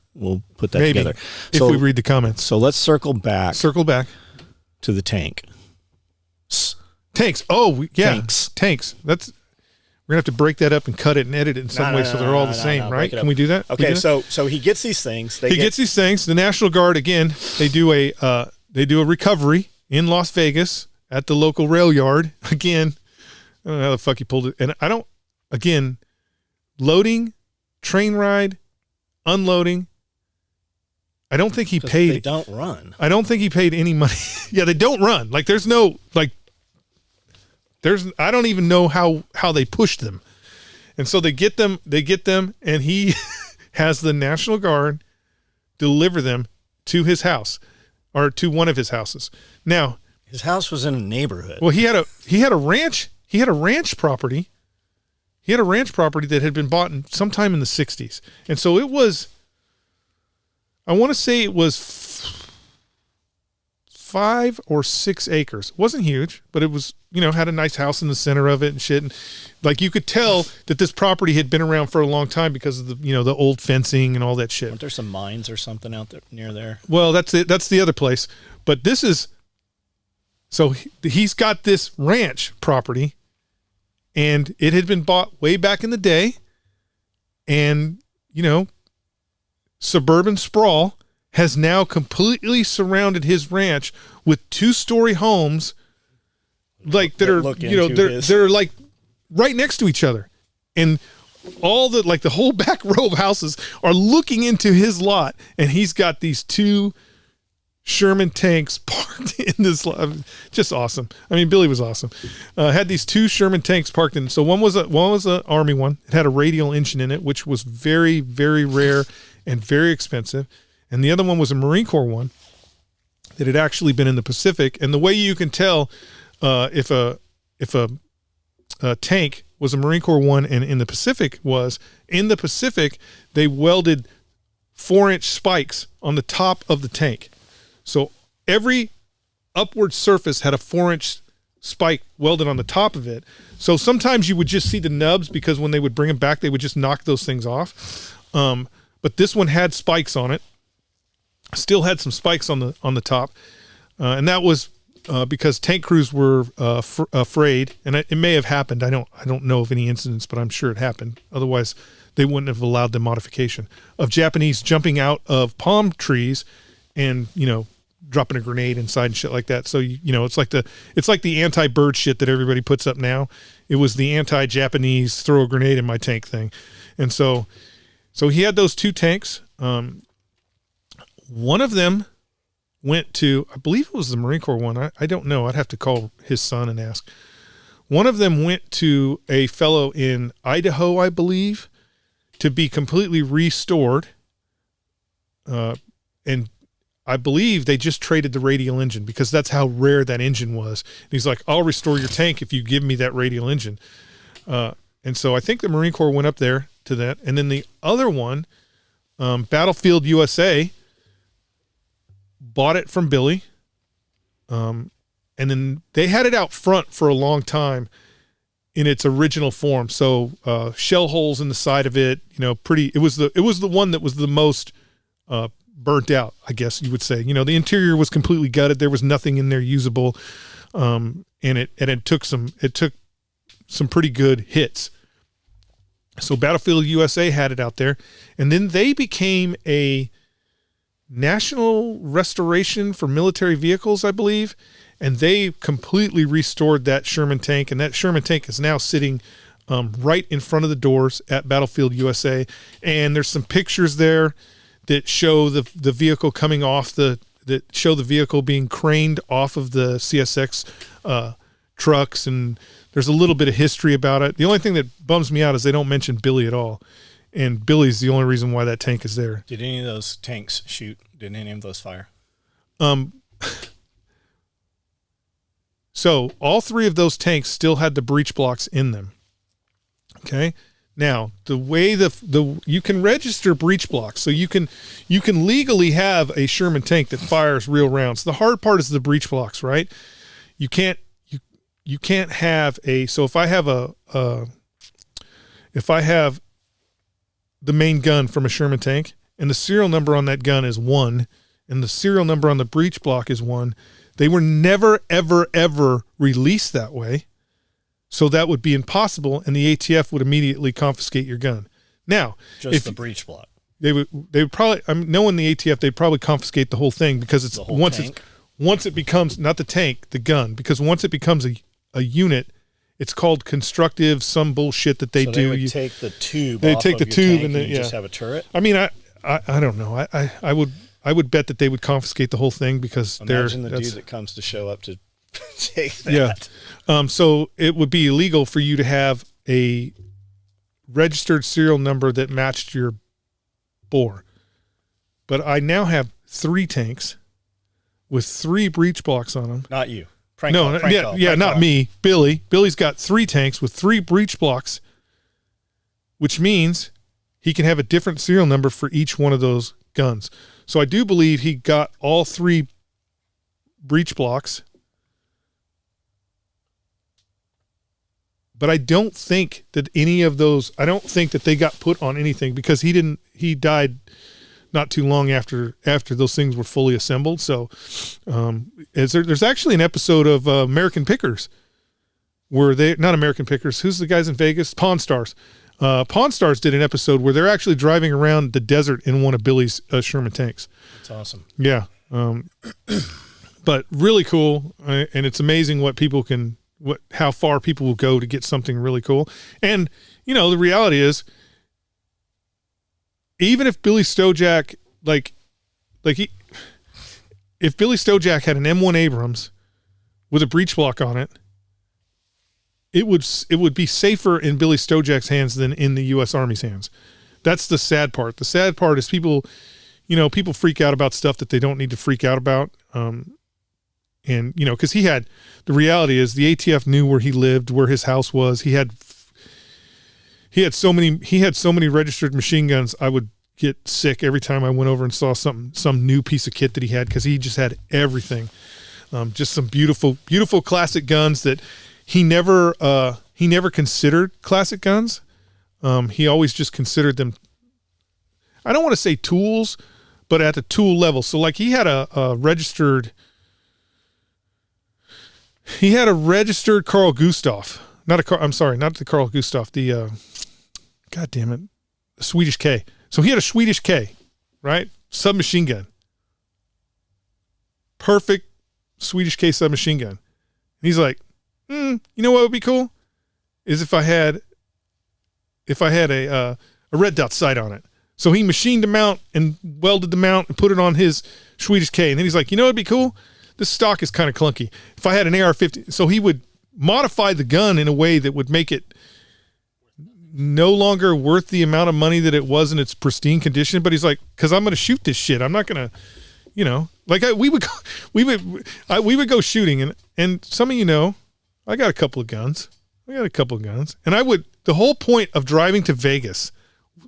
S2: put that together.
S3: If we read the comments.
S2: So let's circle back to the tank.
S3: Tanks. Oh, yeah. Tanks. We're going to have to break that up and cut it and edit it in some way so they're all the same, right? Can we do that?
S2: Okay, so he gets these things.
S3: He gets these things. The National Guard, again, they do a recovery in Las Vegas at the local rail yard. Again, I don't know how the fuck he pulled it. And loading, train ride, unloading. I don't think he paid.
S2: They don't run.
S3: I don't think he paid any money. Yeah, they don't run. Like there's no I don't even know how they pushed them. And so they get them and he has the National Guard deliver them to his house or to one of his houses. Now,
S2: his house was in a neighborhood.
S3: Well, he had a ranch. He had a ranch property. He had a ranch property that had been bought sometime in the 60s. And so it was, I want to say it was 5 or 6 acres. It wasn't huge, but it was, had a nice house in the center of it and shit. And like you could tell that this property had been around for a long time because of the, the old fencing and all that shit.
S2: Aren't there some mines or something out there near there?
S3: Well, that's it. That's the other place. But this is, so he's got this ranch property and it had been bought way back in the day. And, suburban sprawl has now completely surrounded his ranch with 2-story homes, like that are, they're like right next to each other. And all the whole back row of houses are looking into his lot. And he's got these 2 Sherman tanks parked in this lot. Just awesome. I mean, Billy was awesome. Had these 2 Sherman tanks parked in. So one was an Army one. It had a radial engine in it, which was very, very rare and very expensive. And the other one was a Marine Corps one that had actually been in the Pacific. And the way you can tell if a tank was a Marine Corps one and in the Pacific they welded 4-inch spikes on the top of the tank. So every upward surface had a 4-inch spike welded on the top of it. So sometimes you would just see the nubs because when they would bring them back, they would just knock those things off. But this one had spikes on it. Still had some spikes on the top, and that was because tank crews were afraid, and it may have happened. I don't know of any incidents, but I'm sure it happened. Otherwise, they wouldn't have allowed the modification of Japanese jumping out of palm trees and dropping a grenade inside and shit like that. So it's like the anti-bird shit that everybody puts up now. It was the anti-Japanese throw a grenade in my tank thing, and so he had those 2 tanks. One of them went to, I believe it was the Marine Corps one. I don't know. I'd have to call his son and ask. One of them went to a fellow in Idaho, I believe, to be completely restored. And I believe they just traded the radial engine because that's how rare that engine was. And he's like, I'll restore your tank if you give me that radial engine. And so I think the Marine Corps went up there to that. And then the other one, Battlefield USA, bought it from Billy. And then they had it out front for a long time in its original form. So, shell holes in the side of it, it was the one that was the most, burnt out, I guess you would say. The interior was completely gutted. There was nothing in there usable. And it took some pretty good hits. So Battlefield USA had it out there, and then they became a national restoration for military vehicles, I believe, and they completely restored that Sherman tank, and that Sherman tank is now sitting right in front of the doors at Battlefield USA, and there's some pictures there that show the vehicle coming off that show the vehicle being craned off of the CSX trucks, and there's a little bit of history about it. The only thing that bums me out is they don't mention Billy at all. And Billy's the only reason why that tank is there.
S2: Did any of those tanks shoot? Did any of those fire?
S3: So all three of those tanks still had the breech blocks in them. Okay. Now, the way you can register breech blocks, so you can legally have a Sherman tank that fires real rounds. The hard part is the breech blocks, right? You can't have so if I have the main gun from a Sherman tank and the serial number on that gun is 1 and the serial number on the breech block is 1, they were never ever ever released that way. So that would be impossible, and the ATF would immediately confiscate your gun. Now,
S2: just the breech block.
S3: They would probably, knowing the ATF, they'd probably confiscate the whole thing because it's once it becomes not the tank, the gun. Because once it becomes a unit, it's called constructive some bullshit that they do.
S2: They would take the tube.
S3: They take the tube and
S2: you just have a turret.
S3: I mean, I don't know. I would bet that they would confiscate the whole thing because
S2: imagine the dude that comes to show up to take that.
S3: Yeah. So it would be illegal for you to have a registered serial number that matched your bore. But I now have 3 tanks with 3 breech blocks on them.
S2: Not you.
S3: Not me. Billy. Billy's got 3 tanks with 3 breech blocks, which means he can have a different serial number for each one of those guns. So I do believe he got all 3 breech blocks. But I don't think that any of those, I don't think that they got put on anything because he died not too long after those things were fully assembled. So there's actually an episode of American Pickers where not American Pickers, who's the guys in Vegas? Pawn Stars. Pawn Stars did an episode where they're actually driving around the desert in one of Billy's Sherman tanks.
S2: That's awesome.
S3: Yeah. But really cool. And it's amazing how far people will go to get something really cool. And, the reality is, even if Billy Stojak, if Billy Stojak had an M1 Abrams with a breech block on it, it would be safer in Billy Stojak's hands than in the U.S. Army's hands. That's the sad part. The sad part is people freak out about stuff that they don't need to freak out about. And, because the reality is the ATF knew where he lived, where his house was. He had so many registered machine guns. I would get sick every time I went over and saw some new piece of kit that he had, because he just had everything. Just some beautiful, beautiful classic guns that he never considered classic guns. He always just considered them, I don't want to say tools, but at the tool level. So he had a registered Carl Gustaf, not the Carl Gustaf, the Swedish K. So he had a Swedish K, right? Submachine gun. Perfect Swedish K submachine gun. And he's like, you know what would be cool? Is if I had a red dot sight on it. So he machined the mount and welded the mount and put it on his Swedish K. And then he's like, you know what would be cool? This stock is kind of clunky. If I had an AR-15, so he would modify the gun in a way that would make it no longer worth the amount of money that it was in its pristine condition. But he's like, because I'm going to shoot this shit. I'm not going to, we would go shooting, and some of I got a couple of guns. And the whole point of driving to Vegas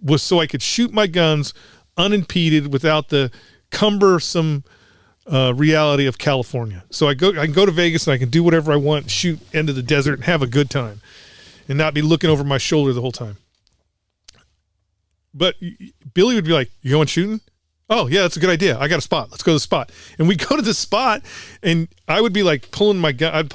S3: was so I could shoot my guns unimpeded without the cumbersome reality of California. So I can go to Vegas and I can do whatever I want, shoot into the desert and have a good time and not be looking over my shoulder the whole time. But Billy would be like, you going shooting? Oh yeah, that's a good idea. I got a spot. Let's go to the spot. And we go to the spot and I would be like pulling my gun. I'd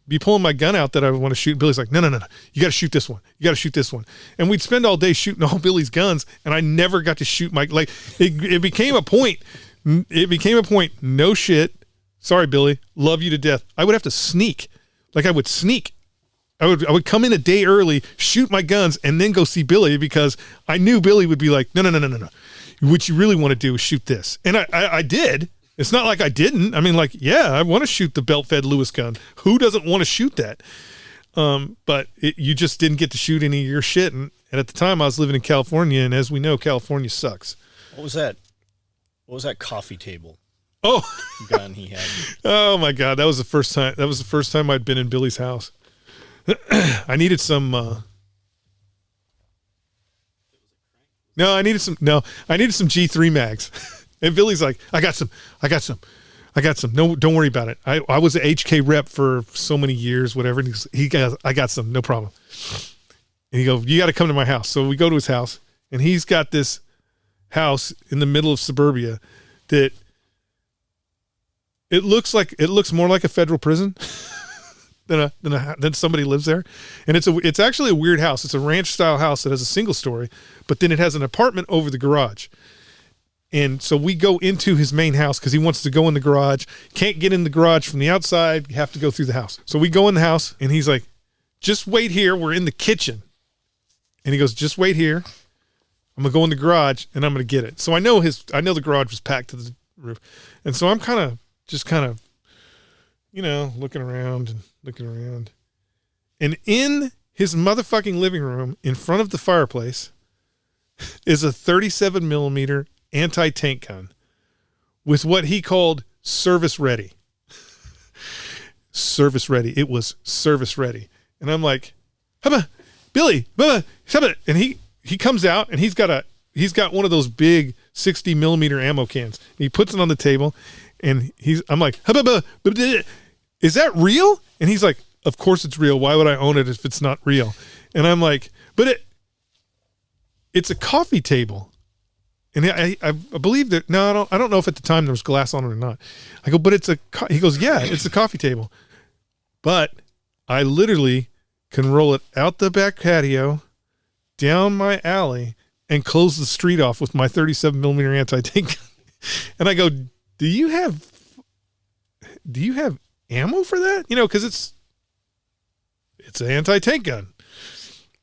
S3: be pulling my gun out that I want to shoot. Billy's like, no. You got to shoot this one. You got to shoot this one. And we'd spend all day shooting all Billy's guns. And I never got to shoot it became a point. No shit. Sorry, Billy. Love you to death. I would have to sneak. I would sneak. I would come in a day early, shoot my guns, and then go see Billy because I knew Billy would be like, no. What you really want to do is shoot this. And I did. It's not like I didn't. I mean, I want to shoot the belt-fed Lewis gun. Who doesn't want to shoot that? But you just didn't get to shoot any of your shit. And at the time, I was living in California, and as we know, California sucks.
S2: What was that? What was that coffee table? gun he had.
S3: Oh my God, that was the first time. That was the first time I'd been in Billy's house. I needed some. No, I needed some G3 mags. And Billy's like, I got some. No, don't worry about it. I was an HK rep for so many years, whatever. And he goes, I got some, no problem. And he goes, you got to come to my house. So we go to his house, and he's got this house in the middle of suburbia that it looks more like a federal prison than somebody lives there. And it's actually a weird house. It's a ranch style house that has a single story, but then it has an apartment over the garage. And so we go into his main house because he wants to go in the garage. Can't get in the garage from the outside. You have to go through the house. So we go in the house, and he's like, just wait here. We're in the kitchen. And he goes, just wait here. I'm going to go in the garage, and I'm going to get it. So I know the garage was packed to the roof. And so I'm kind of, looking around. And in his motherfucking living room, in front of the fireplace, is a 37 millimeter anti-tank gun with what he called service ready. Service ready. It was service ready. And I'm like, Billy, and he comes out, and he's got one of those big 60 millimeter ammo cans. He puts it on the table, and I'm like, is that real? And he's like, of course it's real. Why would I own it if it's not real? And I'm like, but it's a coffee table. And I believe that, no, I don't know if at the time there was glass on it or not. I go, but he goes, yeah, it's a coffee table. But I literally can roll it out the back patio, down my alley, and close the street off with my 37 millimeter anti-tank gun. And I go, do you have ammo for that? Because it's an anti-tank gun.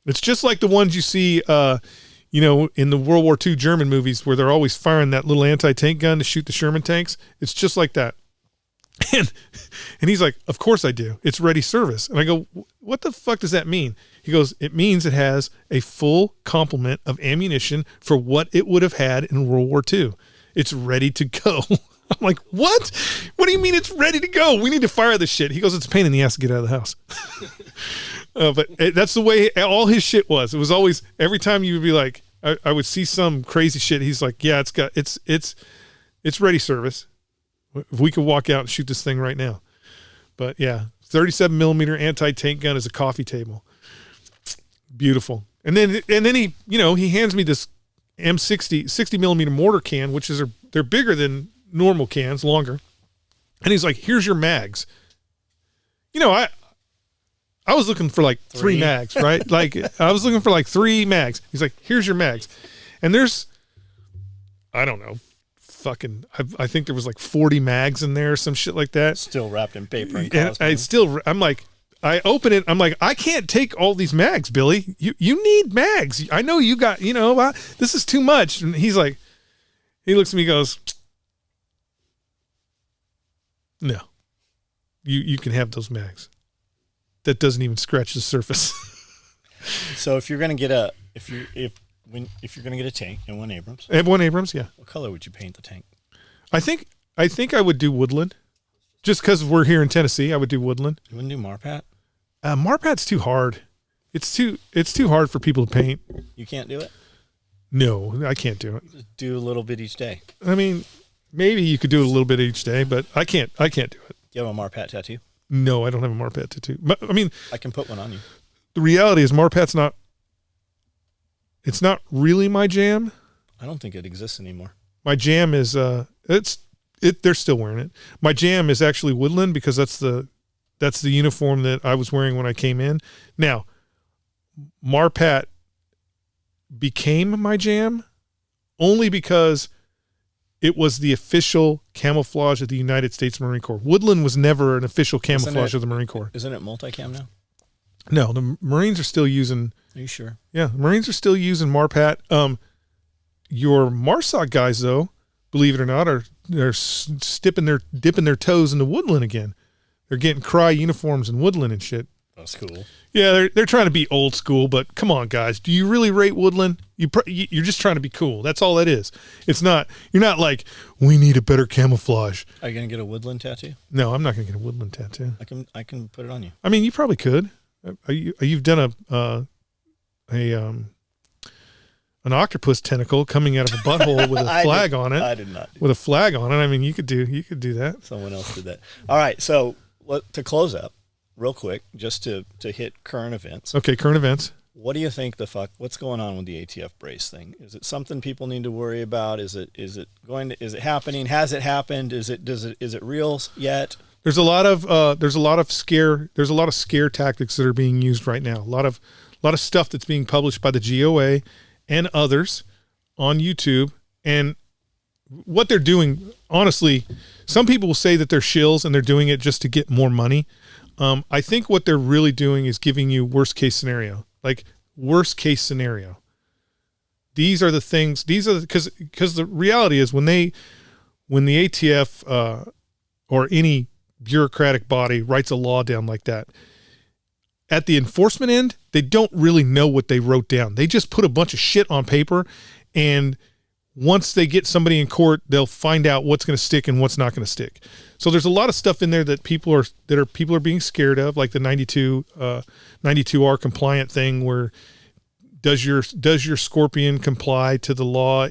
S3: It's just like the ones you see, in the World War II German movies where they're always firing that little anti-tank gun to shoot the Sherman tanks. It's just like that. And he's like, of course I do. It's ready service. And I go, what the fuck does that mean? He goes, it means it has a full complement of ammunition for what it would have had in World War II. It's ready to go. I'm like, what? What do you mean it's ready to go? We need to fire this shit. He goes, it's a pain in the ass to get out of the house. But that's the way all his shit was. It was always, every time you would be like, I would see some crazy shit. He's like, yeah, it's ready service. If we could walk out and shoot this thing right now. But yeah, 37 millimeter anti-tank gun is a coffee table. Beautiful. And then he, he hands me this M60, 60 millimeter mortar can, which they're bigger than normal cans, longer. And he's like, here's your mags. I was looking for like three mags, right? Like I was looking for like 3 mags. He's like, here's your mags. And there's, I don't know, I think there was like 40 mags in there, some shit like that.
S2: Still wrapped in paper.
S3: I'm like, I open it. I'm like, I can't take all these mags, Billy. You need mags. I know you got, this is too much. And he's like, he looks at me, goes, no, you can have those mags. That doesn't even scratch the surface.
S2: So if you're going to get if you're going to get a tank and one Abrams.
S3: One Abrams, yeah.
S2: What color would you paint the tank?
S3: I think I would do woodland. Just because we're here in Tennessee, I would do woodland.
S2: You wouldn't do Marpat?
S3: Marpat's too hard. It's too hard for people to paint.
S2: You can't do it?
S3: No, I can't do it.
S2: Just do a little bit each day.
S3: I mean, maybe you could do it a little bit each day, but I can't do it.
S2: Do you have a Marpat tattoo?
S3: No, I don't have a Marpat tattoo. I mean,
S2: I can put one on you.
S3: The reality is Marpat's not, it's not really my jam.
S2: I don't think it exists anymore.
S3: My jam is, they're still wearing it. My jam is actually woodland because that's the uniform that I was wearing when I came in. Now, Marpat became my jam only because it was the official camouflage of the United States Marine Corps. Woodland was never an official camouflage of the Marine Corps.
S2: Isn't it multicam now?
S3: No, the Marines are still using.
S2: Are you sure?
S3: Yeah, the Marines are still using Marpat. Your MARSOC guys, though, believe it or not, are dipping their toes into woodland again. They're getting cry uniforms and woodland and shit.
S2: That's cool.
S3: Yeah, they're trying to be old school, but come on, guys. Do you really rate Woodland? You're just trying to be cool. That's all that is. It's not. You're not like, we need a better camouflage.
S2: Are you gonna get a Woodland tattoo?
S3: No, I'm not gonna get a Woodland tattoo.
S2: I can put it on you.
S3: I mean, you probably could. You've done an octopus tentacle coming out of a butthole with a flag on it.
S2: I did not.
S3: With a flag on it. I mean, you could do that.
S2: Someone else did that. All right. So to close up, real quick, just to hit current events.
S3: Okay, current events.
S2: What do you think what's going on with the ATF brace thing? Is it something people need to worry about? Is it happening? Has it happened? Is it real yet?
S3: There's a lot of scare tactics that are being used right now. A lot of stuff that's being published by the GOA and others on YouTube. And what they're doing, honestly, some people will say that they're shills and they're doing it just to get more money. I think what they're really doing is giving you worst case scenario. Like worst case scenario. These are the things. Because the reality is when the ATF or any bureaucratic body writes a law down like that, at the enforcement end, they don't really know what they wrote down. They just put a bunch of shit on paper, and once they get somebody in court, they'll find out what's going to stick and what's not going to stick. So there's a lot of stuff in there that people are being scared of, like the 92R compliant thing, where does your Scorpion comply to the law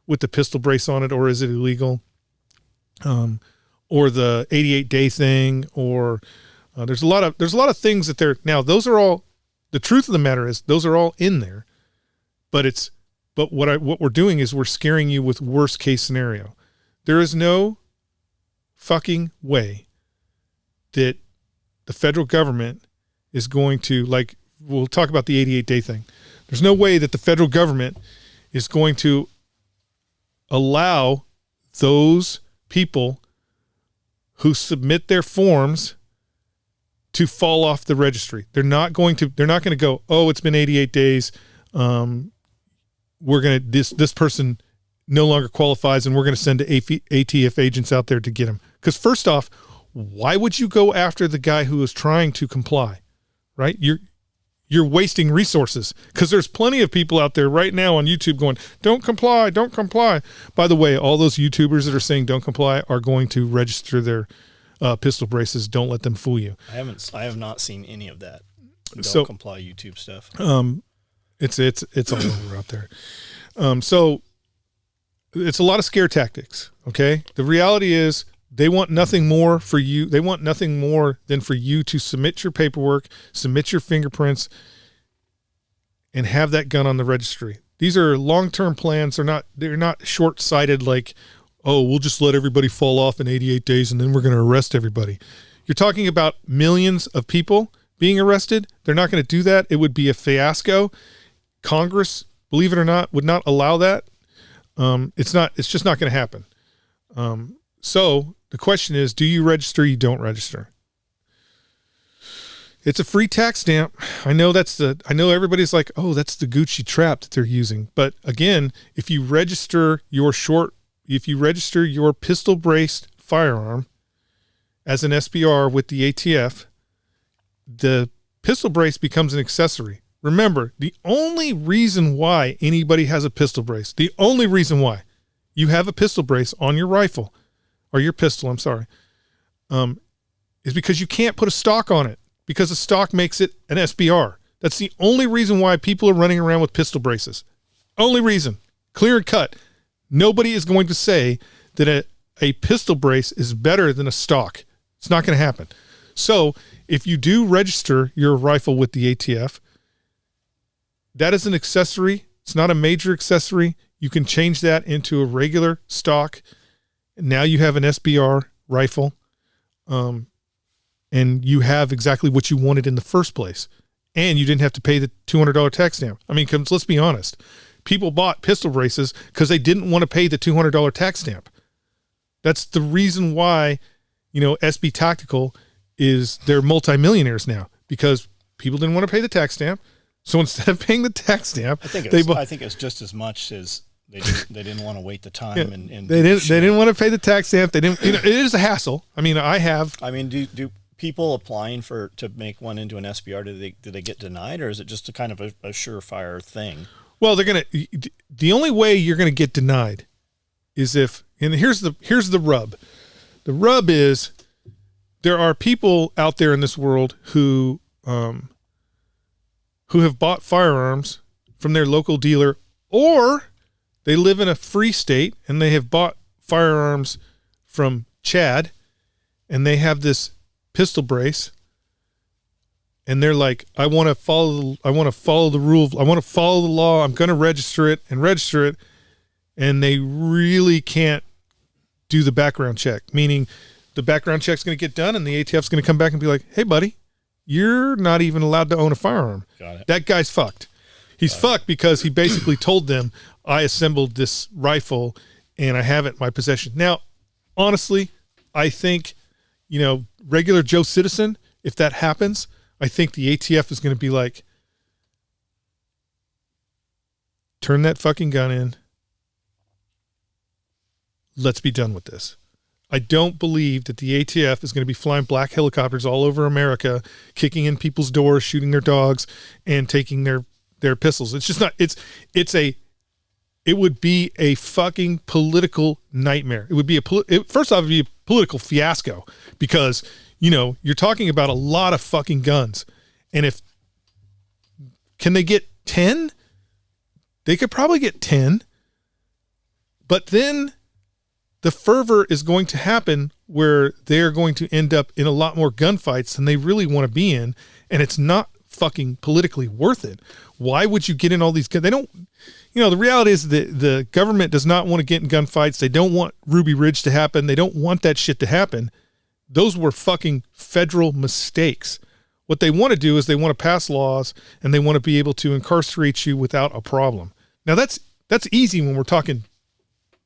S3: with the pistol brace on it, or is it illegal? Or the 88-day thing, or there's a lot of things that they're now. Those are all. The truth of the matter is those are all in there, but what we're doing is we're scaring you with worst case scenario. There is no fucking way that the federal government is going to, like, we'll talk about the 88-day thing. There's no way that the federal government is going to allow those people who submit their forms to fall off the registry. They're not going to go, oh, it's been 88 days. This person no longer qualifies, and we're going to send ATF agents out there to get him. Because first off, why would you go after the guy who is trying to comply, right? You're wasting resources, because there's plenty of people out there right now on YouTube going, don't comply, don't comply. By the way, all those YouTubers that are saying don't comply are going to register their pistol braces. Don't let them fool you.
S2: I have not seen any of that. Don't comply YouTube stuff.
S3: It's all over out there. So it's a lot of scare tactics. Okay. The reality is they want nothing more for you. They want nothing more than for you to submit your paperwork, submit your fingerprints, and have that gun on the registry. These are long-term plans. They're not short-sighted, like, oh, we'll just let everybody fall off in 88 days and then we're going to arrest everybody. You're talking about millions of people being arrested. They're not going to do that. It would be a fiasco. Congress, believe it or not, would not allow that. It's just not going to happen. So the question is, do you register? You don't register. It's a free tax stamp. I know everybody's like, oh, that's the Gucci trap that they're using. But again, if you register your pistol braced firearm as an SBR with the ATF, the pistol brace becomes an accessory. Remember, the only reason why anybody has a pistol brace, the only reason why you have a pistol brace on your rifle, or your pistol, I'm sorry, is because you can't put a stock on it, because a stock makes it an SBR. That's the only reason why people are running around with pistol braces. Only reason. Clear and cut. Nobody is going to say that a pistol brace is better than a stock. It's not going to happen. So if you do register your rifle with the ATF, that is an accessory. It's not a major accessory. You can change that into a regular stock. Now you have an SBR rifle, and you have exactly what you wanted in the first place. And you didn't have to pay the $200 tax stamp. I mean, let's be honest. People bought pistol braces because they didn't want to pay the $200 tax stamp. That's the reason why, SB Tactical they're multimillionaires now, because people didn't want to pay the tax stamp. So instead of paying the tax stamp,
S2: I think it's just as much as they didn't want to wait the time, and
S3: they didn't want to pay the tax stamp. They didn't. It is a hassle. I mean,
S2: people applying to make one into an SBR, do they get denied, or is it just a kind of a surefire thing?
S3: Well, the only way you're gonna get denied is if, and here's the rub. The rub is there are people out there in this world who have bought firearms from their local dealer, or they live in a free state and they have bought firearms from Chad, and they have this pistol brace, and they're like, I want to follow the rules. I want to follow the law. I'm going to register it. And they really can't do the background check, meaning the background check's going to get done and the ATF's going to come back and be like, hey, buddy, you're not even allowed to own a firearm.
S2: Got it.
S3: That guy's fucked. He's fucked because he basically told them, I assembled this rifle and I have it in my possession. Now, honestly, I think, regular Joe citizen, if that happens, I think the ATF is going to be like, turn that fucking gun in. Let's be done with this. I don't believe that the ATF is going to be flying black helicopters all over America, kicking in people's doors, shooting their dogs, and taking their pistols. It's just not, it would be a fucking political nightmare. It would be first off, it'd be a political fiasco because, you're talking about a lot of fucking guns. And can they get 10? They could probably get 10, but then the fervor is going to happen where they're going to end up in a lot more gunfights than they really want to be in. And it's not fucking politically worth it. Why would you get in all these guns? They don't, the reality is that the government does not want to get in gunfights. They don't want Ruby Ridge to happen. They don't want that shit to happen. Those were fucking federal mistakes. What they want to do is they want to pass laws and they want to be able to incarcerate you without a problem. Now that's easy when we're talking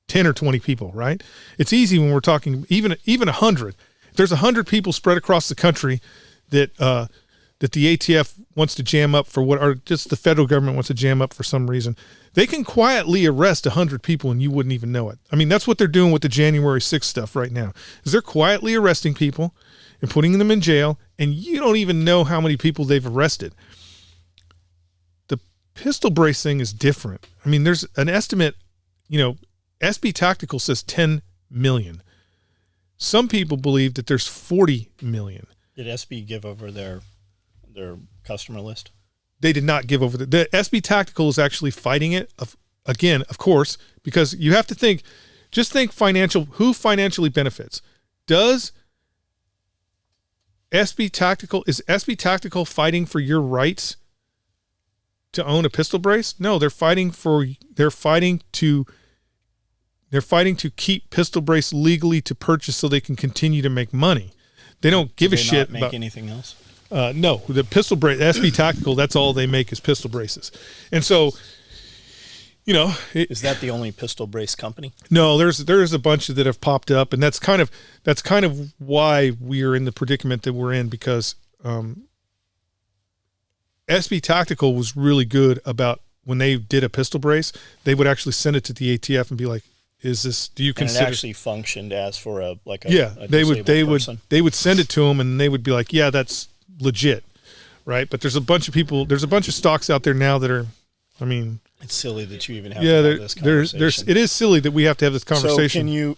S3: 10 or 20 people, right? It's easy when we're talking even 100. If there's 100 people spread across the country that the ATF wants to jam up or just the federal government wants to jam up for some reason, they can quietly arrest 100 people and you wouldn't even know it. I mean, that's what they're doing with the January 6th stuff right now, is they're quietly arresting people and putting them in jail, and you don't even know how many people they've arrested. The pistol brace thing is different. I mean, there's an estimate, SB Tactical says 10 million. Some people believe that there's 40 million.
S2: Did SB give over their customer list?
S3: They did not give over the SB Tactical is actually fighting it again, of course, because you have to think who financially benefits. Is SB Tactical fighting for your rights to own a pistol brace? No, they're fighting to keep pistol brace legally to purchase so they can continue to make money. They don't give a shit
S2: about
S3: about
S2: anything else.
S3: No, the pistol brace, SB Tactical, that's all they make is pistol braces. And so,
S2: is that the only pistol brace company?
S3: No, there's a bunch that have popped up, and that's kind of why we are in the predicament that we're in, because SB Tactical was really good about when they did a pistol brace, they would actually send it to the ATF and be like, do you consider?
S2: And it actually functioned as for a
S3: they would send it to them and they would be like, yeah, that's legit, right? But there's a bunch of stocks out there now that are,
S2: it's silly that you even have to have this conversation.
S3: It is silly that we have to have this conversation.
S2: So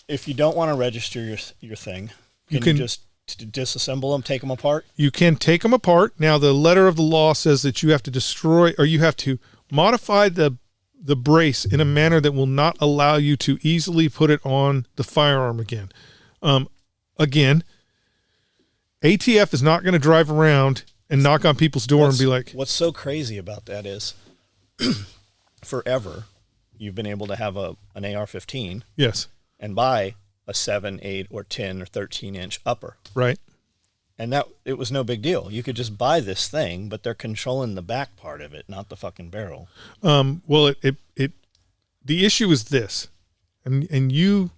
S2: if you don't want to register your thing, you can just disassemble them, take them apart?
S3: You can take them apart. Now, the letter of the law says that you have to destroy, or you have to modify the brace in a manner that will not allow you to easily put it on the firearm again. Again, ATF is not going to drive around and knock on people's door and be like...
S2: What's so crazy about that is forever you've been able to have an AR-15.
S3: Yes.
S2: And buy a 7, 8, or 10 or 13-inch upper.
S3: Right.
S2: And that it was no big deal. You could just buy this thing, but they're controlling the back part of it, not the fucking barrel.
S3: Well, the issue is this, and you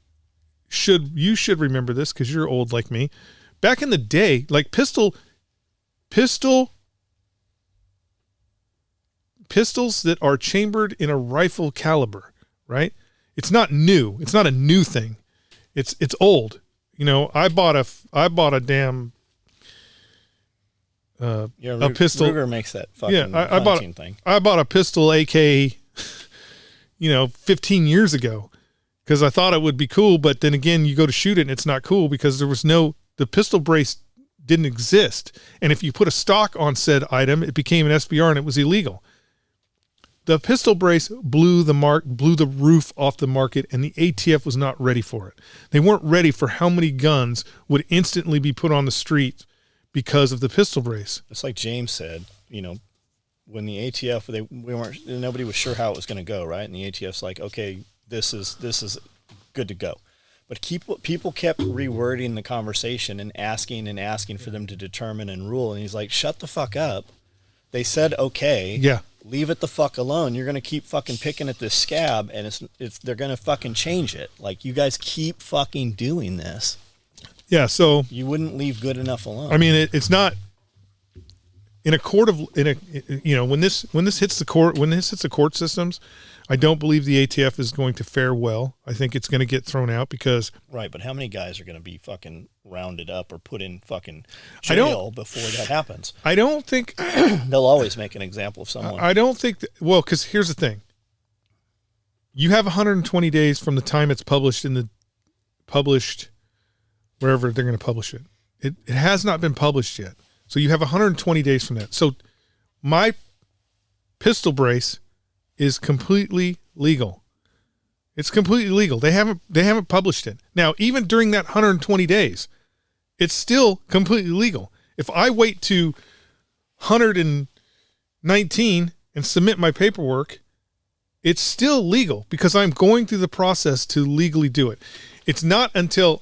S3: should remember this because you're old like me. Back in the day, like pistols that are chambered in a rifle caliber, right? It's not new. It's not a new thing. It's old. I bought a damn a pistol.
S2: Ruger makes that fucking hunting thing.
S3: I bought a pistol AK, 15 years ago because I thought it would be cool. But then again, you go to shoot it and it's not cool because the pistol brace didn't exist. And if you put a stock on said item, it became an SBR and it was illegal. The pistol brace blew the roof off the market, and the ATF was not ready for it. They weren't ready for how many guns would instantly be put on the street because of the pistol brace.
S2: It's like James said, when the ATF, nobody was sure how it was going to go, right? And the ATF's like, okay, this is good to go. But people kept rewording the conversation and asking for them to determine and rule. And he's like, shut the fuck up. They said, okay.
S3: Yeah.
S2: Leave it the fuck alone. You're going to keep fucking picking at this scab, and they're going to fucking change it. Like, you guys keep fucking doing this.
S3: Yeah, so
S2: you wouldn't leave good enough alone.
S3: I mean, it's not in a court of when this hits the court systems, I don't believe the ATF is going to fare well. I think it's going to get thrown out because
S2: right. But how many guys are going to be fucking rounded up or put in fucking jail before that happens?
S3: I don't think
S2: they'll always make an example of someone.
S3: I don't think. Because here's the thing: you have 120 days from the time it's published wherever they're going to publish it. It has not been published yet, so you have 120 days from that. So my pistol brace is completely legal. It's completely legal. They haven't published it. Now, even during that 120 days, it's still completely legal. If I wait to 119 and submit my paperwork, it's still legal because I'm going through the process to legally do it. It's not until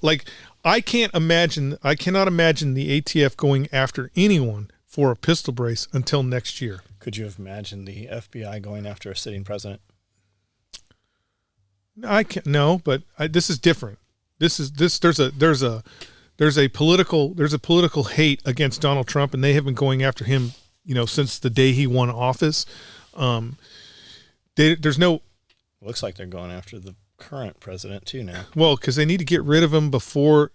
S3: I cannot imagine the ATF going after anyone for a pistol brace until next year.
S2: Could you have imagined the FBI going after a sitting president?
S3: I can't. No, but this is different. There's a political hate against Donald Trump, and they have been going after him, since the day he won office. There's no.
S2: Looks like they're going after the current president too now.
S3: Well, because they need to get rid of him before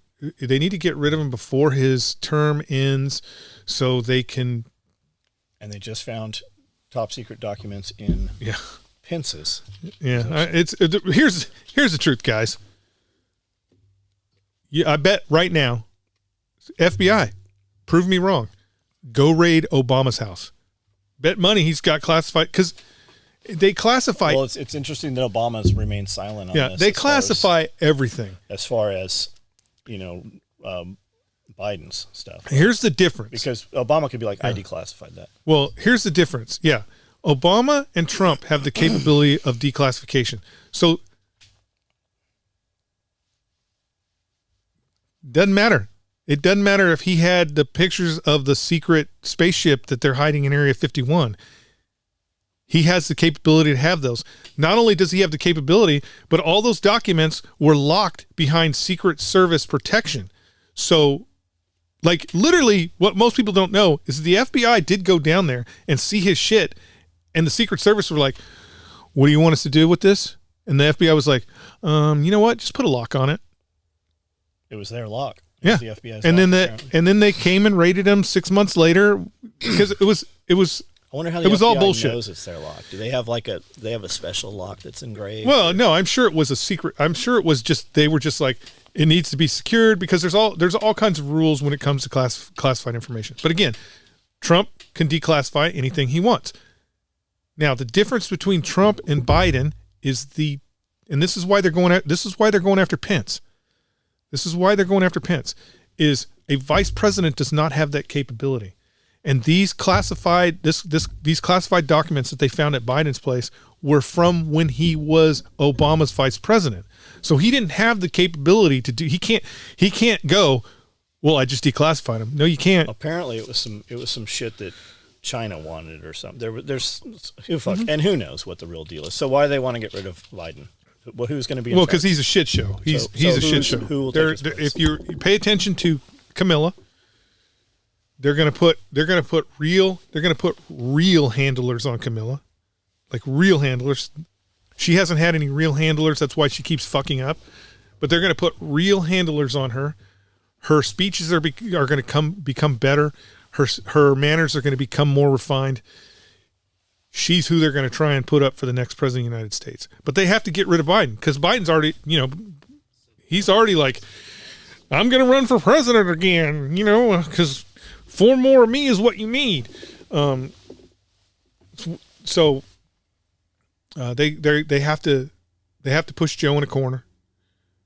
S3: his term ends, so they can.
S2: And they just found top secret documents in Pence's.
S3: Yeah, here's the truth, guys. I bet right now, FBI, prove me wrong. Go raid Obama's house. Bet money he's got classified because they classify.
S2: Well, it's interesting that Obama's remained silent on this.
S3: Yeah, they classify everything
S2: as far as Biden's stuff.
S3: Here's the difference.
S2: Because Obama could be like, I declassified that.
S3: Well, here's the difference. Yeah. Obama and Trump have the capability of declassification. So doesn't matter. It doesn't matter if he had the pictures of the secret spaceship that they're hiding in Area 51. He has the capability to have those. Not only does he have the capability, but all those documents were locked behind Secret Service protection. So literally what most people don't know is the FBI did go down there and see his shit, and the Secret Service were like, what do you want us to do with this? And the FBI was like, you know what? Just put a lock on it.
S2: It was their lock.
S3: Yeah.
S2: The FBI's
S3: and
S2: lock,
S3: then they came and raided him 6 months later because it was
S2: I wonder how the
S3: FBI
S2: all
S3: bullshit.
S2: knows it's their lock. Do they have a special lock that's engraved?
S3: Well, no, I'm sure it was a secret. I'm sure it was just they were just like, it needs to be secured because there's all kinds of rules when it comes to classified information. But again, Trump can declassify anything he wants. Now, the difference between Trump and Biden is this is why they're going after Pence. This is why they're going after Pence, is a vice president does not have that capability. And these classified documents that they found at Biden's place were from when he was Obama's vice president. So he didn't have the capability to do. He can't go, well, I just declassified him. No, you can't.
S2: Apparently, it was some shit that China wanted or something. There's and who knows what the real deal is. So why do they want to get rid of Biden? Well, who's going to be?
S3: Because he's a shit show. He's a shit show.
S2: Who will take his place?
S3: If you pay attention to Camilla, they're going to put real handlers on Camilla, like real handlers. She hasn't had any real handlers. That's why she keeps fucking up. But they're going to put real handlers on her. Her speeches are going to become better. Her manners are going to become more refined. She's who they're going to try and put up for the next president of the United States. But they have to get rid of Biden because Biden's already, he's already like, I'm going to run for president again, because 4 more of me is what you need. So they have to push Joe in a corner.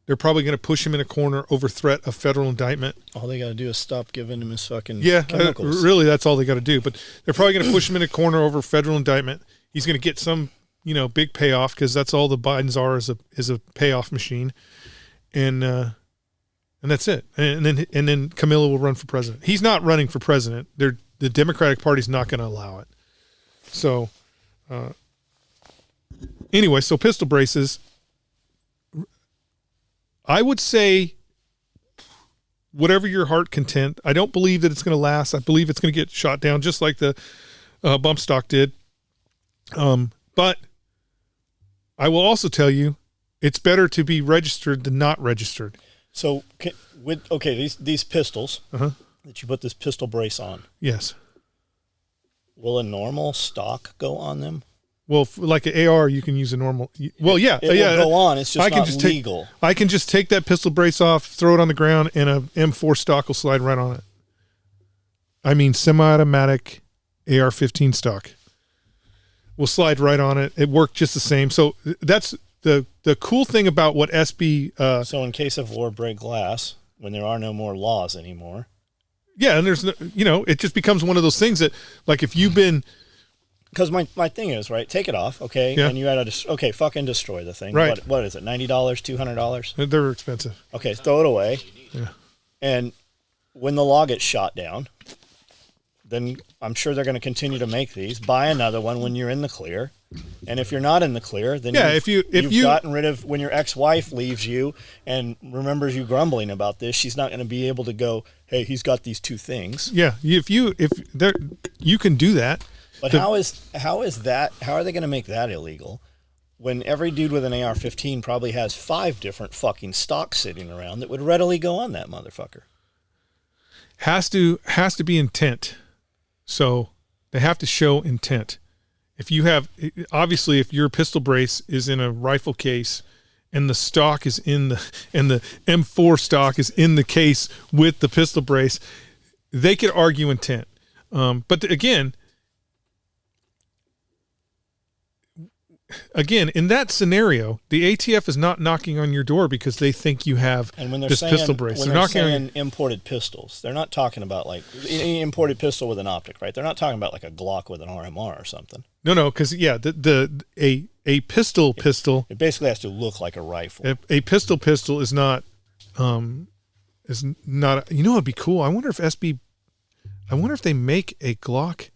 S3: They're probably going to push him in a corner over threat of federal indictment.
S2: All they got to do is stop giving him his fucking
S3: chemicals. Really, that's all they got to do. But they're probably going to push him in a corner over federal indictment. He's going to get some, big payoff because that's all the Bidens are is a payoff machine, and that's it. And then Camilla will run for president. He's not running for president. The Democratic Party's not going to allow it. So, anyway, so pistol braces. I would say whatever your heart content. I don't believe that it's going to last. I believe it's going to get shot down just like the bump stock did. But I will also tell you it's better to be registered than not registered.
S2: So these pistols that you put this pistol brace on.
S3: Yes.
S2: Will a normal stock go on them?
S3: Well, like an AR, you can use a normal. Well, yeah,
S2: it will go on. It's just not legal.
S3: I can just take that pistol brace off, throw it on the ground, and a M4 stock will slide right on it. I mean, semi-automatic AR-15 stock will slide right on it. It worked just the same. So that's the cool thing about what SB.
S2: So in case of war, break glass when there are no more laws anymore.
S3: Yeah, and there's it just becomes one of those things that, like, if you've been.
S2: Because my thing is, right, take it off, okay, and you had to, fucking destroy the thing.
S3: Right.
S2: What is it, $90, $200?
S3: They're expensive.
S2: Okay, throw it away.
S3: Yeah.
S2: And when the law gets shot down, then I'm sure they're going to continue to make these. Buy another one when you're in the clear. And if you're not in the clear, then you've gotten rid of, when your ex-wife leaves you and remembers you grumbling about this, she's not going to be able to go, hey, he's got these 2 things.
S3: Yeah, you can do that.
S2: But how is that? How are they going to make that illegal when every dude with an AR-15 probably has 5 different fucking stocks sitting around that would readily go on that motherfucker?
S3: Has to be intent. So they have to show intent. If your pistol brace is in a rifle case and the stock is and the M4 stock is in the case with the pistol brace, they could argue intent. But again, in that scenario, the ATF is not knocking on your door because they think you have this pistol brace.
S2: When they're saying imported pistols, they're not talking about like any imported pistol with an optic, right? They're not talking about like a Glock with an RMR or something.
S3: No, because a pistol.
S2: It basically has to look like a rifle.
S3: A pistol is not. It'd be cool. I wonder if they make a Glock.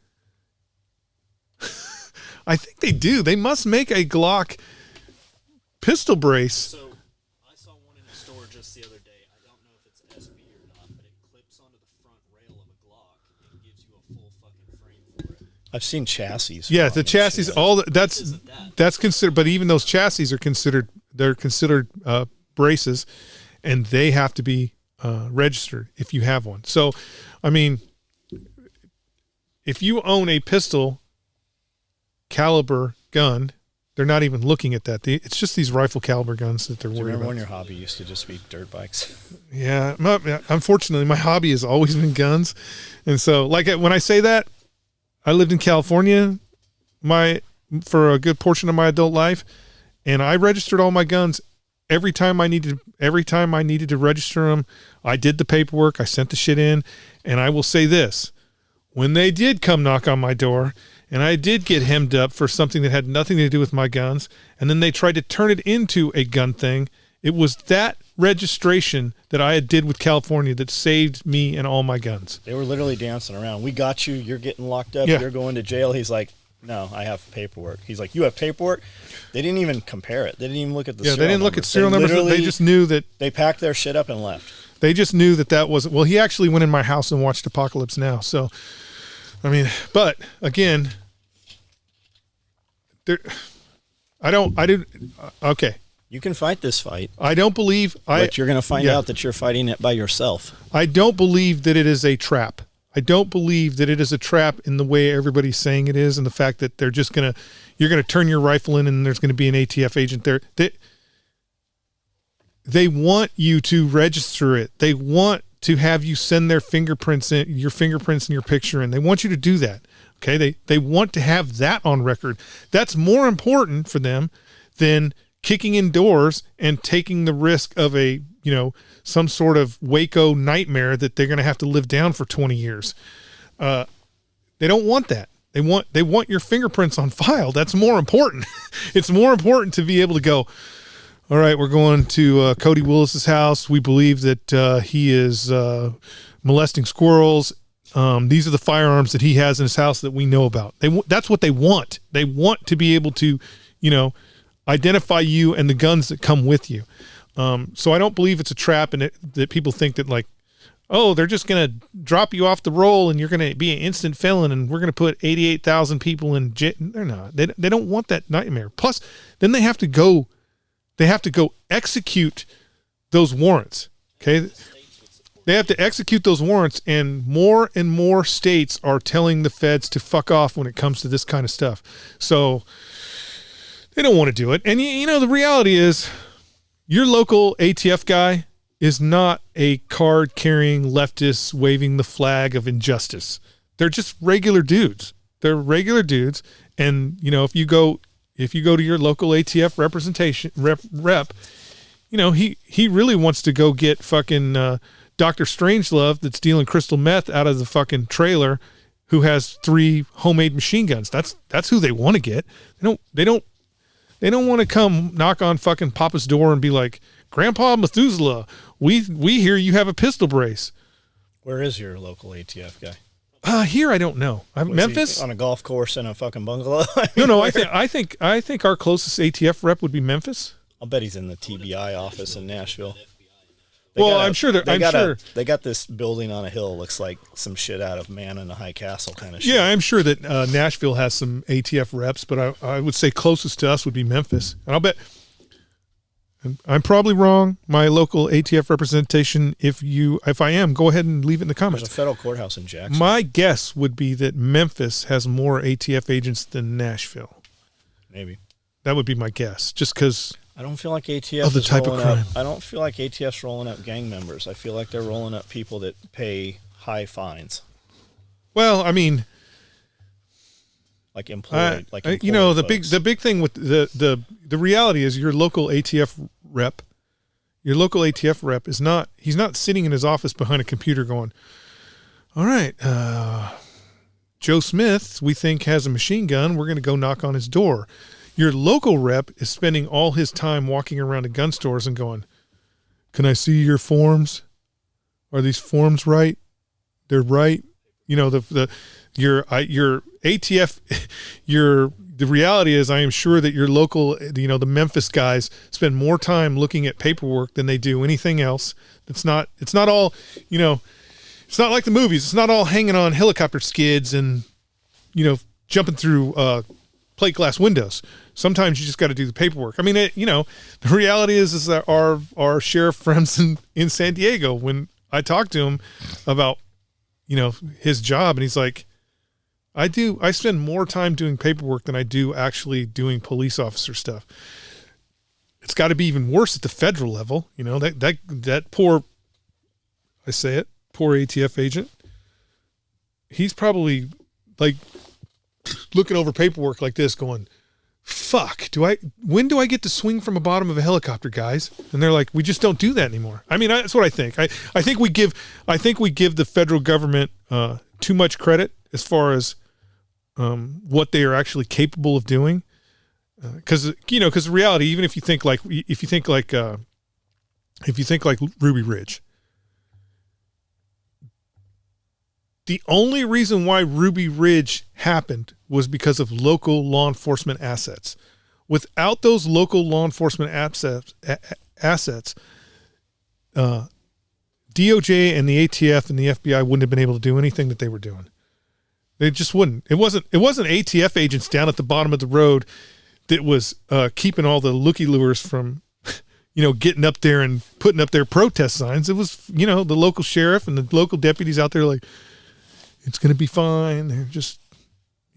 S3: I think they do. They must make a Glock pistol brace.
S1: So I saw one in a store just the other day. I don't know if it's SB or not, but it clips onto the front rail of a Glock and gives you a full fucking frame for it.
S2: I've seen chassis.
S3: Yeah, the chassis. That's considered. But even those chassis are considered. They're considered braces, and they have to be registered if you have one. So, I mean, if you own a pistol caliber gun, they're not even looking at that. It's just these rifle caliber guns that they're worried about.
S2: Remember when your hobby used to just be dirt bikes?
S3: Yeah. Unfortunately, my hobby has always been guns. And so, like, when I say that, I lived in California for a good portion of my adult life, and I registered all my guns every time I needed to register them. I did the paperwork. I sent the shit in. And I will say this. When they did come knock on my door, and I did get hemmed up for something that had nothing to do with my guns, and then they tried to turn it into a gun thing, it was that registration that I did with California that saved me and all my guns.
S2: They were literally dancing around. We got you. You're getting locked up. Yeah. You're going to jail. He's like, no, I have paperwork. He's like, you have paperwork? They didn't even compare it. They didn't even look at the serial numbers. Yeah, they didn't look at serial numbers. They just knew that.
S3: They packed their shit up and left. They just knew that wasn't. Well, he actually went in my house and watched Apocalypse Now. So, I mean, but again, okay.
S2: You can fight this fight.
S3: I don't believe...
S2: But you're going to find out that you're fighting it by yourself.
S3: I don't believe that it is a trap. I don't believe that it is a trap in the way everybody's saying it is, and the fact that they're just going to... You're going to turn your rifle in and there's going to be an ATF agent there. They want you to register it. They want to have you send their fingerprints in, your fingerprints in your picture, and they want you to do that. Okay, they want to have that on record. That's more important for them than kicking in doors and taking the risk of some sort of Waco nightmare that they're going to have to live down for 20 years. They don't want that. They want your fingerprints on file. That's more important. It's more important to be able to go, all right, we're going to Cody Willis's house. We believe that he is molesting squirrels. These are the firearms that he has in his house that we know about. That's what they want. They want to be able to, identify you and the guns that come with you. So I don't believe it's a trap, and that people think that like, oh, they're just going to drop you off the roll and you're going to be an instant felon and we're going to put 88,000 people in jail. They're not. They don't want that nightmare. Plus, then they have to go execute those warrants. Okay. They have to execute those warrants, and more states are telling the feds to fuck off when it comes to this kind of stuff. So they don't want to do it. And the reality is your local ATF guy is not a card-carrying leftist waving the flag of injustice. They're just regular dudes. They're regular dudes. And, if you go to your local ATF representation rep, he really wants to go get fucking Dr. Strangelove that's dealing crystal meth out of the fucking trailer, who has 3 homemade machine guns. That's who they want to get. They don't want to come knock on fucking Papa's door and be like, Grandpa Methuselah, we hear you have a pistol brace.
S2: Where is your local ATF guy?
S3: Here I don't know. Memphis,
S2: on a golf course in a fucking bungalow.
S3: No. I think our closest ATF rep would be Memphis.
S2: I'll bet he's in the TBI office in Nashville.
S3: I'm sure
S2: they got this building on a hill. Looks like some shit out of Man in the High Castle kind of shit.
S3: Yeah, I'm sure that Nashville has some ATF reps, but I would say closest to us would be Memphis. And I'll bet I'm probably wrong. My local ATF representation, if I am, go ahead and leave it in the comments.
S2: There's a federal courthouse in Jackson.
S3: My guess would be that Memphis has more ATF agents than Nashville.
S2: Maybe.
S3: That would be my guess, just because
S2: I don't feel like ATF
S3: of the type of crime.
S2: I don't feel like ATF's rolling up gang members. I feel like they're rolling up people that pay high fines.
S3: Well, I mean,
S2: like employed,
S3: the big thing with the reality is your local ATF rep he's not sitting in his office behind a computer going, all right, Joe Smith, we think has a machine gun. We're going to go knock on his door. Your local rep is spending all his time walking around to gun stores and going, can I see your forms? Are these forms right? They're right. Your ATF, the reality is I am sure that your local, the Memphis guys spend more time looking at paperwork than they do anything else. It's not all, it's not like the movies. It's not all hanging on helicopter skids and, jumping through plate glass windows. Sometimes you just got to do the paperwork. I mean, the reality is that our sheriff friends in San Diego, when I talked to him about, his job, and he's like, I spend more time doing paperwork than I do actually doing police officer stuff. It's got to be even worse at the federal level. That poor ATF agent, he's probably like looking over paperwork like this going, fuck, when do I get to swing from the bottom of a helicopter, guys? And they're like, we just don't do that anymore. I mean, that's what I think. I think we give the federal government too much credit as far as what they are actually capable of doing. Because the reality, even if you think like Ruby Ridge, the only reason why Ruby Ridge happened was because of local law enforcement assets. Without those local law enforcement assets, DOJ and the ATF and the FBI wouldn't have been able to do anything that they were doing. They just wouldn't. It wasn't ATF agents down at the bottom of the road that was keeping all the looky lures from getting up there and putting up their protest signs. It was, the local sheriff and the local deputies out there like, it's going to be fine. They're just,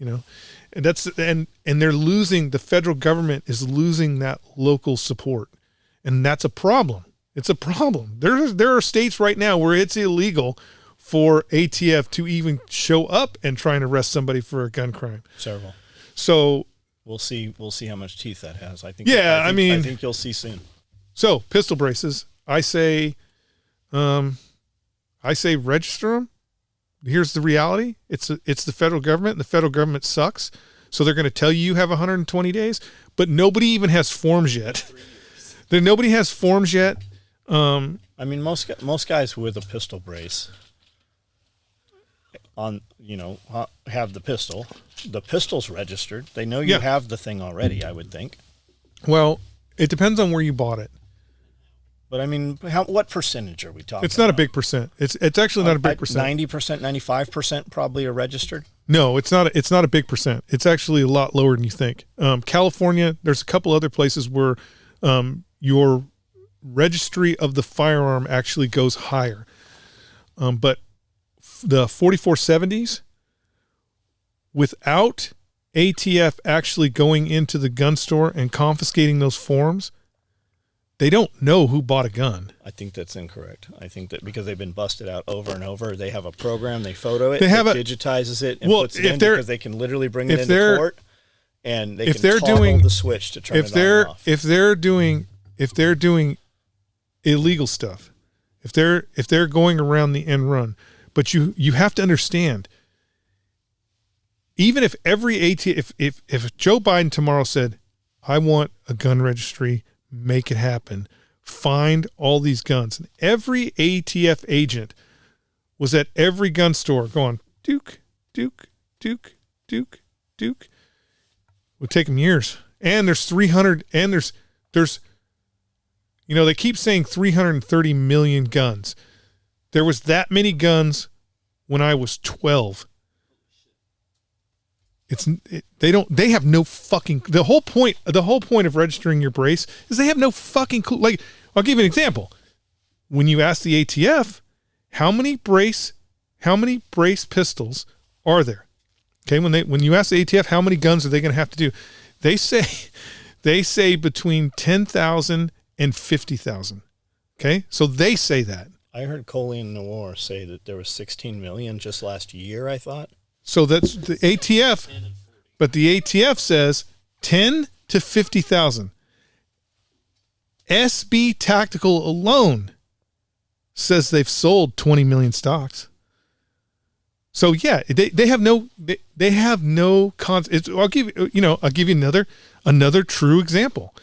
S3: and they're losing, the federal government is losing that local support. And that's a problem. It's a problem. There are states right now where it's illegal for ATF to even show up and try and arrest somebody for a gun crime.
S2: Several.
S3: So
S2: we'll see how much teeth that has. I think you'll see soon.
S3: So pistol braces, I say register them. Here's the reality. It's the federal government, and the federal government sucks. So they're going to tell you have 120 days, but nobody even has forms yet. Nobody has forms yet.
S2: Most guys with a pistol brace on, have the pistol. The pistol's registered. They know you have the thing already, I would think.
S3: Well, it depends on where you bought it.
S2: But what percentage are we talking about?
S3: It's not a big percent. It's actually not a big percent.
S2: 90%, 95% probably are registered?
S3: No, it's not a big percent. It's actually a lot lower than you think. California, there's a couple other places where your registry of the firearm actually goes higher. But the 4470s, without ATF actually going into the gun store and confiscating those forms, they don't know who bought a gun.
S2: I think that's incorrect. I think that because they've been busted out over and over, they have a program, they photo it, digitizes it, and puts it in because they can literally bring it into court, and they can toggle the switch to turn it on and off. If they're doing
S3: illegal stuff, if they're going around the end run, but you have to understand, even if every ATF, if Joe Biden tomorrow said, I want a gun registry, make it happen, find all these guns, and every ATF agent was at every gun store going, Duke, Duke, Duke, Duke, Duke, it would take them years. And there's 300, and there's they keep saying 330 million guns. There was that many guns when I was 12. They have no fucking, the whole point of registering your brace is they have no fucking clue. Like, I'll give you an example. When you ask the ATF, how many brace pistols are there? Okay. When you ask the ATF, how many guns are they going to have to do? They say between 10,000 and 50,000. Okay. So they say that.
S2: I heard Colleen Noor say that there was 16 million just last year, I thought.
S3: So that's the ATF, but the ATF says 10 to 50,000. SB Tactical alone says they've sold 20 million stocks. So yeah, they have no I'll give you another true example.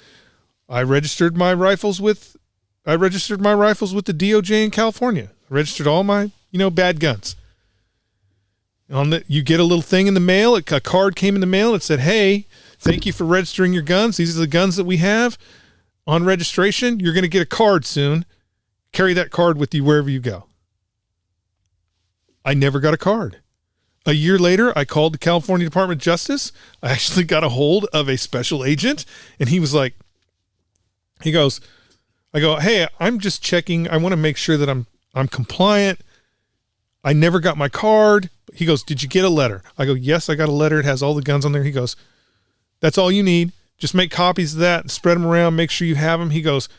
S3: I registered my rifles with the DOJ in California. I registered all my bad guns. You get a little thing in the mail. A card came in the mail. It said, "Hey, thank you for registering your guns. These are the guns that we have on registration. You're going to get a card soon. Carry that card with you wherever you go." I never got a card. A year later, I called the California Department of Justice. I actually got a hold of a special agent, and he was like, I go, "Hey, I'm just checking. I want to make sure that I'm compliant. I never got my card." He goes, "Did you get a letter?" I go, "Yes, I got a letter. It has all the guns on there." He goes, "That's all you need. Just make copies of that and spread them around. Make sure you have them." He goes,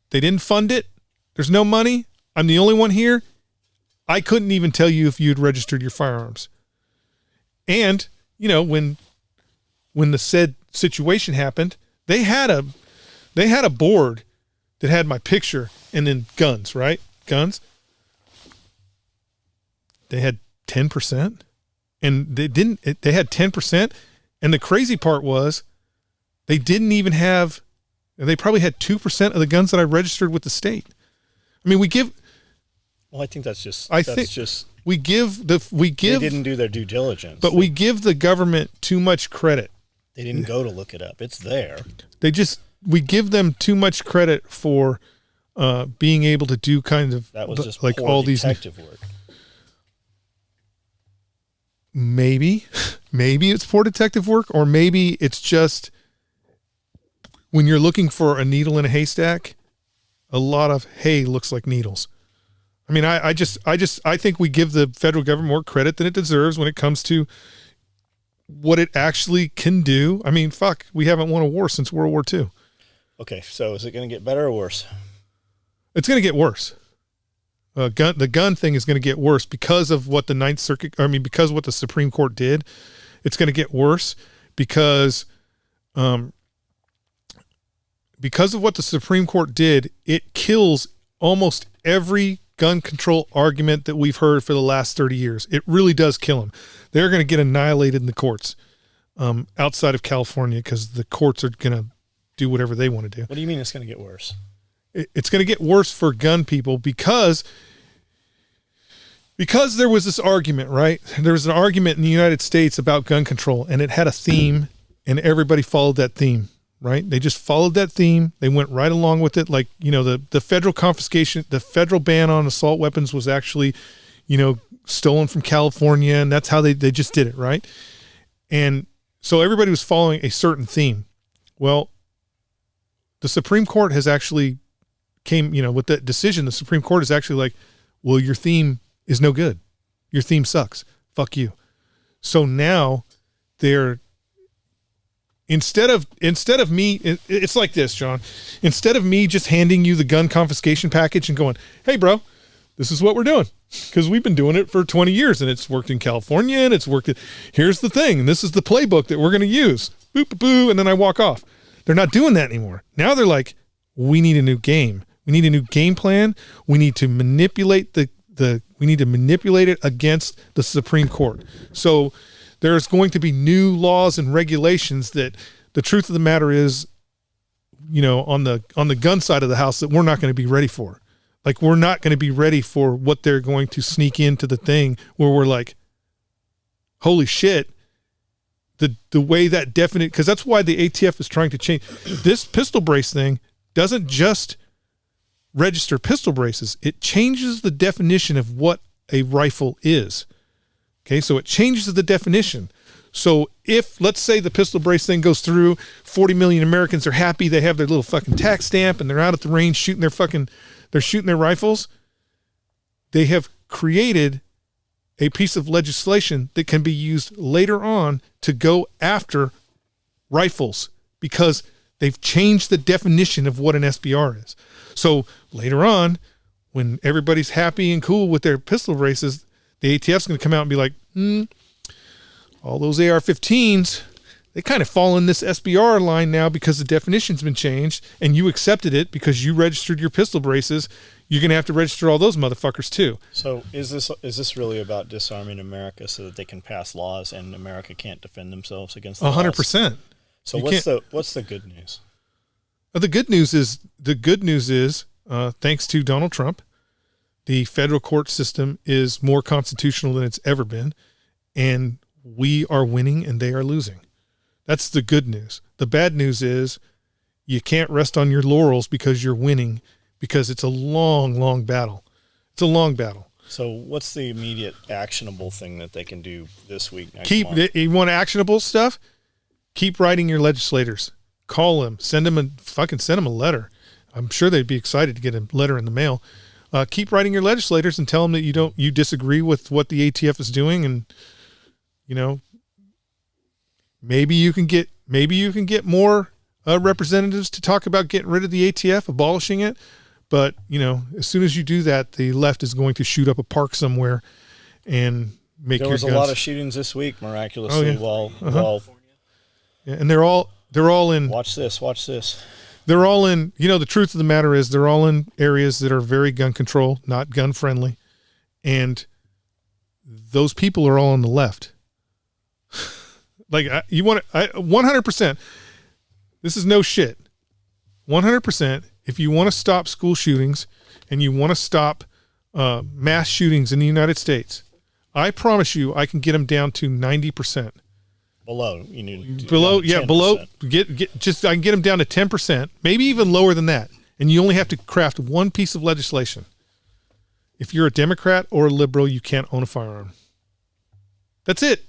S3: "They didn't fund it. There's no money. I'm the only one here. I couldn't even tell you if you had registered your firearms." And, when the said situation happened, they had a board that had my picture and then guns, right? Guns. They had 10%, and they had 10%. And the crazy part was they probably had 2% of the guns that I registered with the state. I mean,
S2: I think
S3: we
S2: they didn't do their due diligence.
S3: But we give the government too much credit.
S2: They didn't go to look it up. It's there.
S3: We give them too much credit for being able to do kind of
S2: that was just
S3: like
S2: poor
S3: all these
S2: detective work.
S3: Maybe it's poor detective work, or maybe it's just when you're looking for a needle in a haystack, a lot of hay looks like needles. I mean, I think we give the federal government more credit than it deserves when it comes to what it actually can do. I mean, fuck, we haven't won a war since World War II.
S2: Okay, so is it going to get better or worse?
S3: It's going to get worse. The gun thing is going to get worse because of what the because of what the Supreme Court did. It's going to get worse because of what the Supreme Court did. It kills almost every gun control argument that we've heard for the last 30 years. It really does kill them. They're going to get annihilated in the courts outside of California because the courts are going to do whatever they want to do.
S2: What do you mean it's going to get worse?
S3: It's going to get worse for gun people because there was this argument, right? There was an argument in the United States about gun control, and it had a theme, and everybody followed that theme. Right? They just followed that theme. They went right along with it. Like, the federal confiscation, the federal ban on assault weapons was actually, stolen from California. And that's how they just did it. Right. And so everybody was following a certain theme. Well, the Supreme Court has actually with that decision, the Supreme Court is actually like, well, your theme is no good. Your theme sucks. Fuck you. So now Instead of me, it's like this, John. Instead of me just handing you the gun confiscation package and going, hey, bro, this is what we're doing. Because we've been doing it for 20 years and it's worked in California and it's worked. Here's the thing. And this is the playbook that we're going to use. Boop, boop, boo. And then I walk off. They're not doing that anymore. Now they're like, we need a new game. We need a new game plan. We need to manipulate we need to manipulate it against the Supreme Court. So there's going to be new laws and regulations that the truth of the matter is, on the gun side of the house that we're not going to be ready for. Like, we're not going to be ready for what they're going to sneak into the thing where we're like, holy shit, the way that definite, because that's why the ATF is trying to change. This pistol brace thing doesn't just register pistol braces. It changes the definition of what a rifle is. Okay, so it changes the definition. So if, let's say, the pistol brace thing goes through, 40 million Americans are happy, they have their little fucking tax stamp, and they're out at the range shooting they're shooting their rifles, they have created a piece of legislation that can be used later on to go after rifles because they've changed the definition of what an SBR is. So later on, when everybody's happy and cool with their pistol braces, the ATF's going to come out and be like, all those AR-15s, they kind of fall in this SBR line now because the definition's been changed and you accepted it because you registered your pistol braces. You're going to have to register all those motherfuckers too.
S2: So is this really about disarming America so that they can pass laws and America can't defend themselves against the
S3: 100%.
S2: So what's the good news?
S3: The good news is, thanks to Donald Trump, the federal court system is more constitutional than it's ever been, and we are winning and they are losing. That's the good news. The bad news is you can't rest on your laurels because you're winning, because it's a long, long battle. It's a long battle.
S2: So what's the immediate actionable thing that they can do this week, next month?
S3: You want actionable stuff? Keep writing your legislators. Call them. Send them a letter. I'm sure they'd be excited to get a letter in the mail. Keep writing your legislators and tell them that you disagree with what the ATF is doing, and maybe you can get more representatives to talk about getting rid of the ATF, abolishing it. But as soon as you do that, the left is going to shoot up a park somewhere and make your guns.
S2: There was a lot of shootings this week, miraculously.
S3: Oh, yeah. And they're all in.
S2: Watch this.
S3: They're all in, the truth of the matter is they're all in areas that are very gun control, not gun friendly. And those people are all on the left. Like, 100%, this is no shit. 100%, if you want to stop school shootings and you want to stop mass shootings in the United States, I promise you I can get them down to 90%.
S2: Below, you need
S3: below. I can get them down to 10%, maybe even lower than that. And you only have to craft one piece of legislation. If you're a Democrat or a liberal, you can't own a firearm. That's it.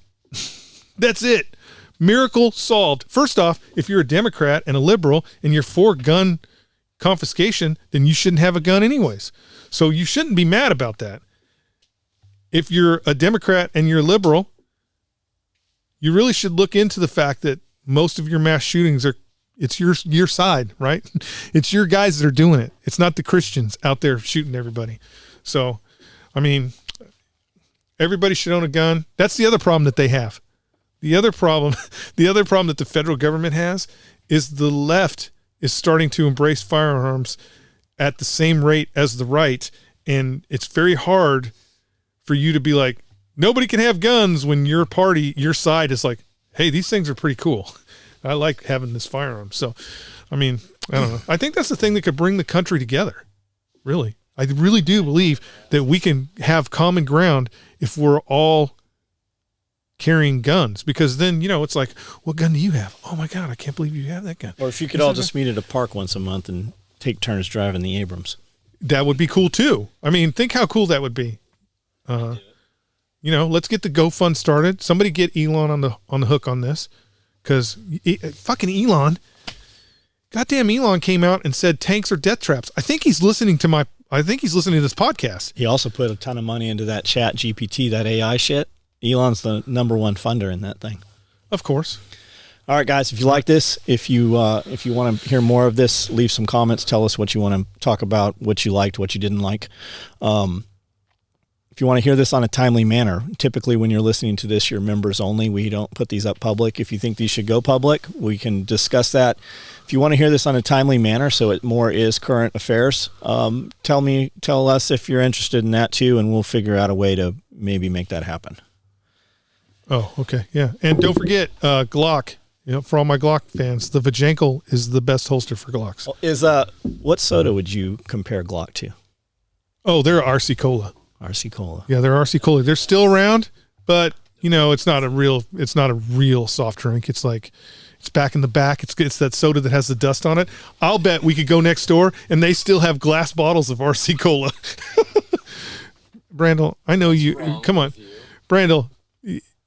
S3: That's it. Miracle solved. First off, if you're a Democrat and a liberal and you're for gun confiscation, then you shouldn't have a gun anyways. So you shouldn't be mad about that. If you're a Democrat and you're liberal, you really should look into the fact that most of your mass shootings it's your side, right? It's your guys that are doing it. It's not the Christians out there shooting everybody. So, I mean, everybody should own a gun. That's the other problem that they have. The other problem that the federal government has is the left is starting to embrace firearms at the same rate as the right. And it's very hard for you to be like, nobody can have guns when your side is like, hey, these things are pretty cool. I like having this firearm. So, I mean, I don't know. I think that's the thing that could bring the country together. Really. I really do believe that we can have common ground if we're all carrying guns, because then, it's like, what gun do you have? Oh my God, I can't believe you have that gun.
S2: Or if you could all just meet at a park once a month and take turns driving the Abrams.
S3: That would be cool too. I mean, think how cool that would be. Let's get the GoFund started. Somebody get Elon on the hook on this, because fucking Elon, goddamn Elon came out and said tanks are death traps. I think he's listening to this podcast.
S2: He also put a ton of money into that Chat GPT, that AI shit. Elon's the number one funder in that thing.
S3: Of course.
S2: All right, guys, if you like this, if you want to hear more of this, leave some comments. Tell us what you want to talk about, what you liked, what you didn't like. If you want to hear this on a timely manner, typically when you're listening to this, you're members only. We don't put these up public. If you think these should go public, we can discuss that. If you want to hear this on a timely manner, so it more is current affairs, tell us if you're interested in that too, and we'll figure out a way to maybe make that happen.
S3: Oh, okay. Yeah. And don't forget, Glock, for all my Glock fans, the Vajanko is the best holster for Glocks.
S2: What soda would you compare Glock to?
S3: Oh, they're RC Cola.
S2: RC Cola.
S3: Yeah, they're RC Cola. They're still around, but it's not a real soft drink. It's like, it's back in the back. It's that soda that has the dust on it. I'll bet we could go next door and they still have glass bottles of RC Cola. Brandel, I know you. Come on, Brandel.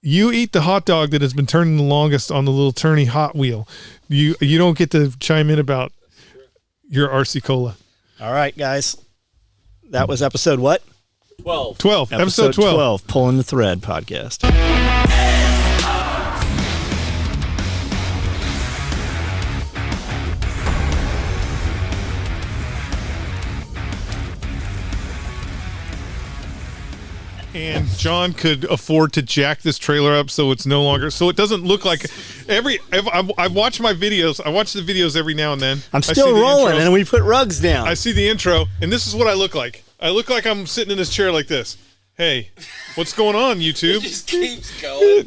S3: You eat the hot dog that has been turning the longest on the little turny Hot Wheel. You don't get to chime in about your RC Cola.
S2: All right, guys. That was episode what?
S3: 12. Episode 12.
S2: Pulling the Thread podcast.
S3: And John could afford to jack this trailer up so it doesn't look like I watch my videos. I watch the videos every now and then.
S2: I'm still rolling, and we put rugs down.
S3: I see the intro, and this is what I look like. I look like I'm sitting in this chair like this. Hey, what's going on, YouTube?
S4: It just keeps going.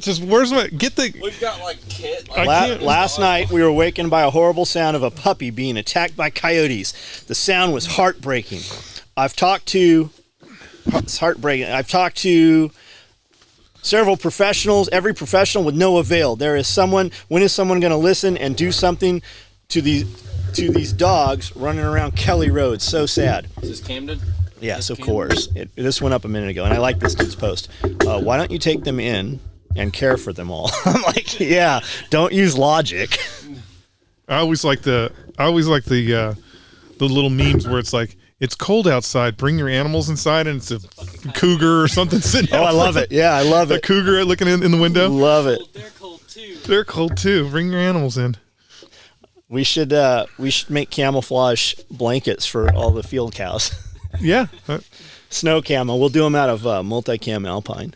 S3: We've
S4: got kit.
S2: Last night we were awakened by a horrible sound of a puppy being attacked by coyotes. The sound was heartbreaking. It's heartbreaking. I've talked to several professionals, every professional with no avail. When is someone going to listen and do something to these dogs running around Kelly Road? So sad.
S4: Is this Camden?
S2: Yes, of course. This went up a minute ago, and I like this dude's post. Why don't you take them in and care for them all? I'm like, yeah, don't use logic.
S3: I always like the little memes where it's like, it's cold outside, bring your animals inside, and it's a cougar or something sitting out.
S2: I love it. Yeah, I love it.
S3: A cougar looking in the window.
S2: Love it.
S3: They're cold too. Bring your animals in.
S2: We should make camouflage blankets for all the field cows.
S3: Yeah.
S2: Snow camo. We'll do them out of multi-cam alpine.